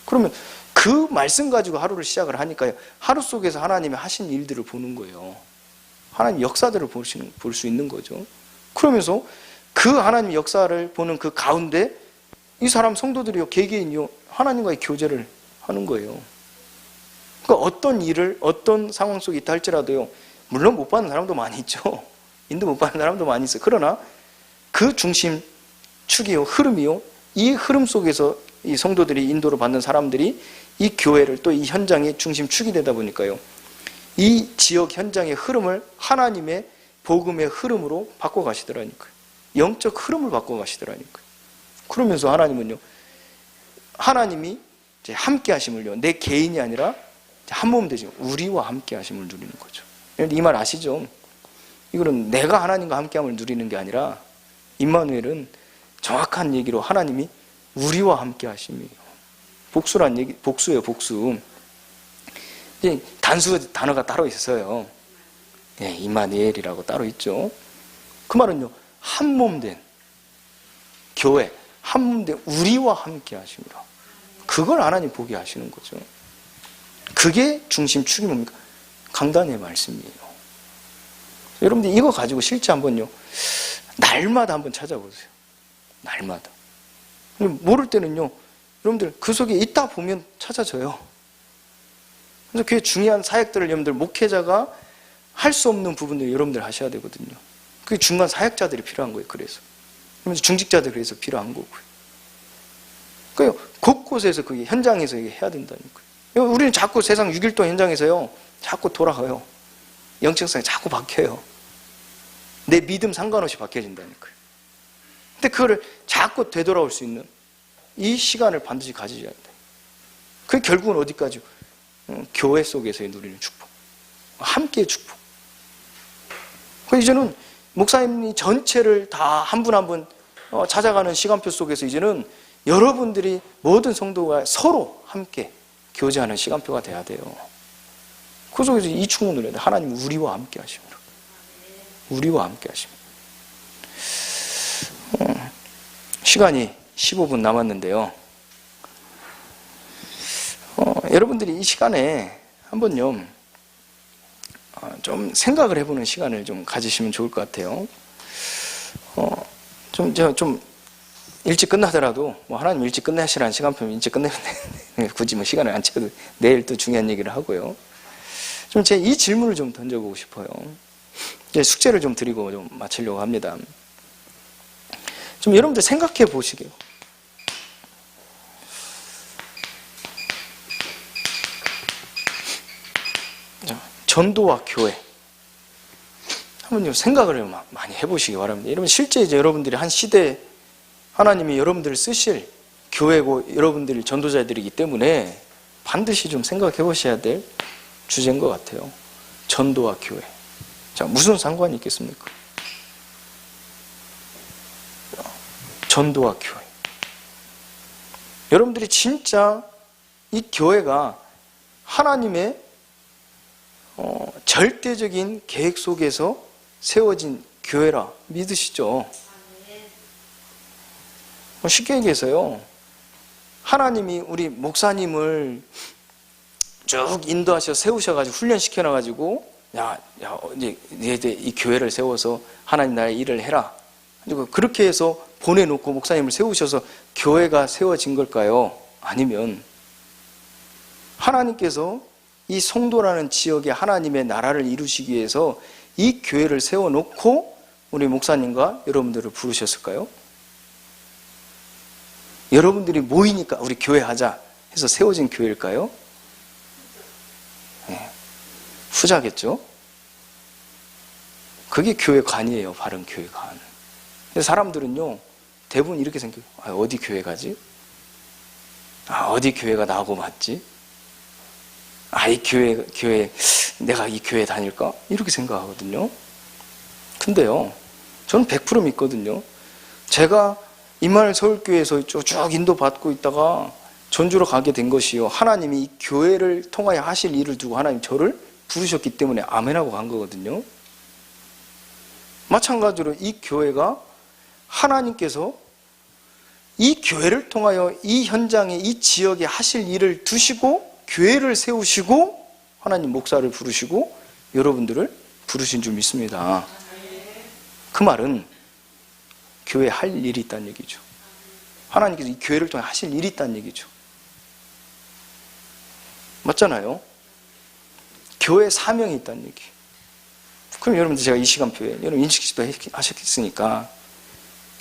그러면 그 말씀 가지고 하루를 시작을 하니까요. 하루 속에서 하나님이 하신 일들을 보는 거예요. 하나님 역사들을 볼 수 있는 거죠. 그러면서 그 하나님 역사를 보는 그 가운데 이 사람 성도들이요. 개개인이요. 하나님과의 교제를 하는 거예요. 그러니까 어떤 일을 어떤 상황 속에 있다 할지라도요. 물론 못 받는 사람도 많이 있죠. 인도 못 받는 사람도 많이 있어요. 그러나 그 중심 축이요. 흐름이요. 이 흐름 속에서 이 성도들이 인도를 받는 사람들이 이 교회를 또 이 현장의 중심 축이 되다 보니까요. 이 지역 현장의 흐름을 하나님의 복음의 흐름으로 바꿔가시더라니까요. 영적 흐름을 바꿔가시더라니까요. 그러면서 하나님은요. 하나님이 이제 함께 하심을요. 내 개인이 아니라 한 몸 되죠. 우리와 함께 하심을 누리는 거죠. 이 말 아시죠? 이거는 내가 하나님과 함께함을 누리는 게 아니라 임마누엘은 정확한 얘기로 하나님이 우리와 함께 하심이에요. 복수란 얘기, 복수예요, 복수. 이제 단수 단어가 따로 있어요. 예, 임마누엘이라고 따로 있죠. 그 말은요, 한 몸 된 교회, 한 몸 된 우리와 함께 하심이라. 그걸 하나님 보게 하시는 거죠. 그게 중심축이 뭡니까? 강단의 말씀이에요. 여러분들 이거 가지고 실제 한번요, 날마다 한번 찾아보세요. 날마다. 모를 때는요, 여러분들 그 속에 있다 보면 찾아져요. 그래서 그 중요한 사역들을 여러분들 목회자가 할 수 없는 부분들 여러분들 하셔야 되거든요. 그게 중간 사역자들이 필요한 거예요. 그래서 중직자들이 그래서 필요한 거고요. 그러니까 곳곳에서 그게 현장에서 이게 해야 된다니까요. 우리는 자꾸 세상 6.1도 현장에서요, 자꾸 돌아가요. 영적성이 자꾸 바뀌어요. 내 믿음 상관없이 바뀌어진다니까요. 근데 그거를 자꾸 되돌아올 수 있는 이 시간을 반드시 가지셔야 돼요. 그게 결국은 어디까지요? 교회 속에서의 누리는 축복. 함께의 축복. 이제는 목사님이 전체를 다 한 분 한 분 찾아가는 시간표 속에서 이제는 여러분들이 모든 성도가 서로 함께 교제하는 시간표가 돼야 돼요. 그 속에서 이 축복을 누려야 돼요. 하나님 우리와 함께 하십니다. 우리와 함께 하십니다. 시간이 15분 남았는데요. 여러분들이 이 시간에 한번요, 좀 생각을 해보는 시간을 좀 가지시면 좋을 것 같아요. 일찍 끝나더라도 하나님 일찍 끝내시라는 시간표면 일찍 끝내면 되는데 굳이 시간을 안 채워도 내일 또 중요한 얘기를 하고요. 좀 제 이 질문을 좀 던져보고 싶어요. 이제 숙제를 좀 드리고 좀 마치려고 합니다. 좀 여러분들 생각해 보시게요. 전도와 교회. 한번 생각을 많이 해보시기 바랍니다. 여러분, 실제 이제 여러분들이 한 시대에 하나님이 여러분들을 쓰실 교회고 여러분들이 전도자들이기 때문에 반드시 좀 생각해 보셔야 될 주제인 것 같아요. 전도와 교회. 자, 무슨 상관이 있겠습니까? 전도와 교회. 여러분들이 진짜 이 교회가 하나님의 절대적인 계획 속에서 세워진 교회라 믿으시죠? 쉽게 얘기해서요, 하나님이 우리 목사님을 쭉 인도하셔 세우셔가지고 훈련시켜놔가지고 이제 이 교회를 세워서 하나님 나라의 일을 해라. 그리고 그렇게 해서 보내놓고 목사님을 세우셔서 교회가 세워진 걸까요? 아니면 하나님께서 이 송도라는 지역에 하나님의 나라를 이루시기 위해서 이 교회를 세워놓고 우리 목사님과 여러분들을 부르셨을까요? 여러분들이 모이니까 우리 교회 하자 해서 세워진 교회일까요? 네. 후자겠죠? 그게 교회관이에요. 바른 교회관. 근데 사람들은요, 대부분 이렇게 생각해요. 어디 교회 가지? 어디 교회가 나하고 맞지? 이 교회, 내가 이 교회 다닐까? 이렇게 생각하거든요. 근데요, 저는 100% 믿거든요. 제가 임마누엘 서울교회에서 쭉 인도받고 있다가 전주로 가게 된 것이요, 하나님이 이 교회를 통하여 하실 일을 두고 하나님 저를 부르셨기 때문에 아멘하고 간 거거든요. 마찬가지로 이 교회가 하나님께서 이 교회를 통하여 이 현장에 이 지역에 하실 일을 두시고 교회를 세우시고 하나님 목사를 부르시고 여러분들을 부르신 줄 믿습니다. 그 말은 교회 할 일이 있다는 얘기죠. 하나님께서 이 교회를 통해 하실 일이 있다는 얘기죠. 맞잖아요? 교회 사명이 있다는 얘기. 그럼 여러분들 제가 이 시간표에 여러분 인식도 하셨겠으니까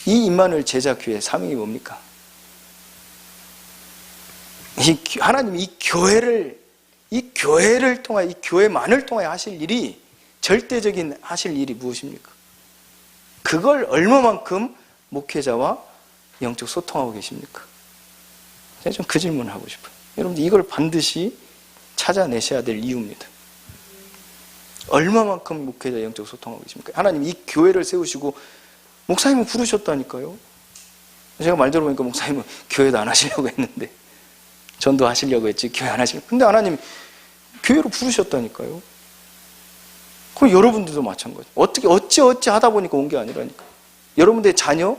이 임마누엘 제자교회 사명이 뭡니까? 하나님이 이 교회를 통해 이 교회만을 통해 하실 일이 절대적인 하실 일이 무엇입니까? 그걸 얼마만큼 목회자와 영적 소통하고 계십니까? 제가 좀 그 질문을 하고 싶어요. 여러분들 이걸 반드시 찾아내셔야 될 이유입니다. 얼마만큼 목회자 영적 소통하고 계십니까? 하나님 이 교회를 세우시고 목사님을 부르셨다니까요. 제가 말 들어보니까 목사님은 교회도 안 하시려고 했는데 전도 하시려고 했지 교회 안 하시려고. 근데 하나님 교회로 부르셨다니까요. 그럼 여러분들도 마찬가지. 어찌 하다 보니까 온 게 아니라니까. 여러분들의 자녀도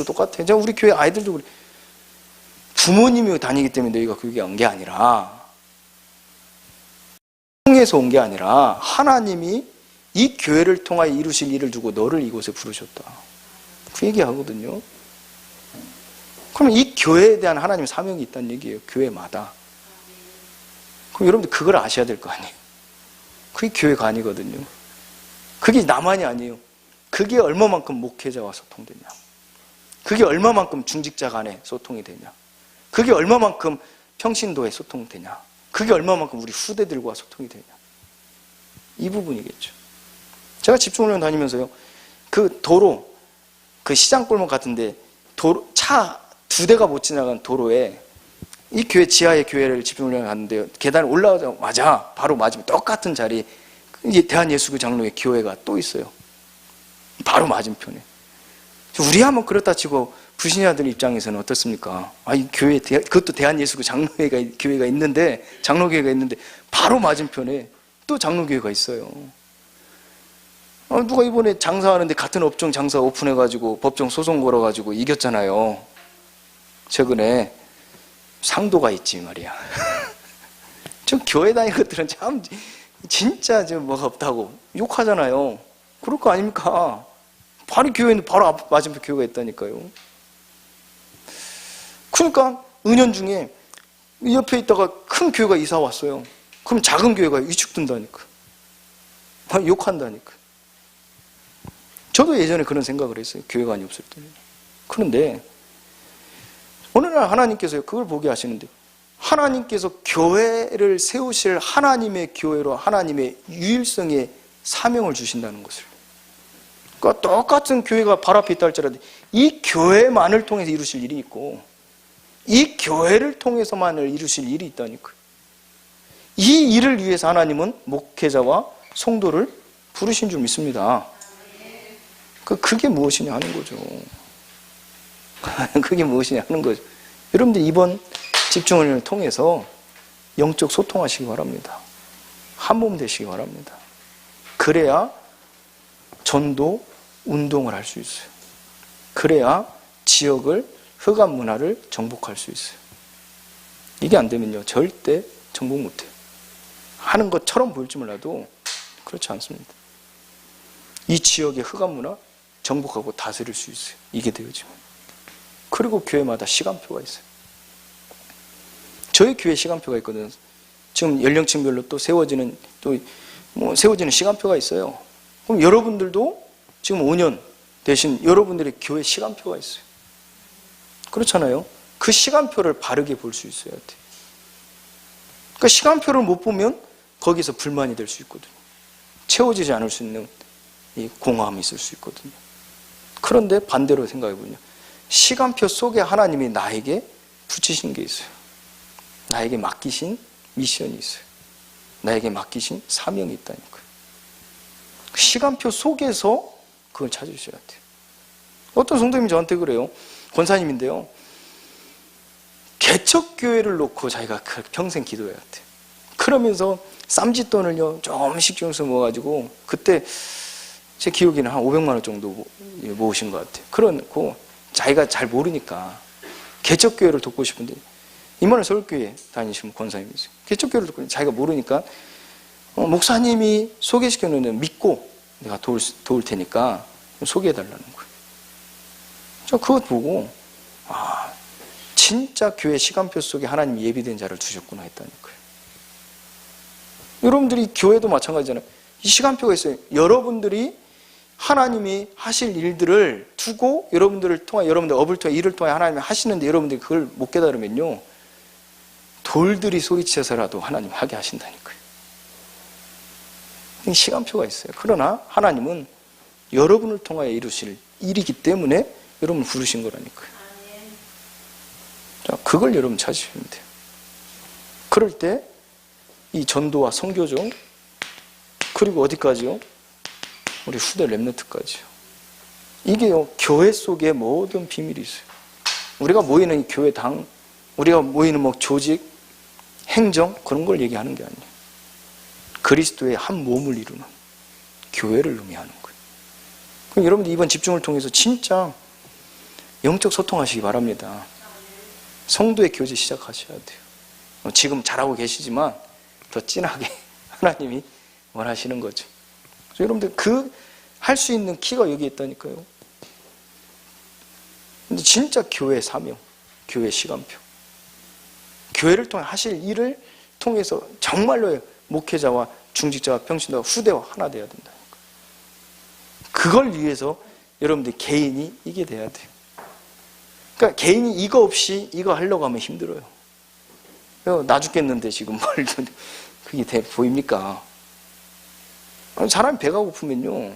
똑같아요. 제가 우리 교회 아이들도 그래. 부모님이 다니기 때문에 너희가 교육에 온 게 아니라 통해서 온 게 아니라 하나님이 이 교회를 통하여 이루실 일을 두고 너를 이곳에 부르셨다. 그 얘기하거든요. 그러면 이 교회에 대한 하나님의 사명이 있다는 얘기예요. 교회마다. 그럼 여러분들 그걸 아셔야 될 거 아니에요. 그게 교회가 아니거든요. 그게 나만이 아니에요. 그게 얼마만큼 목회자와 소통되냐. 그게 얼마만큼 중직자 간에 소통이 되냐. 그게 얼마만큼 평신도에 소통되냐. 그게 얼마만큼 우리 후대들과 소통이 되냐. 이 부분이겠죠. 제가 집중훈련 다니면서요, 그 도로, 그 시장골목 같은데 차 2대가 못 지나간 도로에 이 교회 지하의 교회를 집중훈련을 갔는데요, 계단을 올라가자마자 바로 맞으면 똑같은 자리 이제 대한예수교 장로의 교회가 또 있어요. 바로 맞은편에. 우리 한번 그렇다 치고 불신자들 입장에서는 어떻습니까? 이 교회, 그것도 대한예수교 교회가 있는데, 장로교회가 있는데 바로 맞은편에 또 장로교회가 있어요. 누가 이번에 장사하는데 같은 업종 장사 오픈해가지고 법정 소송 걸어가지고 이겼잖아요. 최근에 상도가 있지 말이야. 저 교회 다니는 것들은 참 진짜 좀 뭐가 없다고 욕하잖아요. 그럴 거 아닙니까? 바로 교회는 바로 맞은편 교회가 있다니까요. 그러니까 은연중에 옆에 있다가 큰 교회가 이사 왔어요. 그럼 작은 교회가 위축된다니까. 욕한다니까. 저도 예전에 그런 생각을 했어요. 교회가 아니 없을 때는. 그런데 어느 날 하나님께서 그걸 보게 하시는데, 하나님께서 교회를 세우실 하나님의 교회로 하나님의 유일성의 사명을 주신다는 것을. 그러니까 똑같은 교회가 바로 앞에 있다 할지라도 이 교회만을 통해서 이루실 일이 있고, 이 교회를 통해서만을 이루실 일이 있다니까요. 이 일을 위해서 하나님은 목회자와 성도를 부르신 줄 믿습니다. 그게 무엇이냐 하는 거죠. 그게 무엇이냐 하는 거죠. 여러분들 이번 집중을 통해서 영적 소통하시기 바랍니다. 한 몸 되시기 바랍니다. 그래야 전도 운동을 할 수 있어요. 그래야 지역을, 흑암 문화를 정복할 수 있어요. 이게 안 되면요, 절대 정복 못해요. 하는 것처럼 보일지 몰라도 그렇지 않습니다. 이 지역의 흑암 문화 정복하고 다스릴 수 있어요. 이게 되어지면. 그리고 교회마다 시간표가 있어요. 저희 교회 시간표가 있거든요. 지금 연령층별로 또 세워지는 시간표가 있어요. 그럼 여러분들도 지금 5년 되신 여러분들의 교회 시간표가 있어요. 그렇잖아요. 그 시간표를 바르게 볼 수 있어야 돼요. 그러니까 시간표를 못 보면 거기서 불만이 될 수 있거든요. 채워지지 않을 수 있는 이 공허함이 있을 수 있거든요. 그런데 반대로 생각해보면요, 시간표 속에 하나님이 나에게 붙이신 게 있어요. 나에게 맡기신 미션이 있어요. 나에게 맡기신 사명이 있다니까요. 시간표 속에서 그걸 찾으셔야 돼요. 어떤 성도님이 저한테 그래요. 권사님인데요, 개척교회를 놓고 자기가 평생 기도해야 돼요. 그러면서 쌈짓돈을요 조금씩 모아가지고, 그때 제 기억에는 한 500만 원 정도 모으신 것 같아요. 그러고 자기가 잘 모르니까 개척교회를 돕고 싶은데, 이만한 서울교회 다니시면 권사님이세요. 개척교회를 돕고 자기가 모르니까 목사님이 소개시켜놓으면 믿고 내가 도울 테니까 소개해달라는 거예요. 저 그것 보고, 아, 진짜 교회 시간표 속에 하나님이 예비된 자를 두셨구나 했다니까요. 여러분들이 교회도 마찬가지잖아요. 이 시간표가 있어요. 여러분들이 하나님이 하실 일들을 두고 여러분들을 통해, 여러분들 업을 통해, 일을 통해 하나님이 하시는데 여러분들이 그걸 못 깨달으면요, 돌들이 소리쳐서라도 하나님 하게 하신다니까요. 이 시간표가 있어요. 그러나 하나님은 여러분을 통하여 이루실 일이기 때문에 여러분을 부르신 거라니까요. 자, 그걸 여러분 찾으시면 돼요. 그럴 때 이 전도와 선교죠. 그리고 어디까지요? 우리 후대 렘넌트까지요. 이게요, 교회 속에 모든 비밀이 있어요. 우리가 모이는 교회당, 우리가 모이는 조직, 행정, 그런 걸 얘기하는 게 아니에요. 그리스도의 한 몸을 이루는 교회를 의미하는 거예요. 그럼 여러분들 이번 집중을 통해서 진짜 영적 소통하시기 바랍니다. 성도의 교제 시작하셔야 돼요. 지금 잘하고 계시지만 더 진하게 하나님이 원하시는 거죠. 그래서 여러분들 할 수 있는 키가 여기 있다니까요. 근데 진짜 교회 사명, 교회 시간표, 교회를 통해 하실 일을 통해서 정말로 목회자와 중직자와 평신도와 후대와 하나 돼야 된다니까. 그걸 위해서 여러분들 개인이 이게 돼야 돼요. 그러니까 개인이 이거 없이 이거 하려고 하면 힘들어요. 나 죽겠는데 지금 뭘 그게 보입니까? 사람이 배가 고프면요,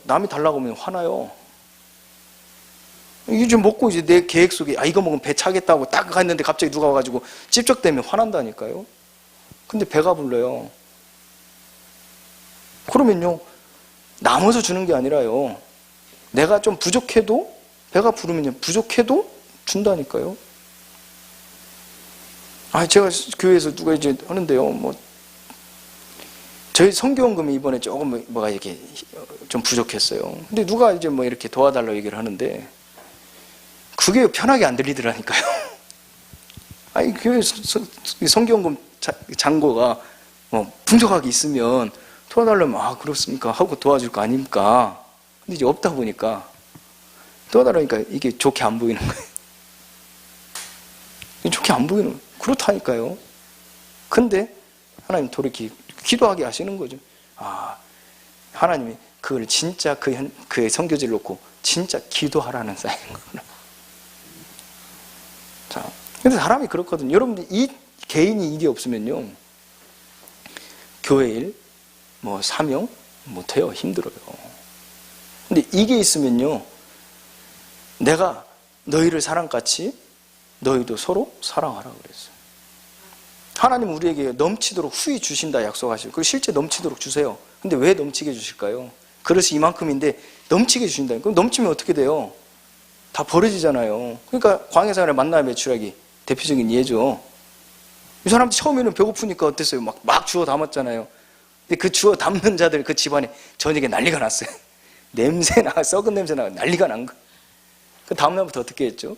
남이 달라고 하면 화나요. 이게 좀 먹고 이제 내 계획 속에 이거 먹으면 배 차겠다고 딱 갔는데 갑자기 누가 와가지고 찝적대면 화난다니까요. 근데 배가 불러요. 그러면요, 남아서 주는 게 아니라요, 내가 좀 부족해도, 배가 부르면요, 부족해도 준다니까요. 제가 교회에서 누가 이제 하는데요, 저희 선교원금이 이번에 조금 뭐가 이렇게 좀 부족했어요. 근데 누가 이제 이렇게 도와달라고 얘기를 하는데, 그게 편하게 안 들리더라니까요. 교회 선교원금 잔고가 풍족하게 있으면 도와달라면 아 그렇습니까 하고 도와줄 거 아닙니까? 근데 이제 없다 보니까 도와달라니까 이게 좋게 안 보이는 거예요. 좋게 안 보이는 거예요. 그렇다니까요. 근데 하나님 돌이키 기도하게 하시는 거죠. 아 하나님이 그걸 진짜 그의 선교지를 놓고 진짜 기도하라는 사인인 거구나. 자, 근데 사람이 그렇거든요. 여러분들 이 개인이 이게 없으면요, 교회 일, 뭐 사명 못해요. 힘들어요. 근데 이게 있으면요, 내가 너희를 사랑같이 너희도 서로 사랑하라 그랬어요. 하나님 우리에게 넘치도록 후히 주신다 약속하시고, 그리고 실제 넘치도록 주세요. 근데 왜 넘치게 주실까요? 그릇이 이만큼인데 넘치게 주신다니까. 그럼 넘치면 어떻게 돼요? 다 버려지잖아요. 그러니까 광야사관의 만나의 매출하기 대표적인 예죠. 이 사람들 처음에는 배고프니까 어땠어요? 막 주워 담았잖아요. 근데 그 주워 담는 자들 그 집안에 저녁에 난리가 났어요. 냄새나, 썩은 냄새나 난리가 난 거예요. 그 다음날부터 어떻게 했죠?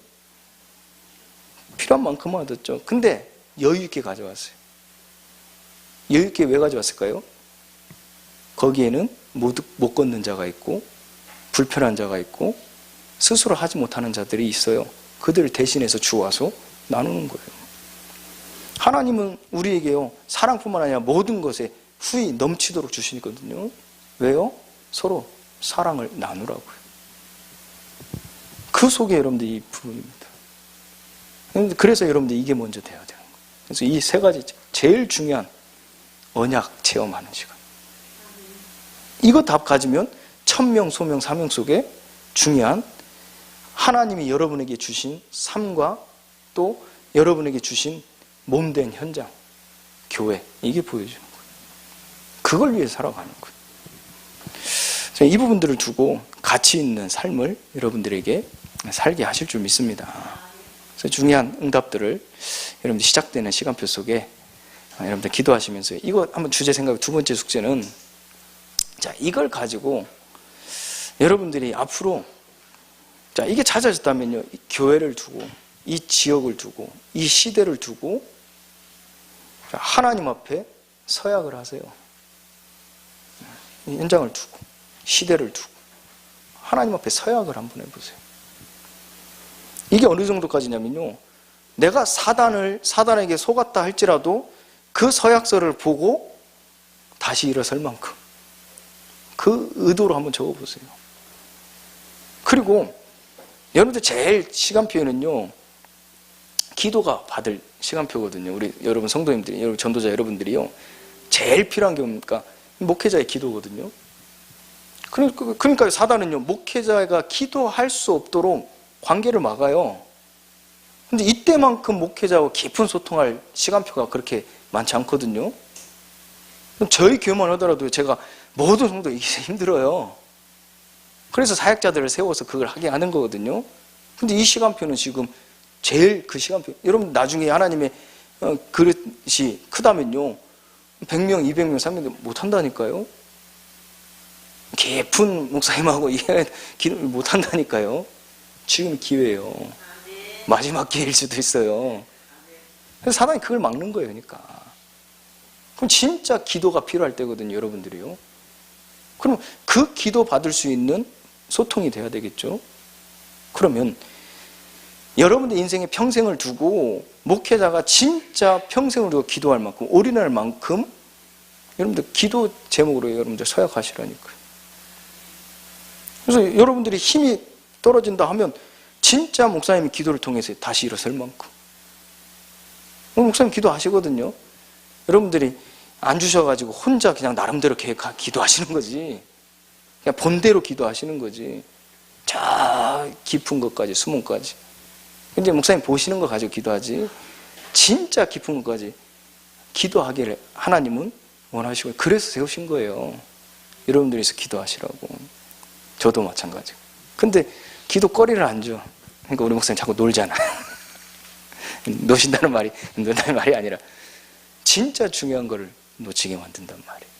필요한 만큼만 얻었죠. 근데 여유 있게 가져왔어요. 여유 있게 왜 가져왔을까요? 거기에는 못 걷는 자가 있고 불편한 자가 있고 스스로 하지 못하는 자들이 있어요. 그들을 대신해서 주와서 나누는 거예요. 하나님은 우리에게요, 사랑뿐만 아니라 모든 것에 후히 넘치도록 주시거든요. 왜요? 서로 사랑을 나누라고요. 그 속에 여러분들 이 부분입니다. 그래서 여러분들 이게 먼저 돼야 되는 거예요. 그래서 이 세 가지 제일 중요한 언약 체험하는 시간. 이거 답 가지면 천명, 소명, 사명 속에 중요한 하나님이 여러분에게 주신 삶과 또 여러분에게 주신 몸된 현장, 교회, 이게 보여주는 거예요. 그걸 위해 살아가는 거예요. 이 부분들을 두고 가치 있는 삶을 여러분들에게 살게 하실 줄 믿습니다. 그래서 중요한 응답들을 여러분들 시작되는 시간표 속에 여러분들 기도하시면서 이거 한번 주제 생각, 두 번째 숙제는 자, 이걸 가지고 여러분들이 앞으로 자, 이게 찾아졌다면요, 이 교회를 두고 이 지역을 두고 이 시대를 두고 자, 하나님 앞에 서약을 하세요. 이 현장을 두고 시대를 두고 하나님 앞에 서약을 한번 해보세요. 이게 어느 정도까지냐면요, 내가 사단에게 속았다 할지라도 그 서약서를 보고 다시 일어설 만큼 그 의도로 한번 적어보세요. 그리고 여러분들 제일 시간표에는요, 기도가 받을 시간표거든요. 우리 여러분 성도님들이, 여러분 전도자 여러분들이요, 제일 필요한 게 뭡니까? 목회자의 기도거든요. 그러니까 사단은요, 목회자가 기도할 수 없도록 관계를 막아요. 근데 이때만큼 목회자와 깊은 소통할 시간표가 그렇게 많지 않거든요. 저희 교회만 하더라도 제가 모든 성도 이게 힘들어요. 그래서 사역자들을 세워서 그걸 하게 하는 거거든요. 근데 이 시간표는 지금 제일 그 시간표. 여러분 나중에 하나님의 그릇이 크다면요, 100명, 200명, 300명 못한다니까요. 깊은 목사님하고 기도를 못한다니까요. 지금 기회예요. 마지막 기회일 수도 있어요. 그래서 사단이 그걸 막는 거예요. 그러니까 그럼 진짜 기도가 필요할 때거든요, 여러분들이요. 그럼 그 기도 받을 수 있는 소통이 돼야 되겠죠. 그러면 여러분들 인생의 평생을 두고 목회자가 진짜 평생을 두고 기도할 만큼, 올인할 만큼 여러분들 기도 제목으로 여러분들 서약하시라니까요. 그래서 여러분들이 힘이 떨어진다 하면 진짜 목사님이 기도를 통해서 다시 일어설 만큼. 목사님 기도하시거든요. 여러분들이 안 주셔가지고 혼자 그냥 나름대로 기도하시는 거지. 그냥 본대로 기도하시는 거지. 저 깊은 것까지, 수문까지. 근데 목사님 보시는 거 가지고 기도하지, 진짜 깊은 것까지 기도하기를 하나님은 원하시고, 그래서 세우신 거예요. 여러분들이서 기도하시라고. 저도 마찬가지고. 근데 기도거리를 안 줘. 그러니까 우리 목사님 자꾸 놀잖아. 노신다는 말이 아니라 진짜 중요한 거를 놓치게 만든단 말이에요.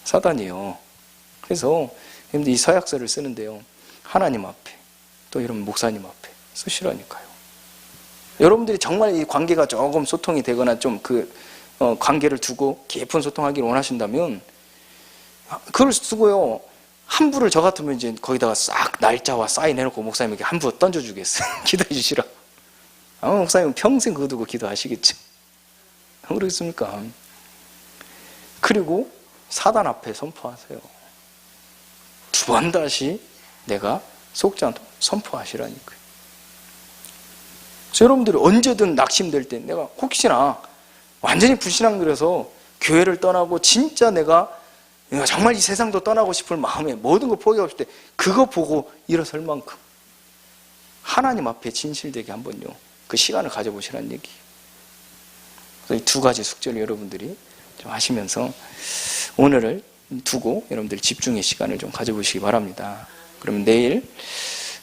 사단이요. 그래서 여러분들 이 서약서를 쓰는데요, 하나님 앞에, 또 여러분 목사님 앞에 쓰시라니까요. 여러분들이 정말 이 관계가 조금 소통이 되거나 좀 관계를 두고 깊은 소통하기를 원하신다면 그걸 쓰고요. 한부를 저 같으면 이제 거기다가 싹 날짜와 사인해놓고 목사님에게 한부 던져주겠어요. 기도해 주시라. 아마 목사님은 평생 그거 두고 기도하시겠죠. 안 그러겠습니까? 그리고 사단 앞에 선포하세요. 2번 다시 내가 속지 않도록 선포하시라니까요. 그래서 여러분들이 언제든 낙심될 때 내가 혹시나 완전히 불신앙 들여서 교회를 떠나고 진짜 내가 정말 이 세상도 떠나고 싶을 마음에 모든 걸 포기하고 싶을 때 그거 보고 일어설 만큼 하나님 앞에 진실되게 한번요 그 시간을 가져보시라는 얘기예요. 그래서 이 2가지 숙제를 여러분들이 좀 하시면서 오늘을 두고 여러분들이 집중의 시간을 좀 가져보시기 바랍니다. 그러면 내일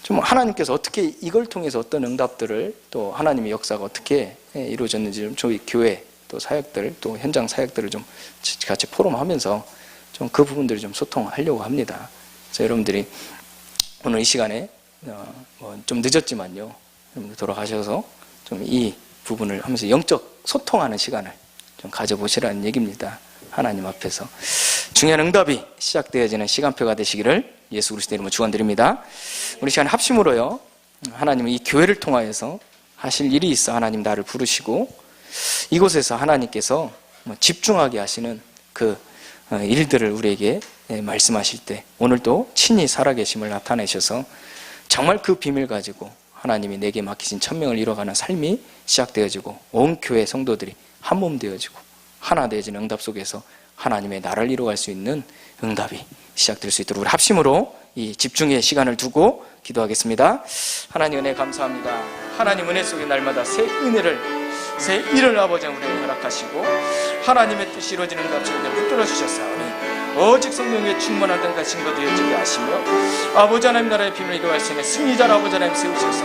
좀 하나님께서 어떻게 이걸 통해서 어떤 응답들을 또 하나님의 역사가 어떻게 이루어졌는지 좀 저희 교회 또 사역들 또 현장 사역들을 좀 같이 포럼하면서 좀 그 부분들을 좀 소통하려고 합니다. 그래서 여러분들이 오늘 이 시간에 좀 늦었지만요 여러분들 돌아가셔서 좀 이 부분을 하면서 영적 소통하는 시간을 좀 가져보시라는 얘기입니다. 하나님 앞에서 중요한 응답이 시작되어지는 시간표가 되시기를 예수 그리스도의 이름으로 축원드립니다. 우리 시간 합심으로요 하나님은 이 교회를 통하여서 하실 일이 있어 하나님 나를 부르시고 이곳에서 하나님께서 집중하게 하시는 그 일들을 우리에게 말씀하실 때 오늘도 친히 살아계심을 나타내셔서 정말 그 비밀 가지고 하나님이 내게 맡기신 천명을 이뤄가는 삶이 시작되어지고 온 교회 성도들이 한 몸 되어지고 하나 되어지는 응답 속에서 하나님의 나라를 이루어갈 수 있는 응답이 시작될 수 있도록 우리 합심으로 이 집중의 시간을 두고 기도하겠습니다. 하나님 은혜 감사합니다. 하나님 은혜 속에 날마다 새 은혜를 새 일을 아버지 우리에게 허락하시고 하나님의 뜻이 이루어지는 응답 속에 붙들어 주셨사오니 오직 성령의 충만한 것인 것을 여지게 하시며 아버지 하나님 나라의 비밀을 이루어갈 수 있는 승리자를 아버지 하나님 세우셔서